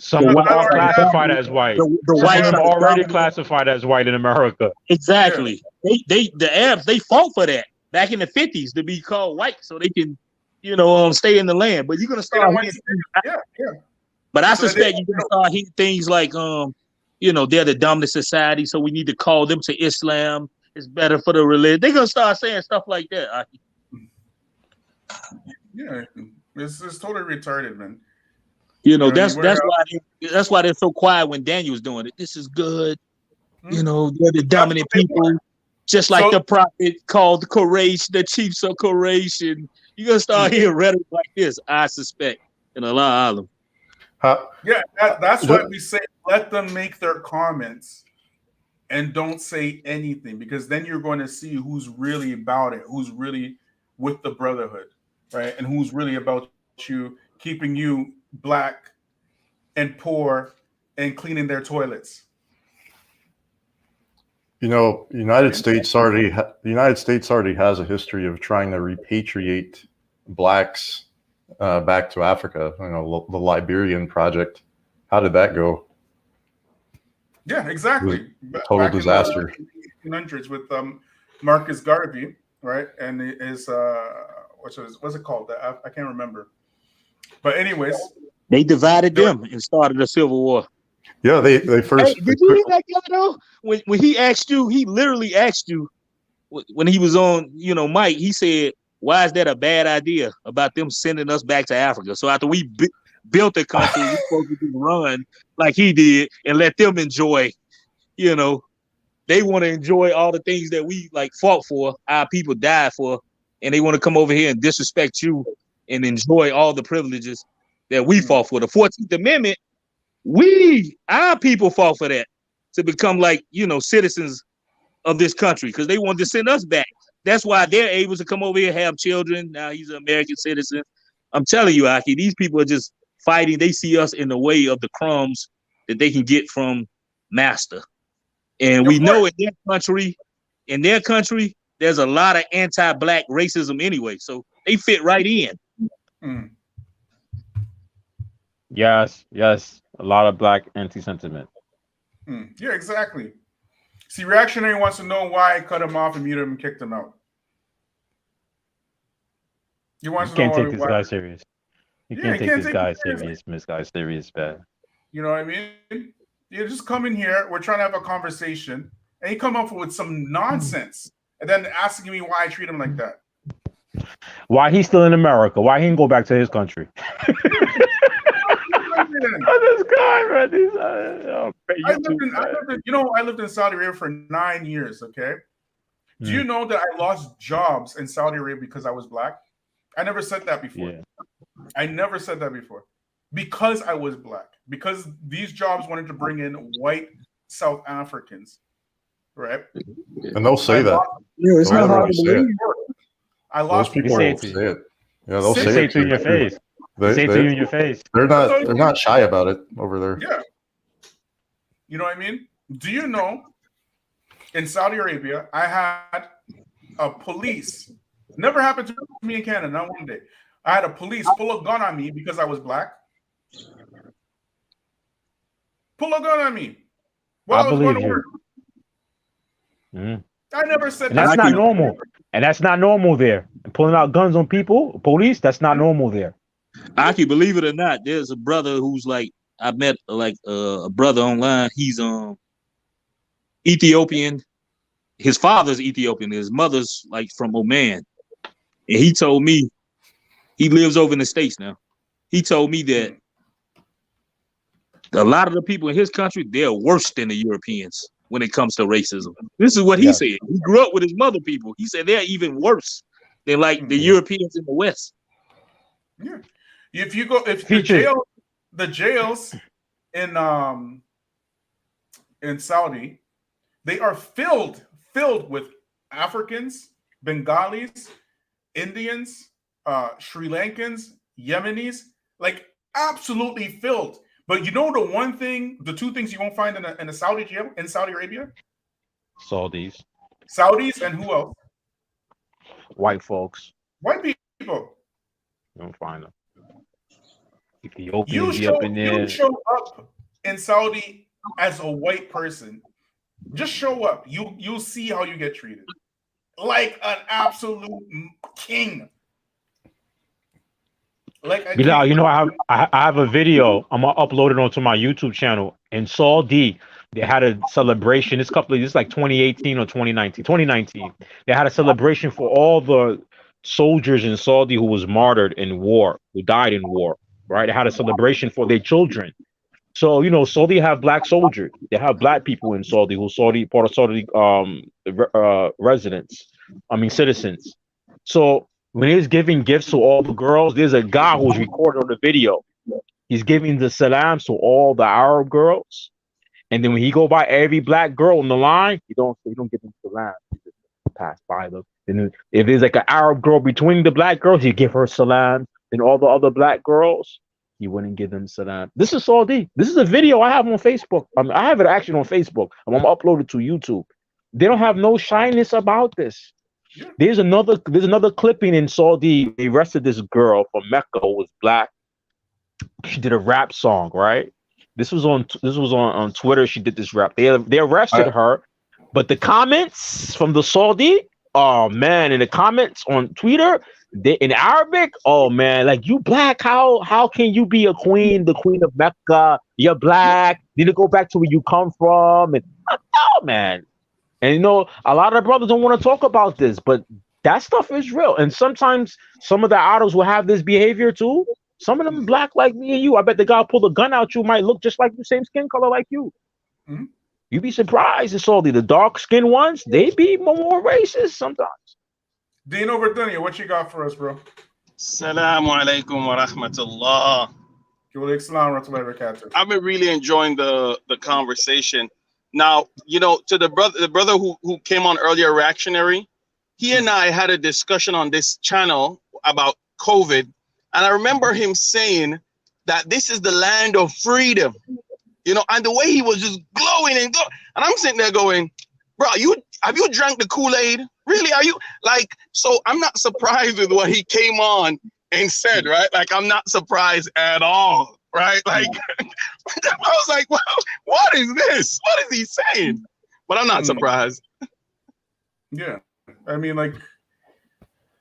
Some of them are classified as white. The Some whites of them are already dominant. classified as white in America. Exactly. The Arabs, they fought for that back in the 50s to be called white so they can, you know, stay in the land. But you're gonna start hearing, But I suspect you're gonna start hearing things like, you know, they're the dominant society, so we need to call them to Islam. It's better for the religion. They're gonna start saying stuff like that, Aki. Yeah, it's totally retarded, man. You know, that's why they're so quiet when Daniel was doing it. This is good. You know, they're the dominant people, just like the prophet called Quraysh, the chiefs of Quraysh, and you're gonna start hearing rhetoric like this, I suspect, in Allah Alam. Yeah, that's why we say let them make their comments and don't say anything, because then you're going to see who's really about it, who's really with the brotherhood, right? And who's really about you, keeping you black and poor and cleaning their toilets. You know, the United States already has a history of trying to repatriate blacks back to Africa. You know, the Liberian project. How did that go? Yeah, exactly. Total disaster. In the 1800s with Marcus Garvey, right? And his what's it called? I can't remember. But anyways, they divided them and started a civil war. Yeah, they first. Hey, did you hear that guy though? When he asked you, he literally asked you when he was on, you know, Mike. He said, "Why is that a bad idea about them sending us back to Africa?" So after we built the country, we're supposed to just run like he did and let them enjoy. You know, they want to enjoy all the things that we like fought for, our people died for, and they want to come over here and disrespect you and enjoy all the privileges that we fought for. The 14th Amendment. Our people fought for that to become like, you know, citizens of this country because they wanted to send us back. That's why they're able to come over here, have children. Now he's an American citizen. I'm telling you, Aki, these people are just fighting. They see us in the way of the crumbs that they can get from master. And we know in their country, there's a lot of anti-black racism anyway. So they fit right in. Yes. A lot of black anti-sentiment. Yeah, exactly. See, Reactionary wants to know why I cut him off and muted him and kicked him out. He wants to know Can't take this guy serious. You Yeah, can't take can't this take guy him serious. serious. This guy serious, bad. You know what I mean? You just come in here, we're trying to have a conversation, and you come up with some nonsense, and then asking me why I treat him like that. Why he's still in America? Why he didn't go back to his country? This guy, man. I lived in Saudi Arabia for 9 years. Okay. Do you know that I lost jobs in Saudi Arabia because I was black? I never said that before. Yeah. I never said that before. Because I was black. Because these jobs wanted to bring in white South Africans. Right? And they'll say that. Yeah, it's not hard to believe. I lost people work. say it. Yeah, they'll They say it to you in your face. They say it to you in your face. They're not shy about it over there. Yeah. You know what I mean? Do you know in Saudi Arabia, I had a police. Never happened to me in Canada, not one day. I had a police pull a gun on me because I was black. Pull a gun on me. While I was going to work. I never said and that's that. not normal. And that's not normal there. And pulling out guns on people, police, that's not normal there. Aki, believe it or not, there's a brother who's like I met like a brother online. He's Ethiopian. His father's Ethiopian. His mother's like from Oman. And he told me he lives over in the States now. He told me that a lot of the people in his country, they're worse than the Europeans when it comes to racism. This is what he said. He grew up with his mother people. He said they're even worse than like the Europeans in the West. Yeah. If you go, if the jails in Saudi, they are filled with Africans, Bengalis, Indians, Sri Lankans, Yemenis, like absolutely filled. But you know the two things you won't find in a Saudi jail in Saudi Arabia? Saudis, and who else? white folks. White people. You don't find them. Ethiopians up in there. You show up in Saudi as a white person. Just show up. You'll see how you get treated. Like an absolute king. Like Bilal, you know, I have a video. I'm gonna upload it onto my YouTube channel. In Saudi, they had a celebration. This is like 2018 or 2019. 2019. They had a celebration for all the soldiers in Saudi who was martyred in war, who died in war. Right? They had a celebration for their children. So, you know, Saudi have black soldiers. They have black people in Saudi who part of Saudi citizens. So when he's giving gifts to all the girls, there's a guy who's recorded on the video. He's giving the salams to all the Arab girls. And then when he go by every black girl on the line, he don't give them salams. He just pass by them. And if there's like an Arab girl between the black girls, he give her salams. And all the other black girls, he wouldn't give them salam. This is Saudi. This is a video I have on Facebook. I have it actually on Facebook. I'm gonna upload it to YouTube. They don't have no shyness about this. There's another clipping in Saudi. They arrested this girl from Mecca who was black. She did a rap song, right? This was on Twitter. She did this rap. They arrested her, but the comments from the Saudi, oh man, in the comments on Twitter. In Arabic, oh man, like you black, how can you be a queen, the queen of Mecca? You're black, you need to go back to where you come from. And oh man. And you know, a lot of brothers don't want to talk about this, but that stuff is real. And sometimes some of the Arabs will have this behavior too. Some of them black like me and you. I bet the guy pull a gun out, you might look just like the same skin color like you. Mm-hmm. You'd be surprised. It's all the dark skinned ones, they be more racist sometimes. Dino Bertunia, what you got for us, bro? Assalamu alaikum wa rahmatullah. I've been really enjoying the conversation. Now, you know, to the brother who came on earlier, Reactionary, he and I had a discussion on this channel about COVID. And I remember him saying that this is the land of freedom, you know, and the way he was just glowing and I'm sitting there going, bro, have you drank the Kool-Aid? Really? Are you like, so I'm not surprised with what he came on and said, right? Like, I'm not surprised at all, right? Like, I was like, well, what is this? What is he saying? But I'm not surprised. Yeah. I mean, like,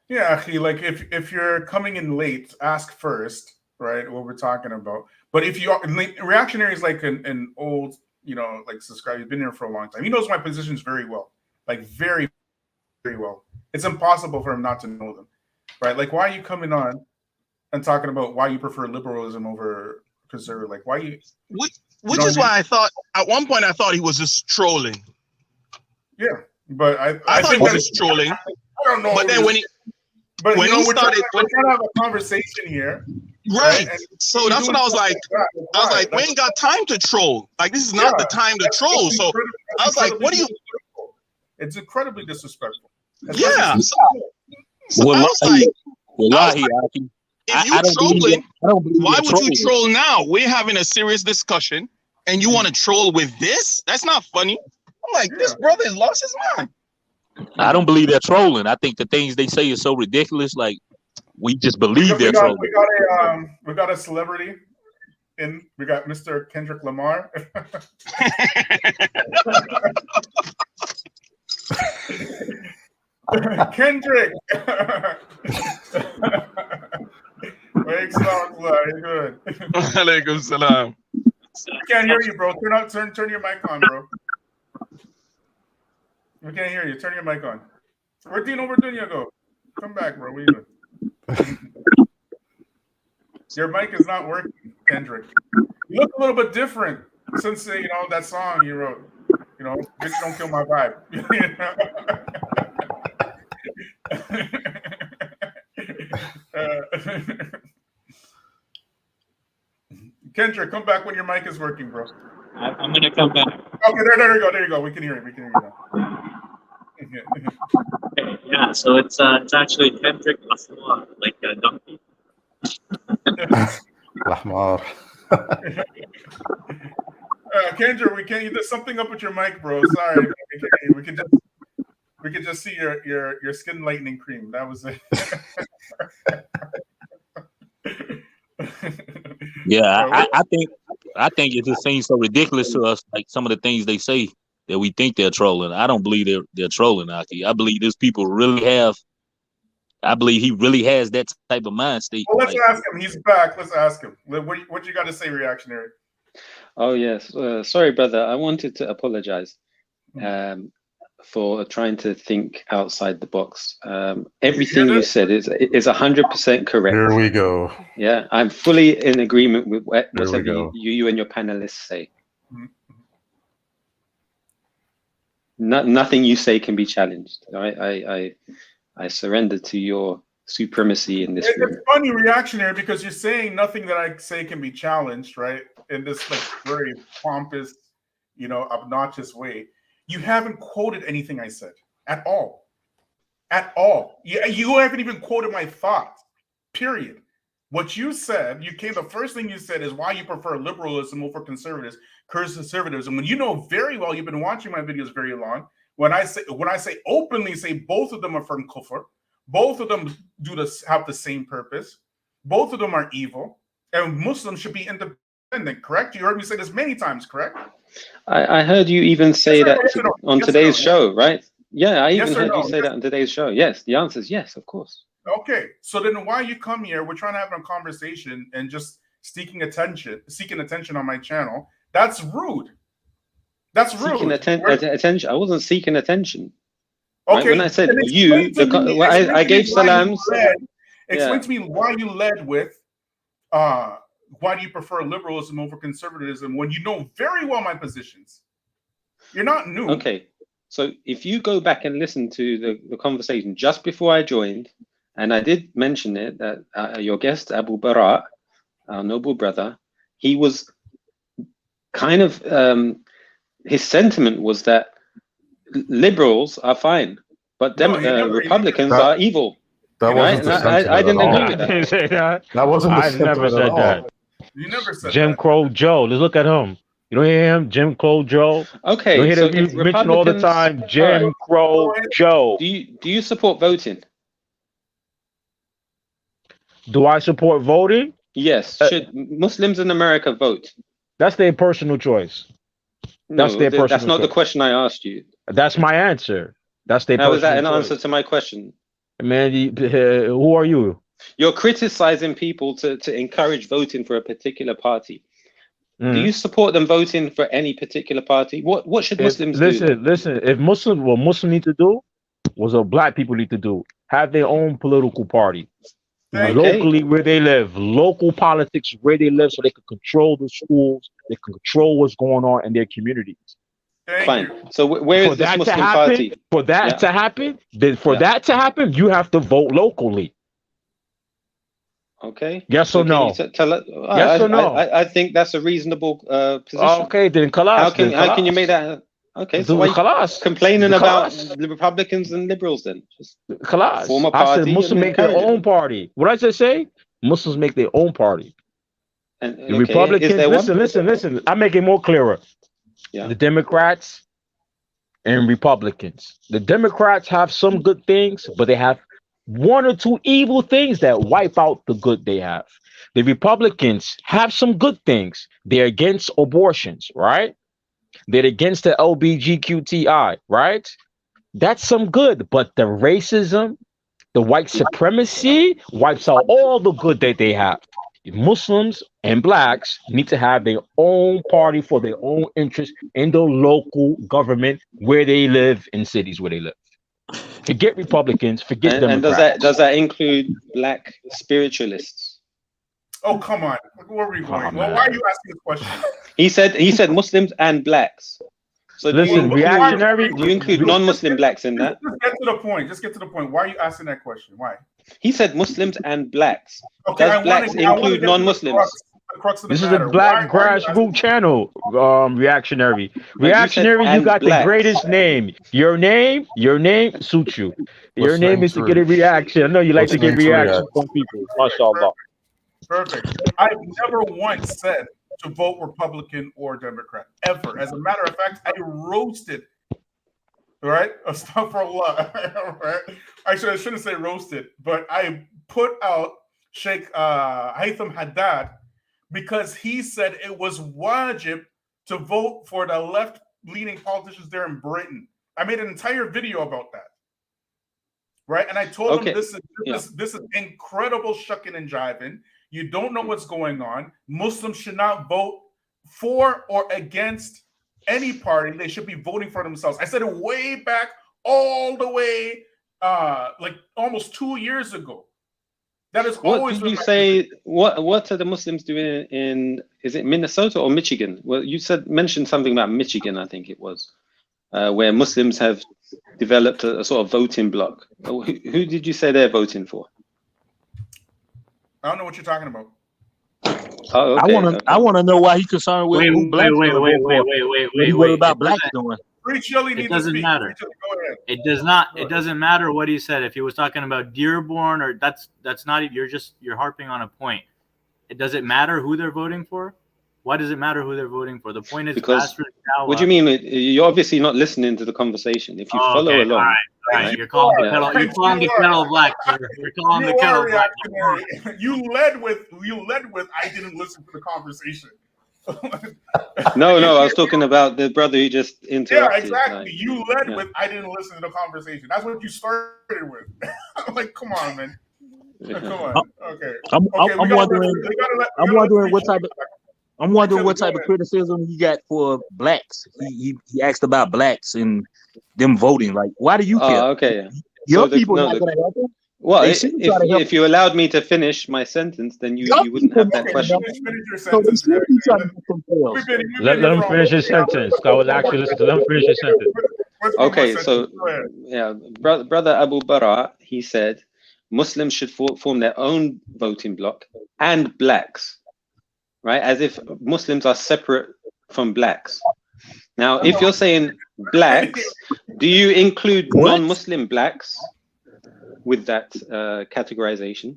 yeah, like if you're coming in late, ask first, right? What we're talking about. But if you are, Reactionary is like an old, you know, like subscriber, he's been here for a long time. He knows my positions very well, like very, very well. It's impossible for him not to know them, right? Like, why are you coming on and talking about why you prefer liberalism over conservative? Like, why you? Which is why I thought at one point I thought he was just trolling. Yeah, but I thought he was just trolling. I don't know. But then when he we're started, trying to have a conversation here, right? So that's what I was like. I was like, we ain't got time to troll. Like, this is not the time to troll. So I was like, what do you? It's incredibly disrespectful. Yeah. So I was like, if you're trolling, why would you troll now? We're having a serious discussion, and you want to troll with this? That's not funny. I'm like, this brother has lost his mind. I don't believe they're trolling. I think the things they say is so ridiculous. Like, we just believe they're trolling. We got a celebrity. We got Mr. Kendrick Lamar. Kendrick. right, good. Alaikum salam. We can't hear you, bro. Turn your mic on, bro. We can't hear you. Turn your mic on. Where'd Dino go? Come back, bro. What are you doing? Your mic is not working, Kendrick. You look a little bit different since that song you wrote. Bitch don't kill my vibe. Kendrick, come back when your mic is working, bro. I'm gonna come back. Okay, there you go. We can hear you. Okay, yeah, so it's actually Kendrick Laswar, like a donkey. Lahmar. Kendrick, there's something up with your mic, bro. Sorry, we could just see your skin lightening cream. That was it. Yeah, I think it just seems so ridiculous to us, like some of the things they say that we think they're trolling. I don't believe they're trolling, Aki. I believe these people really have. I believe he really has that type of mind state. Well, let's ask him. He's back. Let's ask him. What you got to say, reactionary? Oh yes, sorry, brother. I wanted to apologize for trying to think outside the box. Everything you said is 100% correct. Here we go. Yeah, I'm fully in agreement with whatever you and your panelists say. Nothing you say can be challenged. I surrender to your supremacy in this room. It's funny, reactionary, because you're saying nothing that I say can be challenged, right? In this very pompous, obnoxious way. You haven't quoted anything I said at all. At all. You haven't even quoted my thoughts, period. What you said, the first thing you said is why you prefer liberalism over conservatism. When you know very well, you've been watching my videos very long. When I say openly, say both of them are from kufr, both of them have the same purpose, both of them are evil, and Muslims should be independent. Correct? You heard me say this many times. Correct? I heard you even say that on today's show, right? Yeah, I even heard you say that on today's show. Yes, the answer is yes, of course. Okay, so then why you come here? We're trying to have a conversation and just seeking attention on my channel. That's rude. That's rude. Seeking attention. I wasn't seeking attention. Okay. Right? When I said you, I gave salams. Explain to me why you led with why do you prefer liberalism over conservatism when you know very well my positions? You're not new. Okay. So if you go back and listen to the conversation just before I joined, and I did mention it, that your guest, Abu Bara, our noble brother, he was kind of, his sentiment was that liberals are fine, but Republicans are evil. That wasn't the sentiment. I didn't agree with I didn't say that. That wasn't the sentiment never said at all. that. You never said Jim that. Crow Joe. Let's look at him. You don't hear him? Jim Crow Joe. Okay. You So hear him mention all the time Jim Crow Joe. Do you support voting? Do I support voting? Yes. Should Muslims in America vote? That's their personal choice. That's No, their personal that's not the choice. question I asked you. That's my answer. That's their How personal is that an choice. answer to my question? Man, who are you? You're criticizing people to encourage voting for a particular party. Do you support them voting for any particular party? What should Muslims do? Listen. If what Muslims need to do, was what black people need to do. Have their own political party. Locally where they live. Local politics where they live so they can control the schools. They can control what's going on in their communities. Fine. So where is this Muslim party? For that to happen, you have to vote locally. Okay. Yes or no? Yes or no? I think that's a reasonable position. Okay, then How can you make that? Okay, so why are you complaining about the Republicans and liberals then? Just form a party. I said Muslims make their own party. What did I say? Muslims make their own party. And the Republicans, listen. I make it more clearer. Yeah. The Democrats and Republicans. The Democrats have some good things, but they have one or two evil things that wipe out the good they have. The Republicans have some good things. They're against abortions, right? They're against the LGBTQI, right? That's some good, but the racism, the white supremacy wipes out all the good that they have. Muslims and blacks need to have their own party for their own interests in the local government where they live, in cities where they live. Forget Republicans, forget And Democrats. does that include black spiritualists? Oh, come on. Where are we going? Oh, Well, why are you asking this question? He said Muslims and blacks. So Listen, reactionary. do you include non-Muslim blacks in that? Just get to the point. Just get to the point. Why are you asking that question? Why? He said Muslims and blacks. Okay, Does blacks include non-Muslims? This is a black grassroots channel, reactionary. Reactionary, you got blacks. the greatest name. Your name suits you. Your Let's name is to get a reaction. I know you like to get reaction from people. MashaAllah. Perfect. I've never once said to vote Republican or Democrat, ever. As a matter of fact, I roasted, right? Astaghfirullah, right? I shouldn't say roasted, but I put out Sheikh Haytham Haddad because he said it was wajib to vote for the left-leaning politicians there in Britain. I made an entire video about that, right? And I told him this is incredible shucking and jiving. You don't know what's going on. Muslims should not vote for or against any party. They should be voting for themselves. I said it way back, all the way, like almost 2 years ago. That is always. What did you say? What are the Muslims doing in? Is it Minnesota or Michigan? Well, you mentioned something about Michigan, I think it was, where Muslims have developed a sort of voting bloc. Who did you say they're voting for? I don't know what you're talking about. Oh, okay. I want to know why he's concerned with black. Wait. What about blacks doing? It doesn't matter. It does not. It doesn't matter what he said. If he was talking about Dearborn, or that's not. You're harping on a point. Does it matter who they're voting for? Why does it matter who they're voting for? The point is, because what do you mean? You're obviously not listening to the conversation. If you follow along, all right. You're calling the kettle. You're calling the kettle black. You're calling the kettle black. You led with. I didn't listen to the conversation. No. I was talking about the brother who just interrupted. Yeah, exactly. You led with. I didn't listen to the conversation. That's what you started with. I'm like, come on, man. Come on. Okay. I'm wondering what type of. I'm wondering what type of criticism he got for blacks. He asked about blacks and them voting. Like, why do you care? Okay. Your people not going to help them? Well, if you allowed me to finish my sentence, then you wouldn't have that question. Let him finish his sentence. I was actually listening to let him finish his sentence. Okay, so brother Abu Bara, he said Muslims should form their own voting bloc and blacks. Right, as if Muslims are separate from blacks. Now, if you're saying blacks, do you include non-Muslim blacks with that categorization?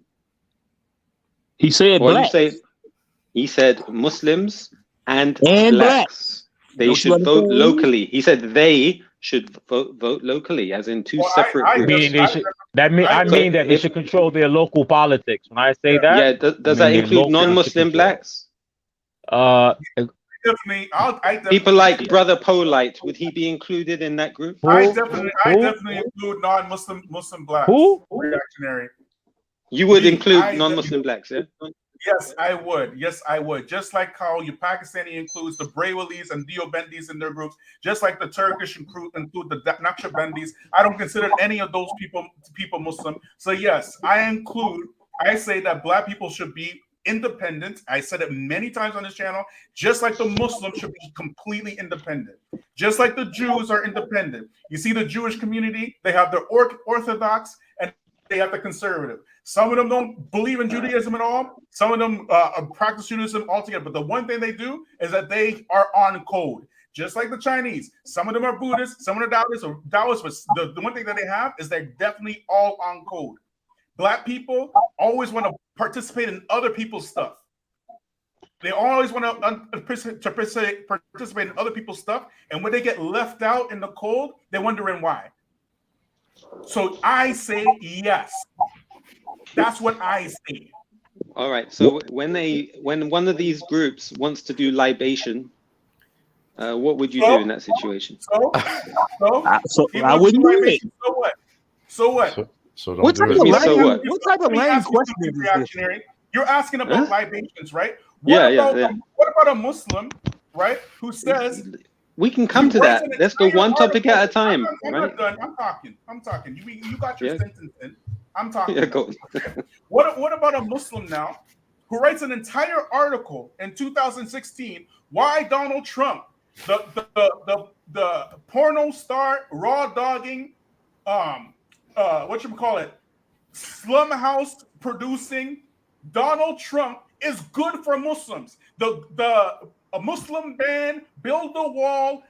He said blacks. He said Muslims and blacks. They should vote locally. He said they should vote locally, as in two separate groups. I mean that they should control their local politics. When I say that, does that include non-Muslim blacks? Definitely, people like Brother Polite, would he be included in that group? I definitely include non-Muslim blacks. Who? Reactionary. You would include non-Muslim blacks, yeah? Yes, I would. Just like how your Pakistani includes the Brawalis and Deobandis in their groups, just like the Turkish include the Naqshbandis. I don't consider any of those people Muslim. So yes, I say that black people should be independent. I said it many times on this channel, just like the Muslims should be completely independent. Just like the Jews are independent. You see the Jewish community, they have the Orthodox and they have the conservative. Some of them don't believe in Judaism at all. Some of them practice Judaism altogether. But the one thing they do is that they are on code. Just like the Chinese. Some of them are Buddhists, some of them are Taoists, but the one thing that they have is they're definitely all on code. Black people always want to participate in other people's stuff. They always want to participate in other people's stuff. And when they get left out in the cold, they're wondering why. So I say yes. That's what I say. All right. So when one of these groups wants to do libation, what would you do in that situation? So I wouldn't do it. So what? So what type of lame question is this? You're asking about libations, right? Yeah. What about a Muslim, right, who says we can come to that? Let's go one topic at a time. I'm right? not done. I'm talking. You got your sentence in. I'm talking. Yeah, go. What about a Muslim now who writes an entire article in 2016 why Donald Trump, the porno star, raw dogging, slum house producing Donald Trump is good for Muslims. A Muslim ban, build a wall,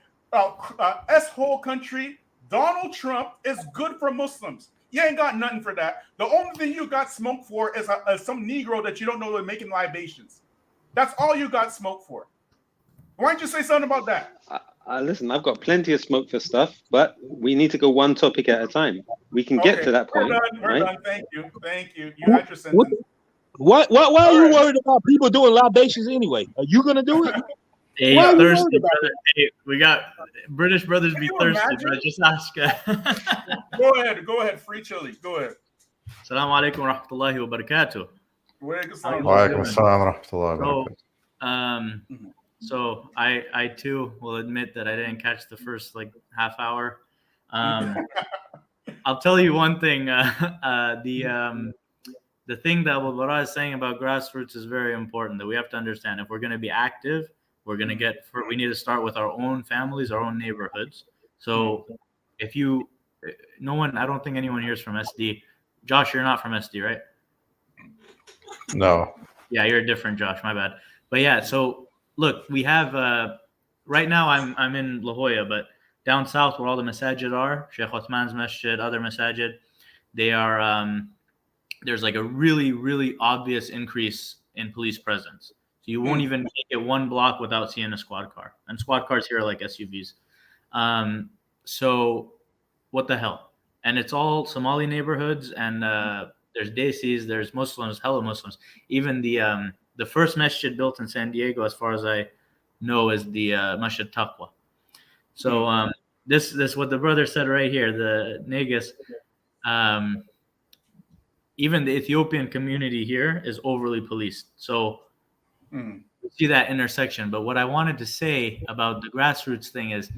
S-hole country. Donald Trump is good for Muslims. You ain't got nothing for that. The only thing you got smoke for is some Negro that you don't know they're making libations. That's all you got smoke for. Why don't you say something about that? Listen, I've got plenty of smoke for stuff, but we need to go one topic at a time. We can get to that point. We're done. Thank you. You had your sentence. Why are you worried about people doing libations anyway? Are you gonna do it? Hey, thirsty brother. Hey, we got British brothers be thirsty, bro. Just ask. Go ahead. Free chili. Go ahead. Assalamu alaikum wa rahmatullahi wa barakatuh. Wa alaikum assalam wa rahmatullahi wa barakatuh. So I too will admit that I didn't catch the first half hour. I'll tell you one thing. The thing that Abu Bara is saying about grassroots is very important. That we have to understand. If we're going to be active, we need to start with our own families, our own neighborhoods. So I don't think anyone here is from SD. Josh, you're not from SD, right? No. Yeah, you're a different Josh. My bad. But yeah, so look, we have right now. I'm in La Jolla, but down south where all the masajid are, Sheikh Uthman's masjid, other masajid, they are. There's a really, really obvious increase in police presence. So you won't even make it one block without seeing a squad car. And squad cars here are like SUVs. So what the hell? And it's all Somali neighborhoods, and there's Desis, there's Muslims, hella Muslims. Even the first masjid built in San Diego, as far as I know, is the Masjid Taqwa. So this what the brother said right here, the Negus. Even the Ethiopian community here is overly policed. So we see that intersection. But what I wanted to say about the grassroots thing is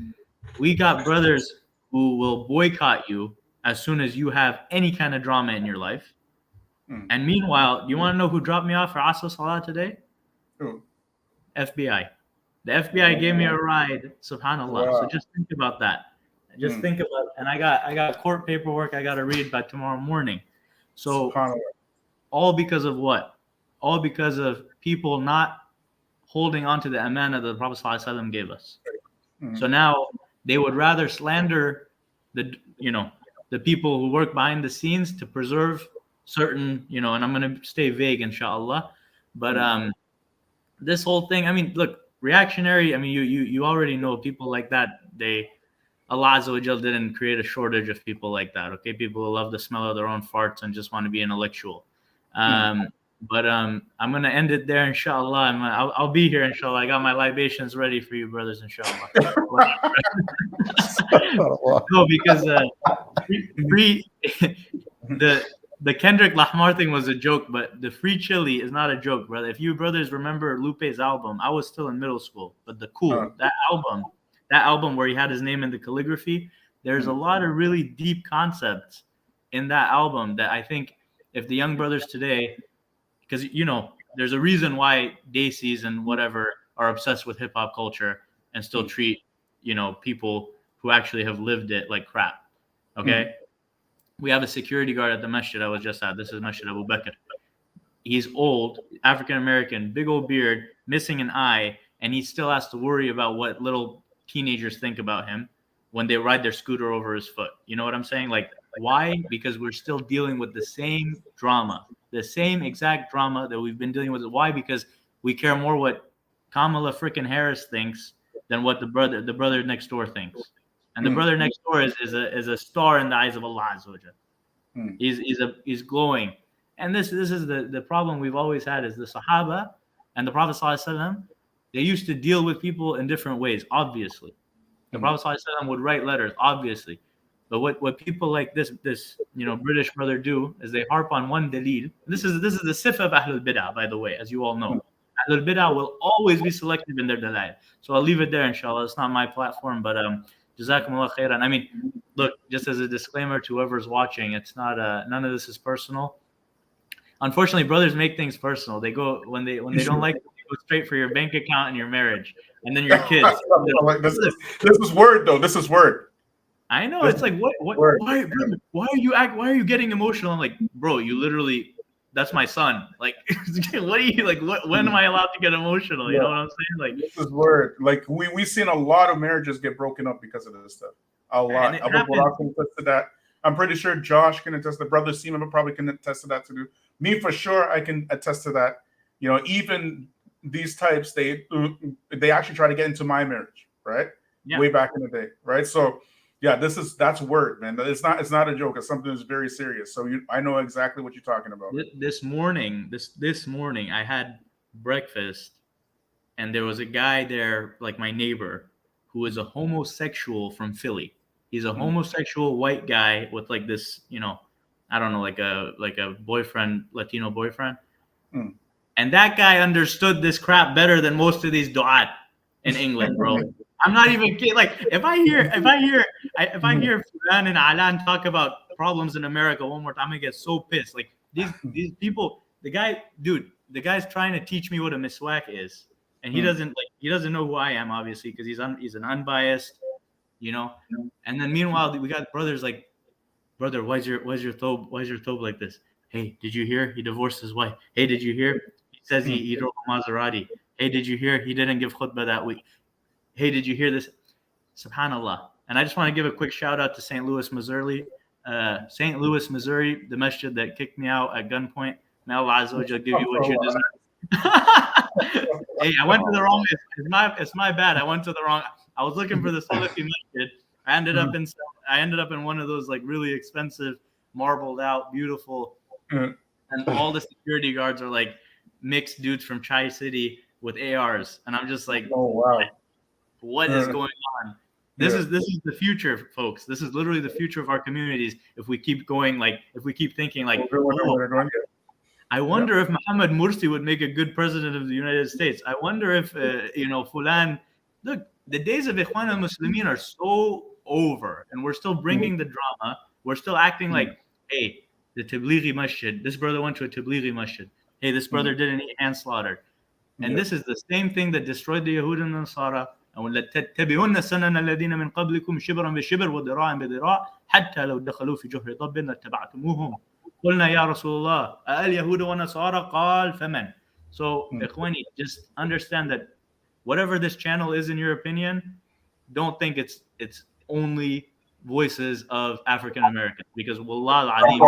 we got brothers who will boycott you as soon as you have any kind of drama in your life. And meanwhile, you want to know who dropped me off for Asr Salah today? Who? FBI. The FBI gave me a ride, subhanAllah. Wow. So just think about that. Just think about it. And I got court paperwork I got to read by tomorrow morning. So all because of what? All because of people not holding on to the amana that the Prophet ﷺ gave us. So now they would rather slander the people who work behind the scenes to preserve certain, and I'm going to stay vague, inshallah. But this whole thing, I mean, look, reactionary, I mean, you already know people like that, Allah Azza wa Jal didn't create a shortage of people like that, okay? People who love the smell of their own farts and just want to be intellectual. But I'm going to end it there, inshallah. I'll be here, inshallah. I got my libations ready for you, brothers, inshallah. No, because the Kendrick Lamar thing was a joke, but the free chili is not a joke, brother. If you brothers remember Lupe's album, I was still in middle school, but that album where he had his name in the calligraphy, there's a lot of really deep concepts in that album that I think if the young brothers today, because there's a reason why Desis and whatever are obsessed with hip hop culture and still treat people who actually have lived it like crap. Okay, we have a security guard at the masjid I was just at. This is Masjid Abu Bakr. He's old, African American, big old beard, missing an eye, and he still has to worry about what little teenagers think about him when they ride their scooter over his foot. You know what I'm saying? Like, why? Because we're still dealing with the same drama, the same exact drama that we've been dealing with. Why? Because we care more what Kamala freaking Harris thinks than what the brother next door thinks. And the brother next door is a star in the eyes of Allah Azza wa Jal. He's glowing. And this is the problem we've always had is the Sahaba and the Prophet ﷺ, they used to deal with people in different ways, obviously. The Prophet ﷺ would write letters, obviously. But what people like this British brother do is they harp on one dalil. This is the sifa of Ahlul Bid'ah, by the way, as you all know. Ahlul Bid'ah will always be selective in their dalil. So I'll leave it there, inshallah. It's not my platform, but Jazakumullah khairan. I mean, look, just as a disclaimer to whoever's watching, it's not none of this is personal. Unfortunately, brothers make things personal. They go when they don't like it, they go straight for your bank account and your marriage, and then your kids. This is word though. This is word. I know. It's like what why are you getting emotional? I'm like, bro, you literally, that's my son. Like, what are you like? When am I allowed to get emotional? You know what I'm saying? Like, this is word. Like we've seen a lot of marriages get broken up because of this stuff. A lot. Abu Barak can attest to that. I'm pretty sure Josh can attest. The brother Seema probably can attest to that too. Me for sure, I can attest to that. You know, even these types, they actually try to get into my marriage, right? Yeah. Way back in the day, right? So yeah, that's word, man. It's not a joke. It's something that's very serious. So I know exactly what you're talking about. This morning, I had breakfast, and there was a guy there, like my neighbor, who is a homosexual from Philly. He's a homosexual white guy with like this, I don't know, like a boyfriend, Latino boyfriend. And that guy understood this crap better than most of these du'at in England, bro. I'm not even kidding. Like if I hear Fulan and Alan talk about problems in America one more time, I'm gonna get so pissed. Like these people, the guy's trying to teach me what a miswak is, and he doesn't know who I am, obviously, because he's an unbiased, And then meanwhile, we got brothers like, brother, why's your thobe like this? Hey, did you hear he divorced his wife? Hey, did you hear he says he drove a Maserati? Hey, did you hear he didn't give khutbah that week? Hey, did you hear this? Subhanallah. And I just want to give a quick shout out to St. Louis, Missouri. St. Louis, Missouri, the masjid that kicked me out at gunpoint. May Allah Azza wa Jal give you what you deserve. Hey, I went to the wrong. It's my bad. I went to the wrong. I was looking for the Salafi masjid. I ended up in one of those like really expensive, marbled out, beautiful, and all the security guards are like mixed dudes from Tri-City with ARs, and I'm just like, oh wow. What is going on? This is the future, folks. This is literally the future of our communities. If we keep going, if we keep thinking I wonder if Muhammad Mursi would make a good president of the United States. I wonder if Fulan. Look, the days of Ikhwan al-Muslimin are so over, and we're still bringing the drama. We're still acting like, hey, the Tablighi Masjid. This brother went to a Tablighi Masjid. Hey, this brother didn't eat manslaughter. And this is the same thing that destroyed the Yahud and Nasara. أو لتتبعون سنن الذين من قبلكم شبرا بشبر وذراعا بذراع حتى لو دخلوا في جحر ضب لاتبعتموهم قلنا يا رسول الله اليهود والنصارى قال فمن. So إخواني, just understand that whatever this channel is in your opinion, don't think it's only voices of African Americans, because wallah al-azim,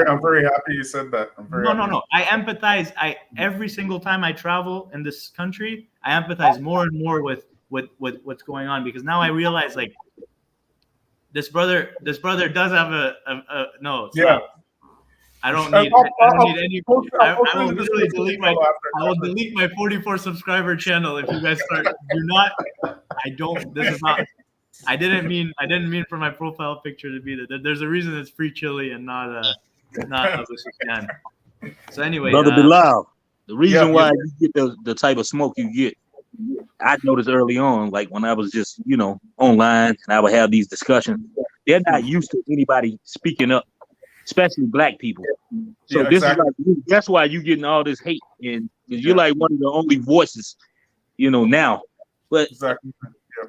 I'm very happy you said that. No. I empathize. Every single time I travel in this country, I empathize more and more with what's going on, because now I realize like this brother does have a no. Not. I don't need any. I will literally delete my 44 subscriber channel if you guys start. Do not. I don't. This is not. I didn't mean for my profile picture to be that. There's a reason it's free chili and not Abu Sufyan. So anyway, Brother Bilal, the reason why you get the type of smoke you get, I noticed early on, like when I was just online and I would have these discussions, they're not used to anybody speaking up, especially black people. So this is like, that's why you getting all this hate, and you're like one of the only voices, now. But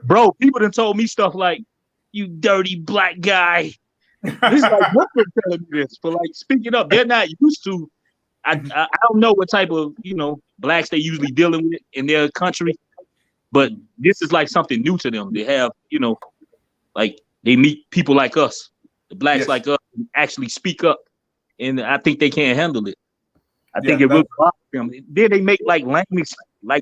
bro, people done told me stuff like, "You dirty black guy." This is like Muslims telling me this, but like speaking up, they're not used to. I don't know what type of blacks they usually dealing with in their country, but this is like something new to them. They have like they meet people like us, the blacks like us, and actually speak up, and I think they can't handle it. I think it will bother them. Then they make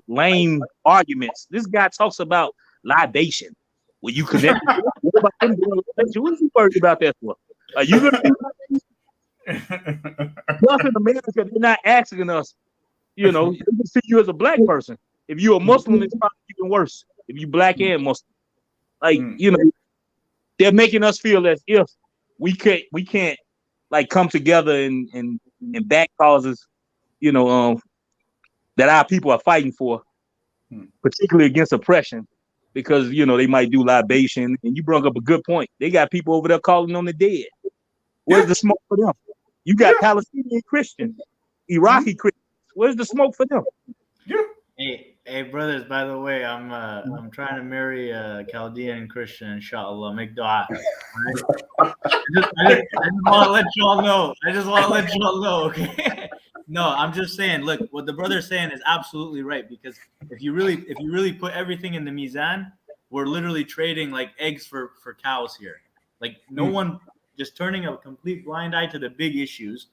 lame arguments. This guy talks about libation. Will you connect? What about them doing libation? What are you worried about that for? Are you gonna do libation? Plus in America, they're not asking us, they can see you as a black person. If you're a Muslim, it's probably even worse. If you black and Muslim, like they're making us feel as if we can't like come together and back causes, you know, that our people are fighting for, particularly against oppression, because you know they might do libation. And you brought up a good point. They got people over there calling on the dead. Where's the smoke for them? You got Palestinian Christians, Iraqi Christians. Where's the smoke for them? Hey, brothers. By the way, I'm trying to marry a Chaldean Christian. Inshallah, make dua. I just want to let y'all know. Okay. No, I'm just saying. Look, what the brother's saying is absolutely right, because if you really put everything in the mizan, we're literally trading like eggs for cows here. Like no one just turning a complete blind eye to the big issues,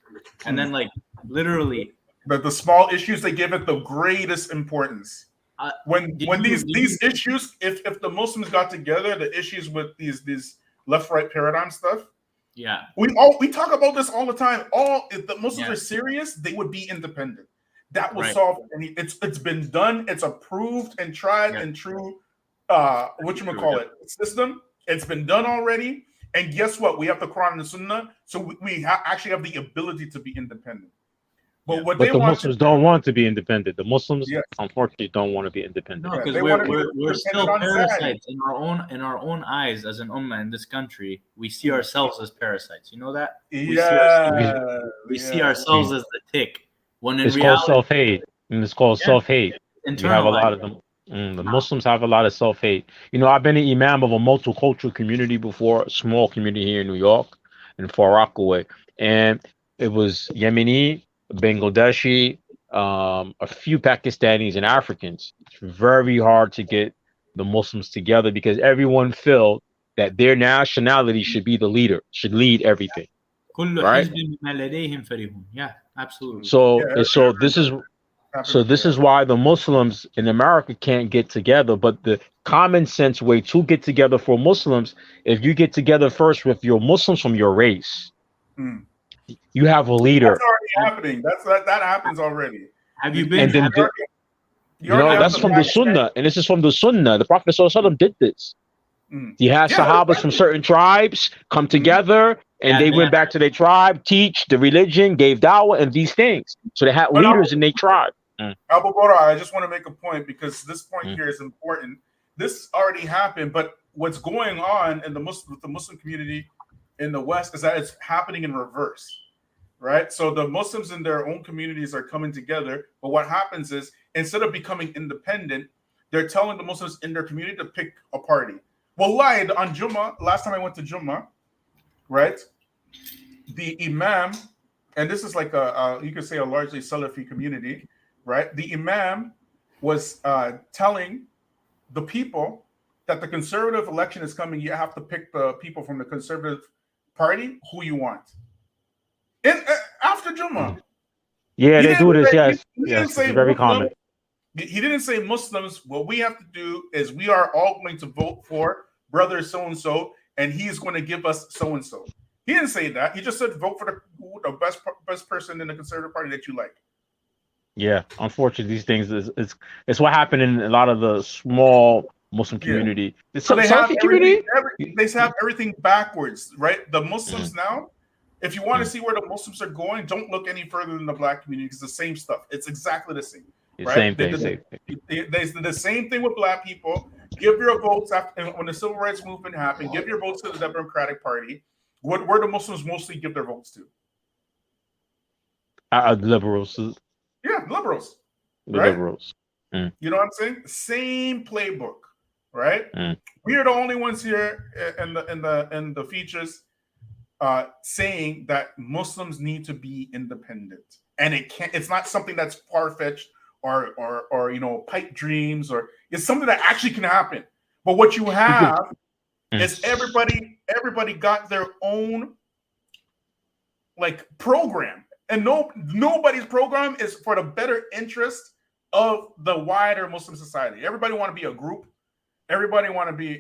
and then like literally. But the small issues, they give it the greatest importance. When these issues, if the Muslims got together, the issues with these left-right paradigm stuff, we talk about this all the time. If the Muslims are serious, they would be independent. That will solve any. It's been done. It's approved and tried and true. System. It's been done already. And guess what? We have the Quran and the Sunnah, so we actually have the ability to be independent. But the Muslims don't want to be independent. The Muslims, unfortunately, don't want to be independent. No, because we're still parasites in our own eyes as an ummah in this country. We see ourselves as parasites. You know that? We see ourselves as the tick. When in reality, called self-hate, and it's called self-hate. You have a lot of them. The Muslims have a lot of self-hate. You know, I've been an imam of a multicultural community before, a small community here in New York, in Far Rockaway, and it was Yemeni, Bangladeshi, a few Pakistanis and Africans. It's very hard to get the Muslims together because everyone felt that their nationality should be the leader, should lead everything. Right? Yeah, absolutely. So this is why the Muslims in America can't get together. But the common sense way to get together for Muslims, if you get together first with your Muslims from your race. You have a leader. That's already happening. That happens already. Have you been? And then that's from the Sunnah, and this is from the Sunnah. The Prophet ﷺ did this. He had Sahabas from certain tribes come together, and they went back to their tribe, teach the religion, gave dawah, and these things. So they had leaders in their tribe. Abu Bora, I just want to make a point because this point here is important. This already happened, but what's going on in the Muslim community in the West is that it's happening in reverse, right? So the Muslims in their own communities are coming together, but what happens is instead of becoming independent, they're telling the Muslims in their community to pick a party. Wallahi, on Jummah, last time I went to Jummah, right? The Imam, and this is like you could say a largely Salafi community, right? The Imam was telling the people that the conservative election is coming. You have to pick the people from the conservative party who you want. After Jummah. Yeah, they do this, yes. Yes, it's very common. He didn't say Muslims, what we have to do is we are all going to vote for brother so-and-so, and he's going to give us so-and-so. He didn't say that. He just said vote for the best person in the conservative party that you like. Yeah, unfortunately, these things it's what happened in a lot of the small Muslim community. So they have they have everything backwards, right? The Muslims now, if you want to see where the Muslims are going, don't look any further than the black community. It's the same stuff. It's exactly the same. Right? Same thing. They the same thing with black people. Give your votes when the civil rights movement happened. Give your votes to the Democratic Party. Where do Muslims mostly give their votes to? Liberals. Yeah, liberals. The right? liberals. You know what I'm saying? Same playbook, right? We are the only ones here in the Feachaz saying that Muslims need to be independent, and it's not something that's far-fetched or pipe dreams, or it's something that actually can happen. But what you have is everybody got their own program, and nobody's program is for the better interest of the wider Muslim society. Everybody want to be a group. Everybody want to be,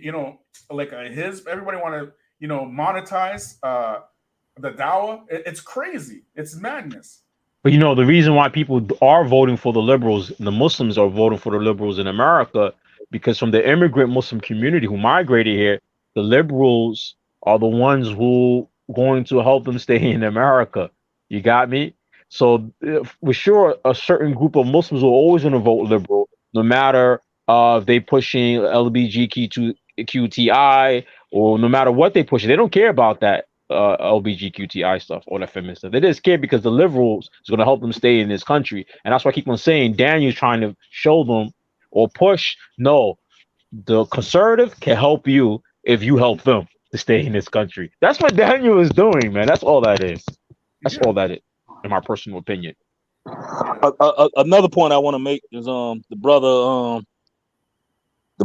like a hizb. Everybody want to, monetize the dawah. It's crazy. It's madness. But the reason why people are voting for the liberals, the Muslims are voting for the liberals in America, because from the immigrant Muslim community who migrated here, the liberals are the ones who going to help them stay in America. You got me? So for sure, a certain group of Muslims are always going to vote liberal, no matter if they pushing LGBTQTI or no matter what they push. They don't care about that LGBTQTI stuff or the feminist stuff. They just care because the liberals is going to help them stay in this country, and that's why I keep on saying Daniel's trying to show them or push. No, the conservative can help you if you help them to stay in this country. That's what Daniel is doing, man. That's all that is. That's all that is, in my personal opinion. Another point I want to make is the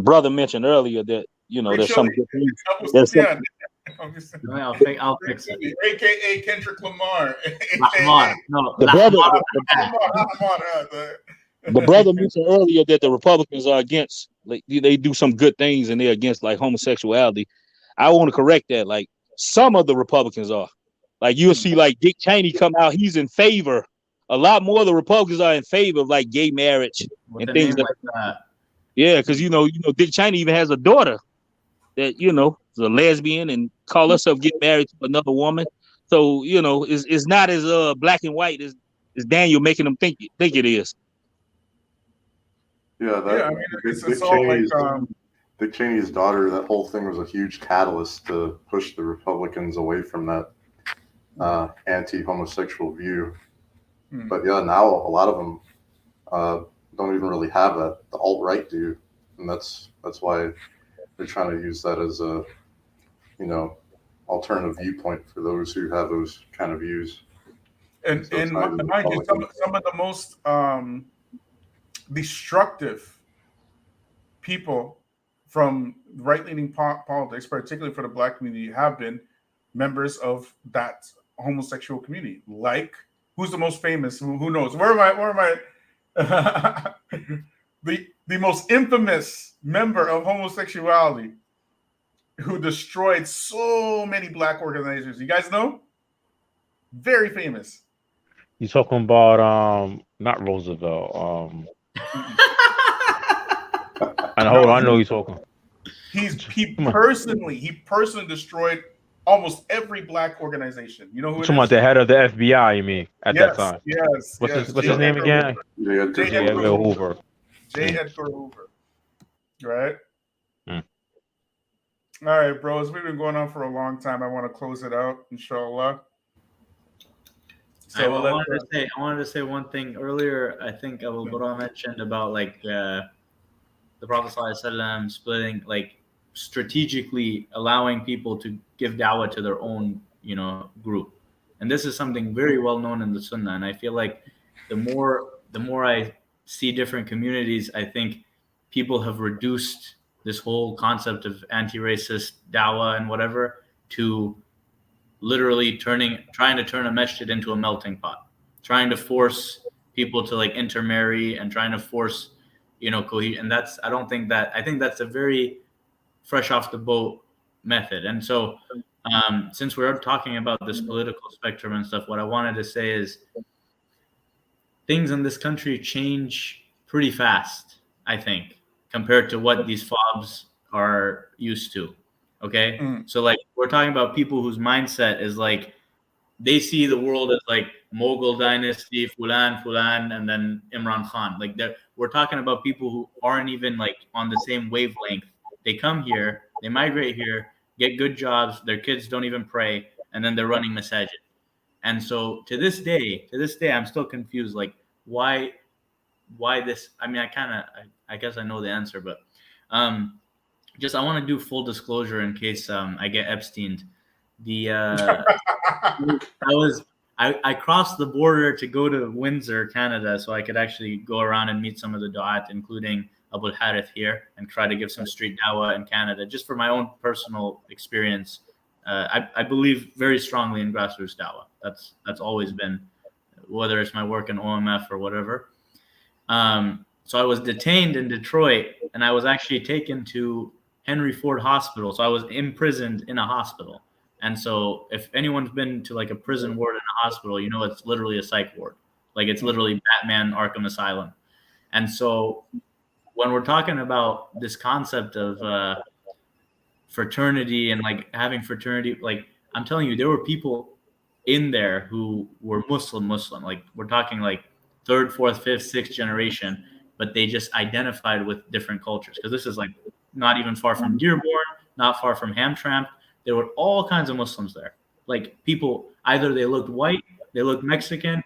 brother mentioned earlier that there's some good things. I'll fix it. AKA Kendrick Lamar. No, the brother mentioned earlier that the Republicans are against, like, they do some good things and they're against like homosexuality. I want to correct that. Like, some of the Republicans are. Like, you'll see like Dick Cheney come out, he's in favor. A lot more of the Republicans are in favor of like gay marriage and things like that. Yeah, because Dick Cheney even has a daughter that is a lesbian and call herself get married to another woman. So it's not as black and white as Daniel making them think it is. Yeah, I mean, it's all like Dick Cheney's daughter. That whole thing was a huge catalyst to push the Republicans away from that anti-homosexual view. But yeah, now a lot of them don't even really have that. The alt-right do, and that's why they're trying to use that as a alternative viewpoint for those who have those kind of views. And mind you, some of the most destructive people from right-leaning politics, particularly for the Black community, have been members of that homosexual community. Like, who's the most famous? Who knows? Where am I? The most infamous member of homosexuality who destroyed so many Black organizations. You guys know? Very famous. You talking about not Roosevelt. I know you're talking. He personally destroyed almost every Black organization. You know who? You're talking about the head of the FBI, you mean, at that time? Yes. What's his name again? J. Edgar Hoover. J. Edgar Hoover. Right? All right, bros. We've been going on for a long time. I want to close it out, inshallah. So I wanted to say one thing earlier. I think Abu Bara mentioned about like the Prophet ﷺ splitting, like strategically allowing people to give da'wah to their own, group. And this is something very well known in the Sunnah. And I feel like the more I see different communities, I think people have reduced this whole concept of anti-racist da'wah and whatever to literally trying to turn a masjid into a melting pot, trying to force people to like intermarry and trying to force, cohesion. And I think that's a very fresh off the boat method. And so since we're talking about this political spectrum and stuff, what I wanted to say is things in this country change pretty fast, I think, compared to what these fobs are used to. Okay. So like we're talking about people whose mindset is like they see the world as like Mughal dynasty, Fulan, and then Imran Khan. Like we're talking about people who aren't even like on the same wavelength. They come here, they migrate here, get good jobs, their kids don't even pray, and then they're running masajid. And so to this day, I'm still confused. Like why this? I mean, I guess I know the answer, but just I want to do full disclosure in case I get Epsteined. I crossed the border to go to Windsor, Canada, so I could actually go around and meet some of the du'at, including Abu Harith here, and try to give some street dawah in Canada, just for my own personal experience. I believe very strongly in grassroots dawah. That's always been, whether it's my work in OMF or whatever. So I was detained in Detroit, and I was actually taken to Henry Ford Hospital. So I was imprisoned in a hospital. And so if anyone's been to like a prison ward in a hospital, it's literally a psych ward. Like it's literally Batman Arkham Asylum. And so when we're talking about this concept of fraternity and like having fraternity. Like I'm telling you, there were people in there who were Muslim, like we're talking like third, fourth, fifth, sixth generation, but they just identified with different cultures. Because this is like not even far from Dearborn, not far from Hamtramck. There were all kinds of Muslims there. Like people, either they looked white, they looked Mexican,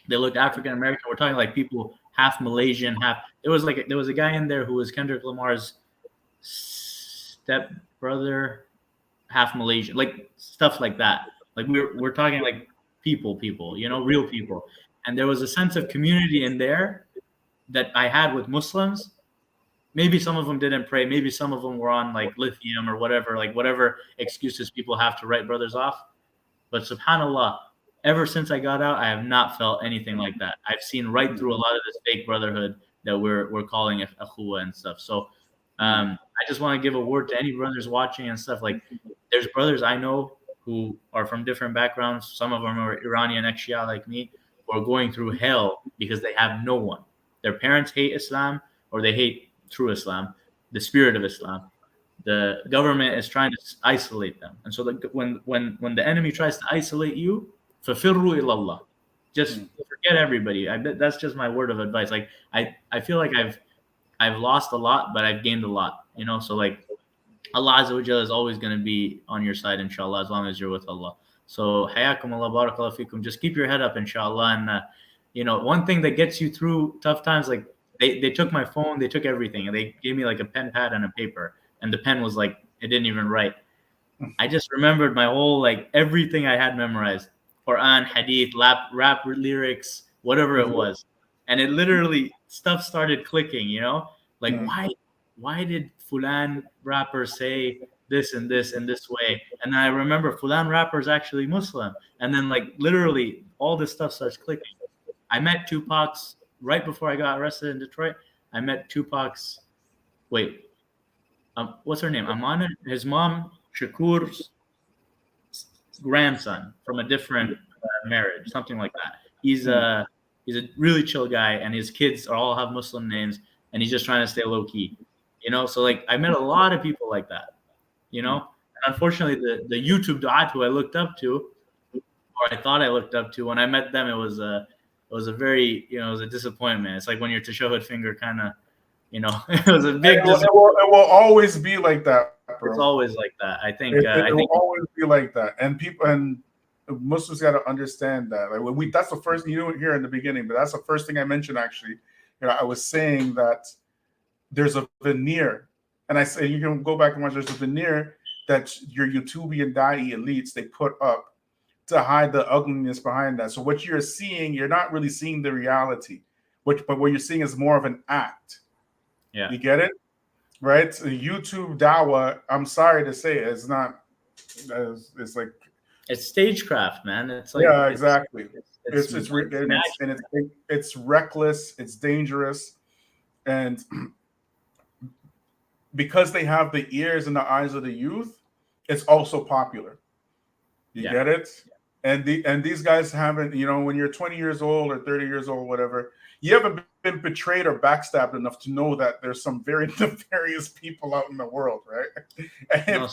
they looked African American. We're talking like people half Malaysian, half. There was a guy in there who was Kendrick Lamar's stepbrother, half Malaysian, like stuff like that. Like we're talking like people, you know, real people. And there was a sense of community in there that I had with Muslims. Maybe some of them didn't pray. Maybe some of them were on like lithium or whatever, like whatever excuses people have to write brothers off. But subhanAllah, ever since I got out, I have not felt anything like that. I've seen right through a lot of this fake brotherhood that we're calling akhuwa and stuff. So I just want to give a word to any brothers watching and stuff. Like there's brothers I know who are from different backgrounds. Some of them are Iranian ex-Shia like me, who are going through hell because they have no one. Their parents hate Islam or they hate true Islam, the spirit of Islam. The government is trying to isolate them. And so when the enemy tries to isolate you, فَفِرُّوا إِلَى اللَّهِ. Just forget everybody. That's just my word of advice. Like I feel like I've lost a lot, but I've gained a lot. You know, so like Allah Azza wa Jalla is always going to be on your side, inshallah, as long as you're with Allah. So, hayakum Allah, barakallahu fikum. Just keep your head up, inshallah. And, you know, one thing that gets you through tough times, like they took my phone, they took everything, and they gave me like a pen pad and a paper. And the pen was like, it didn't even write. I just remembered my whole, like everything I had memorized. Quran, hadith, rap lyrics, whatever it was. And it literally, stuff started clicking, you know? Like, why did Fulan rapper say this and this and this way? And then I remember Fulan rapper is actually Muslim. And then like literally all this stuff starts clicking. I met Tupac's right before I got arrested in Detroit. I met Tupac's, what's her name? Amana, his mom, Shakur's grandson from a different marriage, something like that. He's a really chill guy, and his kids all have Muslim names, and he's just trying to stay low key. You know, so like I met a lot of people like that, you know. And unfortunately, the YouTube du'at who I looked up to, or I thought I looked up to, when I met them, it was a very, you know, it was a disappointment. It's like when your tashahhud finger kind of, you know, it was a big. It will always be like that, bro. It's always like that. I think it will always be like that, and Muslims got to understand that. Like that's the first thing you didn't hear in the beginning, but that's the first thing I mentioned. Actually, you know, I was saying that there's a veneer, and I say you can go back and watch. There's a veneer that your YouTubian da'i elites they put up to hide the ugliness behind that. So what you're seeing, you're not really seeing the reality. But what you're seeing is more of an act. Yeah, you get it, right? So YouTube dawah. I'm sorry to say, it's not. It's like it's stagecraft, man. It's like exactly. It's reckless. It's dangerous, and because they have the ears and the eyes of the youth, it's also popular. You get it? And these guys haven't, you know, when you're 20 years old or 30 years old, whatever, you haven't been betrayed or backstabbed enough to know that there's some very nefarious people out in the world, right? And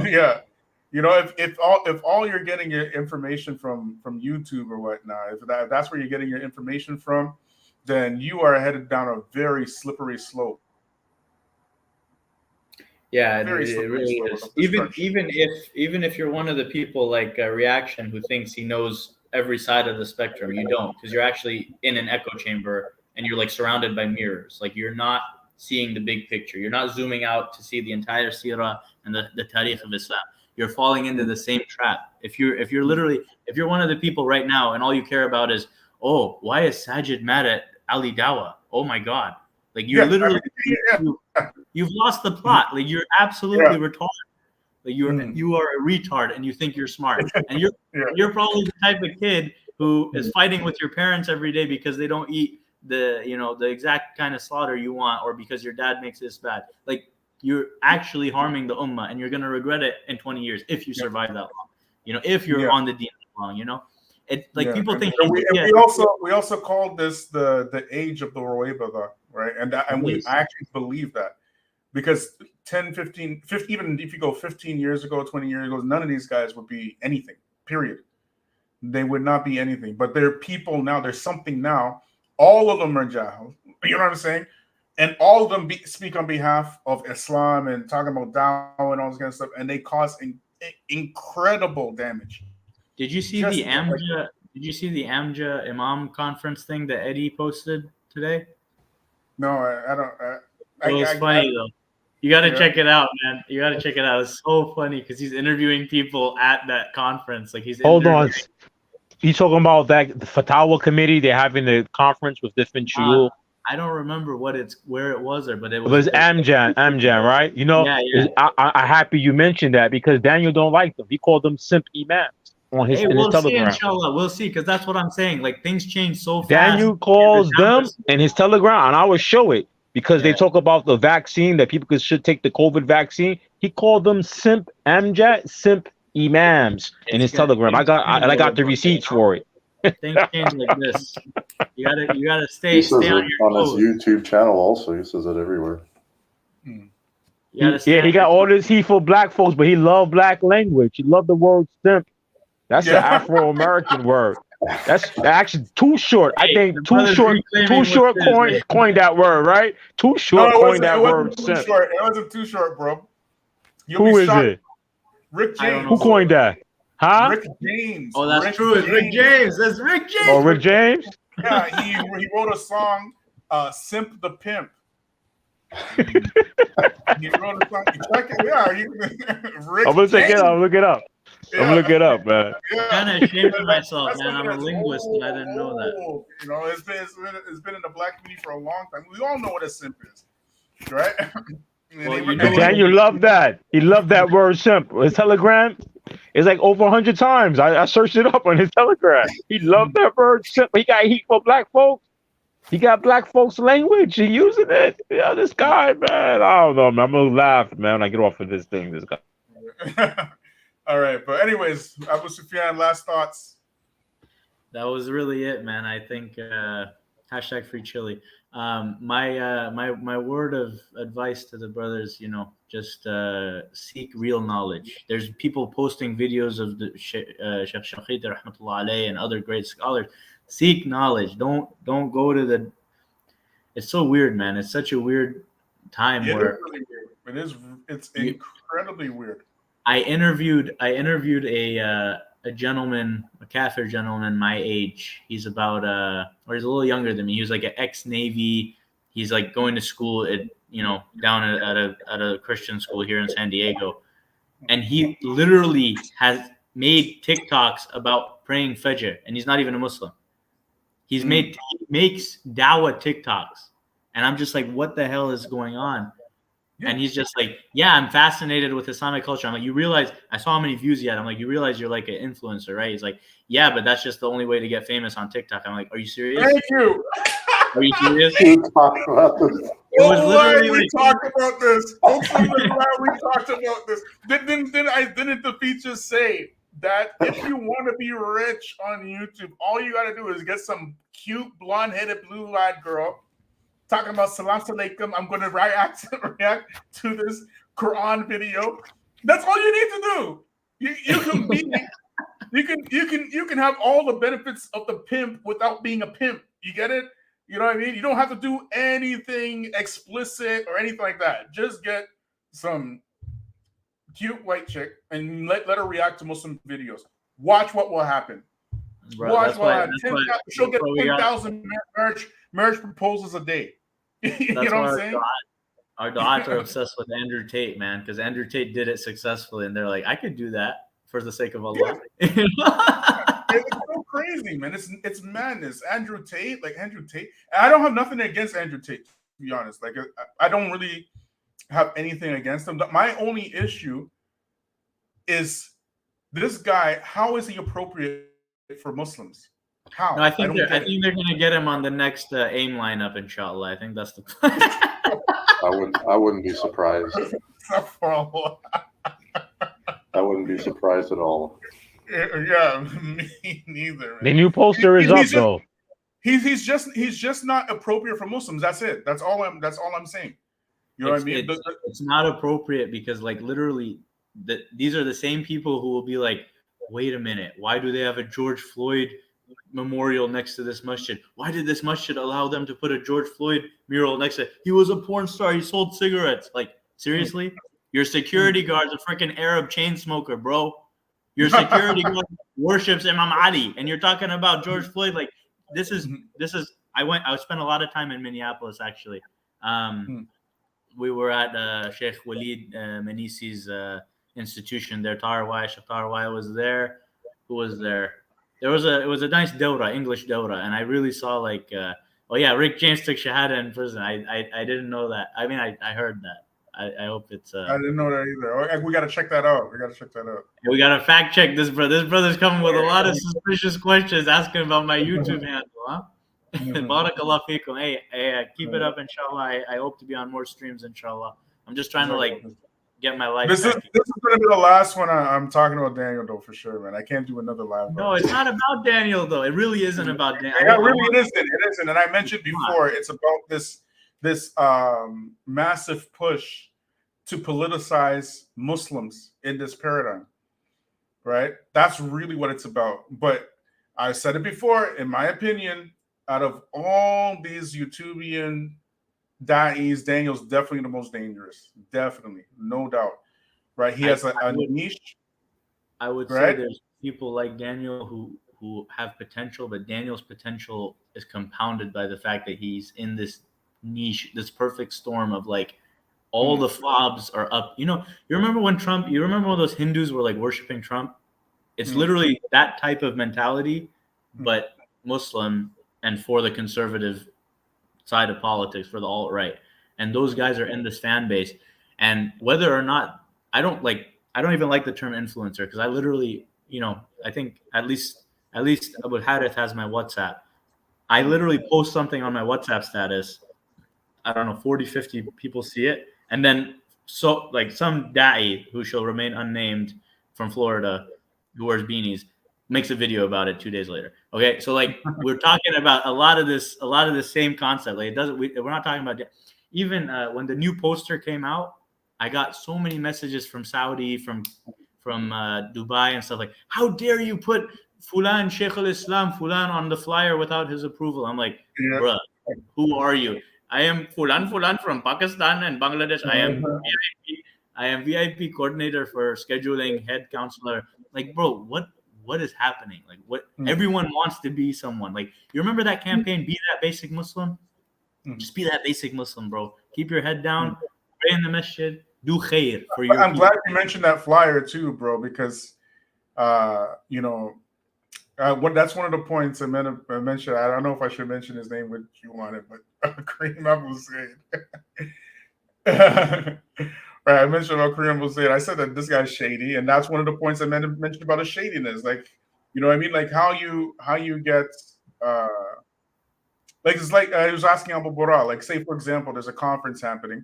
yeah. You know, if all you're getting your information from YouTube or whatnot, if that's where you're getting your information from, then you are headed down a very slippery slope. Yeah, it really is. Even if you're one of the people like Reaction who thinks he knows every side of the spectrum, you don't, because you're actually in an echo chamber and you're like surrounded by mirrors. Like you're not seeing the big picture. You're not zooming out to see the entire seerah and the tarikh of Islam. You're falling into the same trap. If you're one of the people right now and all you care about is, oh, why is Sajid mad at Ali Dawa? Oh my God. Like you're literally you've lost the plot. Like you're absolutely retarded. Like you are a retard and you think you're smart. And you're probably the type of kid who is fighting with your parents every day because they don't eat the exact kind of slaughter you want, or because your dad makes this bad. Like you're actually harming the ummah, and you're gonna regret it in 20 years if you survive that long. You know, if you're on the deen long, you know. It like people think we also called this the age of the Roebada, right? And we actually believe that, because 10, 15, even if you go 15 years ago, 20 years ago, none of these guys would be anything, period. They would not be anything. But they're people now. There's something now. All of them are Jahil. You know what I'm saying? And all of them speak on behalf of Islam and talking about Dawah and all this kind of stuff. And they cause incredible damage. Did you see the Amja? Did you see the Amja Imam conference thing that Eddie posted today? No, I don't. It was funny though. You got to check it out, man. You got to check it out. It's so funny because he's interviewing people at that conference. Like he's hold on. You talking about that the Fatawa committee? They're having a conference with different shuyukh. I don't remember where it was there, but it was Amjan, right? You know, yeah. I'm happy you mentioned that because Daniel don't like them. He called them simp imams on his, we'll his see, Telegram. Inshallah, we'll see, because that's what I'm saying. Like things change so fast. Daniel calls them in his Telegram, and I will show it because they talk about the vaccine that people should take the COVID vaccine. He called them simp simp imams in his Telegram. I got the receipts for it. Things change like this. You gotta stay on your toes. his YouTube channel also. He says it everywhere. He got all this heat for black folks, but he loved black language. He loved the word simp. That's an Afro-American word. That's actually Too Short. I think Too Short coined that word, right? Too Short coined that word simp. It wasn't Too Short, bro. Who is it? Rick James. Who coined that? Huh? Rick James. Oh, that's true. It's Rick James. That's Rick James. Oh, Rick James? Yeah, he wrote a song, Simp the Pimp. He wrote a song. I'm gonna take it up. Look it up. I'm gonna look it up, man. I'm kind of ashamed of myself, man. I'm a linguist, and I didn't know that. You know, it's been in the black community for a long time. We all know what a simp is, right? Well, Daniel loved that. He loved that word simp. His Telegram is like over 100 times. I searched it up on his Telegram. He loved that word simp. He got heat for black folks. He got black folks' language. He using it. Yeah, this guy, man. I don't know, man. I'm gonna laugh, man, when I get off of this thing. This guy. All right, but anyways, Abu Sufyan, last thoughts. That was really it, man. I think hashtag free chili. My word of advice to the brothers, you know, just seek real knowledge. There's people posting videos of the Sheikh Shaqid rahmatullah alayhi and other great scholars. Seek knowledge. Don't go to the. It's so weird, man. It's such a weird time where really weird. It's incredibly weird. I interviewed a gentleman, a kafir gentleman my age. He's about or he's a little younger than me. He was like an ex-Navy. He's like going to school at, you know, down at a Christian school here in San Diego. And he literally has made TikToks about praying Fajr, and he's not even a Muslim. He makes Dawah TikToks. And I'm just like, what the hell is going on? Yeah. And he's just like, yeah, I'm fascinated with Islamic culture. I'm like, you realize, I saw how many views he had. I'm like, you realize you're like an influencer, right? He's like, yeah, but that's just the only way to get famous on TikTok. I'm like, are you serious? Thank you. Are you serious? We talked about this. Hopefully we're glad we talked about this. Didn't the Feachaz say that if you want to be rich on YouTube, all you got to do is get some cute blonde-headed, blue-eyed girl talking about salam alaikum. I'm going to react to this Quran video. That's all you need to do. You can have all the benefits of the pimp without being a pimp. You get it? You know what I mean? You don't have to do anything explicit or anything like that. Just get some cute white chick and let her react to Muslim videos. Watch what will happen. Bro, watch what happens. She'll get 10,000 marriage proposals a day. You know what I'm saying? Our daughters are obsessed with Andrew Tate, man, because Andrew Tate did it successfully, and they're like, I could do that for the sake of Allah. Yeah. It's so crazy, man. It's madness. Andrew Tate. I don't have nothing against Andrew Tate, to be honest. Like, I don't really have anything against him. My only issue is this guy. How is he appropriate for Muslims? How? No, I think they're going to get him on the next AIM lineup, inshallah. I think that's the plan. I wouldn't be surprised. I wouldn't be surprised at all. Yeah, me neither. Man. The new poster is up though. He's just not appropriate for Muslims. That's it. That's all I'm saying. You know what I mean? It's not appropriate because, like, literally, these are the same people who will be like, wait a minute, why do they have a George Floyd memorial next to this masjid? Why did this masjid allow them to put a George Floyd mural next to it? He was a porn star. He sold cigarettes. Like, seriously? Your security guard's a freaking Arab chain smoker, bro. Your security guard worships Imam Ali, and you're talking about George Floyd. Like, this is. I spent a lot of time in Minneapolis, actually. We were at Sheikh Walid Manisi's institution there. Sheikh Tarwai was there. Who was there? It was a nice dawra, English dawra, and I really saw like, Rick James took shahada in prison. I didn't know that. I mean, I heard that. I hope it's. I didn't know that either. We got to check that out. We got to fact check this brother. This brother's coming with a lot of suspicious questions, asking about my YouTube handle, huh? Barakallah feekum. Hey, keep it up, inshallah. I hope to be on more streams, inshallah. I'm just trying to like get my life. This is going to be the last one I'm talking about Daniel, though, for sure, man. I can't do another live. No, it's not about Daniel, though. It really isn't about Daniel. Yeah, it isn't. And I mentioned before, it's about this massive push to politicize Muslims in this paradigm, right? That's really what it's about. But I said it before, in my opinion, out of all these YouTubian da'is, Daniel's definitely the most dangerous. Definitely, no doubt. Right? He has a niche. I would say there's people like Daniel who have potential, but Daniel's potential is compounded by the fact that he's in this niche, this perfect storm of like all the fobs are up. You remember when those Hindus were like worshiping Trump? It's literally that type of mentality, but Muslim and for the conservative side of politics, for the alt-right. And those guys are in this fan base. And whether or not, I don't even like the term influencer, because I literally, I think at least Abu Harith has my WhatsApp. I literally post something on my WhatsApp status. I don't know, 40, 50 people see it. And then so like some da'i who shall remain unnamed from Florida who wears beanies makes a video about it 2 days later. Okay. So like we're talking about a lot of the same concept. Like we're not talking about even when the new poster came out, I got so many messages from Saudi, from Dubai and stuff like, how dare you put Fulan Sheikh al-Islam Fulan on the flyer without his approval? I'm like, bruh, who are you? I am Fulan from Pakistan and Bangladesh. I am VIP coordinator for scheduling, head counselor. Like, bro, what is happening? Like, what everyone wants to be someone. Like, you remember that campaign, Be That Basic Muslim? Just be that basic Muslim, bro. Keep your head down, pray in the masjid, do khair for your I'm people. glad you mentioned that flyer too, bro, because that's one of the points I mentioned. I don't know if I should mention his name, which you wanted, but Kareem Abu Zaid. Right, I mentioned about Kareem Abu Zaid. I said that this guy's shady, and that's one of the points I mentioned about his shadiness. Like, you know what I mean? Like how you get like it's like I was asking Abu Bora, like say for example, there's a conference happening,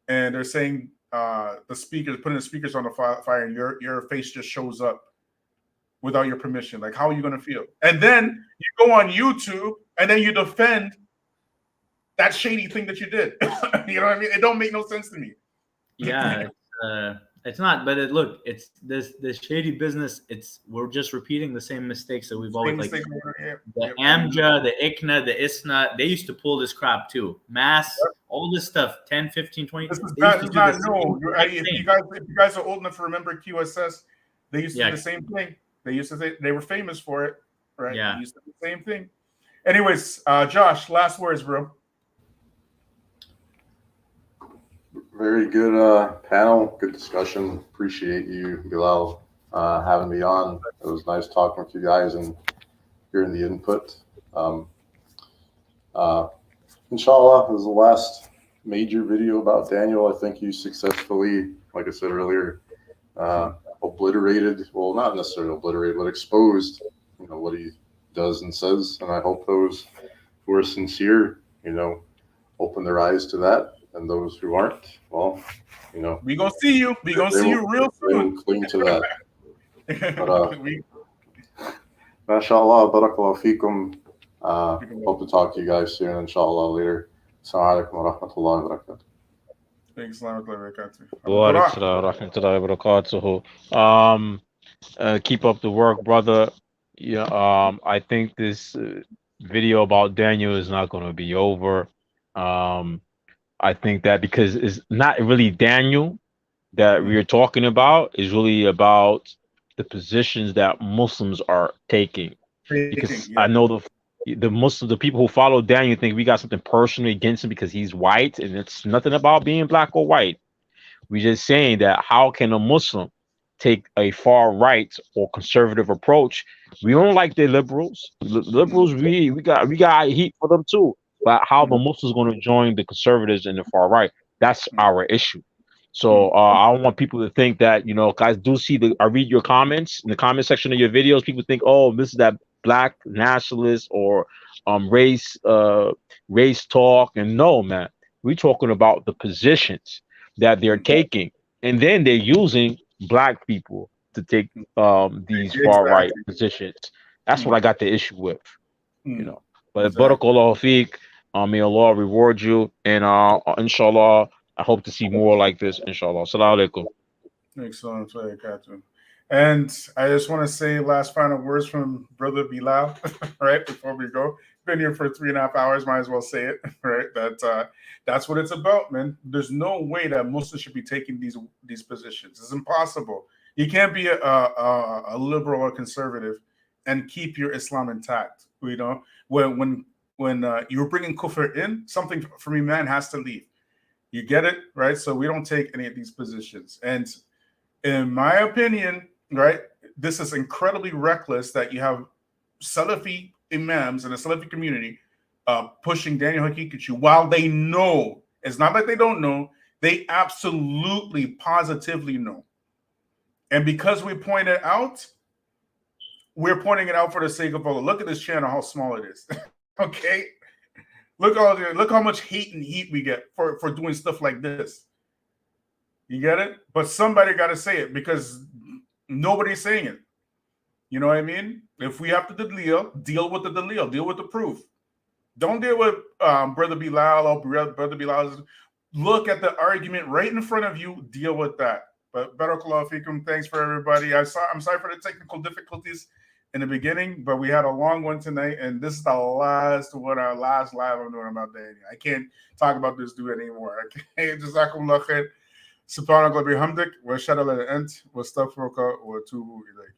and they're saying the speakers putting the speakers on the fire, and your face just shows up without your permission. Like, how are you going to feel? And then you go on YouTube and then you defend that shady thing that you did. You know what I mean? It don't make no sense to me. Yeah, it's not. But it's this shady business. We're just repeating the same mistakes that we've always like. The Amja, the ICNA, the ISNA, they used to pull this crap too. Mass, all this stuff, 10, 15, 20. This is not no. If you guys are old enough to remember QSS, they used to do the same thing. They used to say they were famous for it, right? Yeah. They used to do the same thing. Anyways, Josh, last words, bro. Very good panel, good discussion. Appreciate you, Bilal, having me on. It was nice talking with you guys and hearing the input. Inshallah, it was the last major video about Daniel. I think you successfully, like I said earlier, obliterated, well, not necessarily obliterated, but exposed, what he does and says. And I hope those who are sincere, open their eyes to that. And those who aren't, well, we gonna see you. We gonna see you real soon. Cling to that. But mashallah, barakallahu feekum. Hope to talk to you guys soon, inshallah, later. Assalamu alaikum wa rahmatullahi wa barakatuh. Thanks, Salaam alaikum. Wa alaikum salam wa rahmatullahi wa barakatuhu. Keep up the work, brother. Yeah, I think this video about Daniel is not going to be over. I think that because it's not really Daniel that we're talking about, is really about the positions that Muslims are taking. Because I know the people who follow Daniel think we got something personally against him because he's white, and it's nothing about being black or white. We're just saying that how can a Muslim take a far right or conservative approach? We don't like the liberals. Liberals, we got heat for them too. But how the Muslims going to join the conservatives and the far right? That's our issue. So I don't want people to think that, you know, guys do see I read your comments in the comment section of your videos. People think, oh, this is that black nationalist or race talk. And no, man, we're talking about the positions that they're taking, and then they're using black people to take these far right positions. That's what I got the issue with, you know. But barakallahu feek, may Allah reward you, and inshallah, I hope to see more like this, inshallah. Assalamu alaikum. Excellent, Captain. And I just want to say last final words from Brother Bilal, right, before we go. Been here for 3.5 hours, might as well say it, right? That's what it's about, man. There's no way that Muslims should be taking these positions. It's impossible. You can't be a liberal or conservative and keep your Islam intact. You know, when you're bringing kufr in, something from Iman has to leave. You get it, right? So we don't take any of these positions. And in my opinion, right, this is incredibly reckless that you have Salafi Imams in the Salafi community pushing Daniel Haqiqatjou while they know. It's not like they don't know. They absolutely, positively know. And because we point it out, we're pointing it out for the sake of Allah. Look at this channel, how small it is. Okay? Look how much hate and heat we get for doing stuff like this. You get it? But somebody got to say it because nobody's saying it. You know what I mean? If we have to deal with the dalil, deal with the proof. Don't deal with Brother Bilal or Brother Bilal. Look at the argument right in front of you. Deal with that. But barakallahu feekum. Thanks for everybody. I'm sorry for the technical difficulties in the beginning, but we had a long one tonight, and this is the last live I'm doing about Daniel. I can't talk about this dude anymore. Okay, jazakumullah khair. Subhanallah bihamdik wa shadala ant wa astaghfiruka wa atubu ilayk.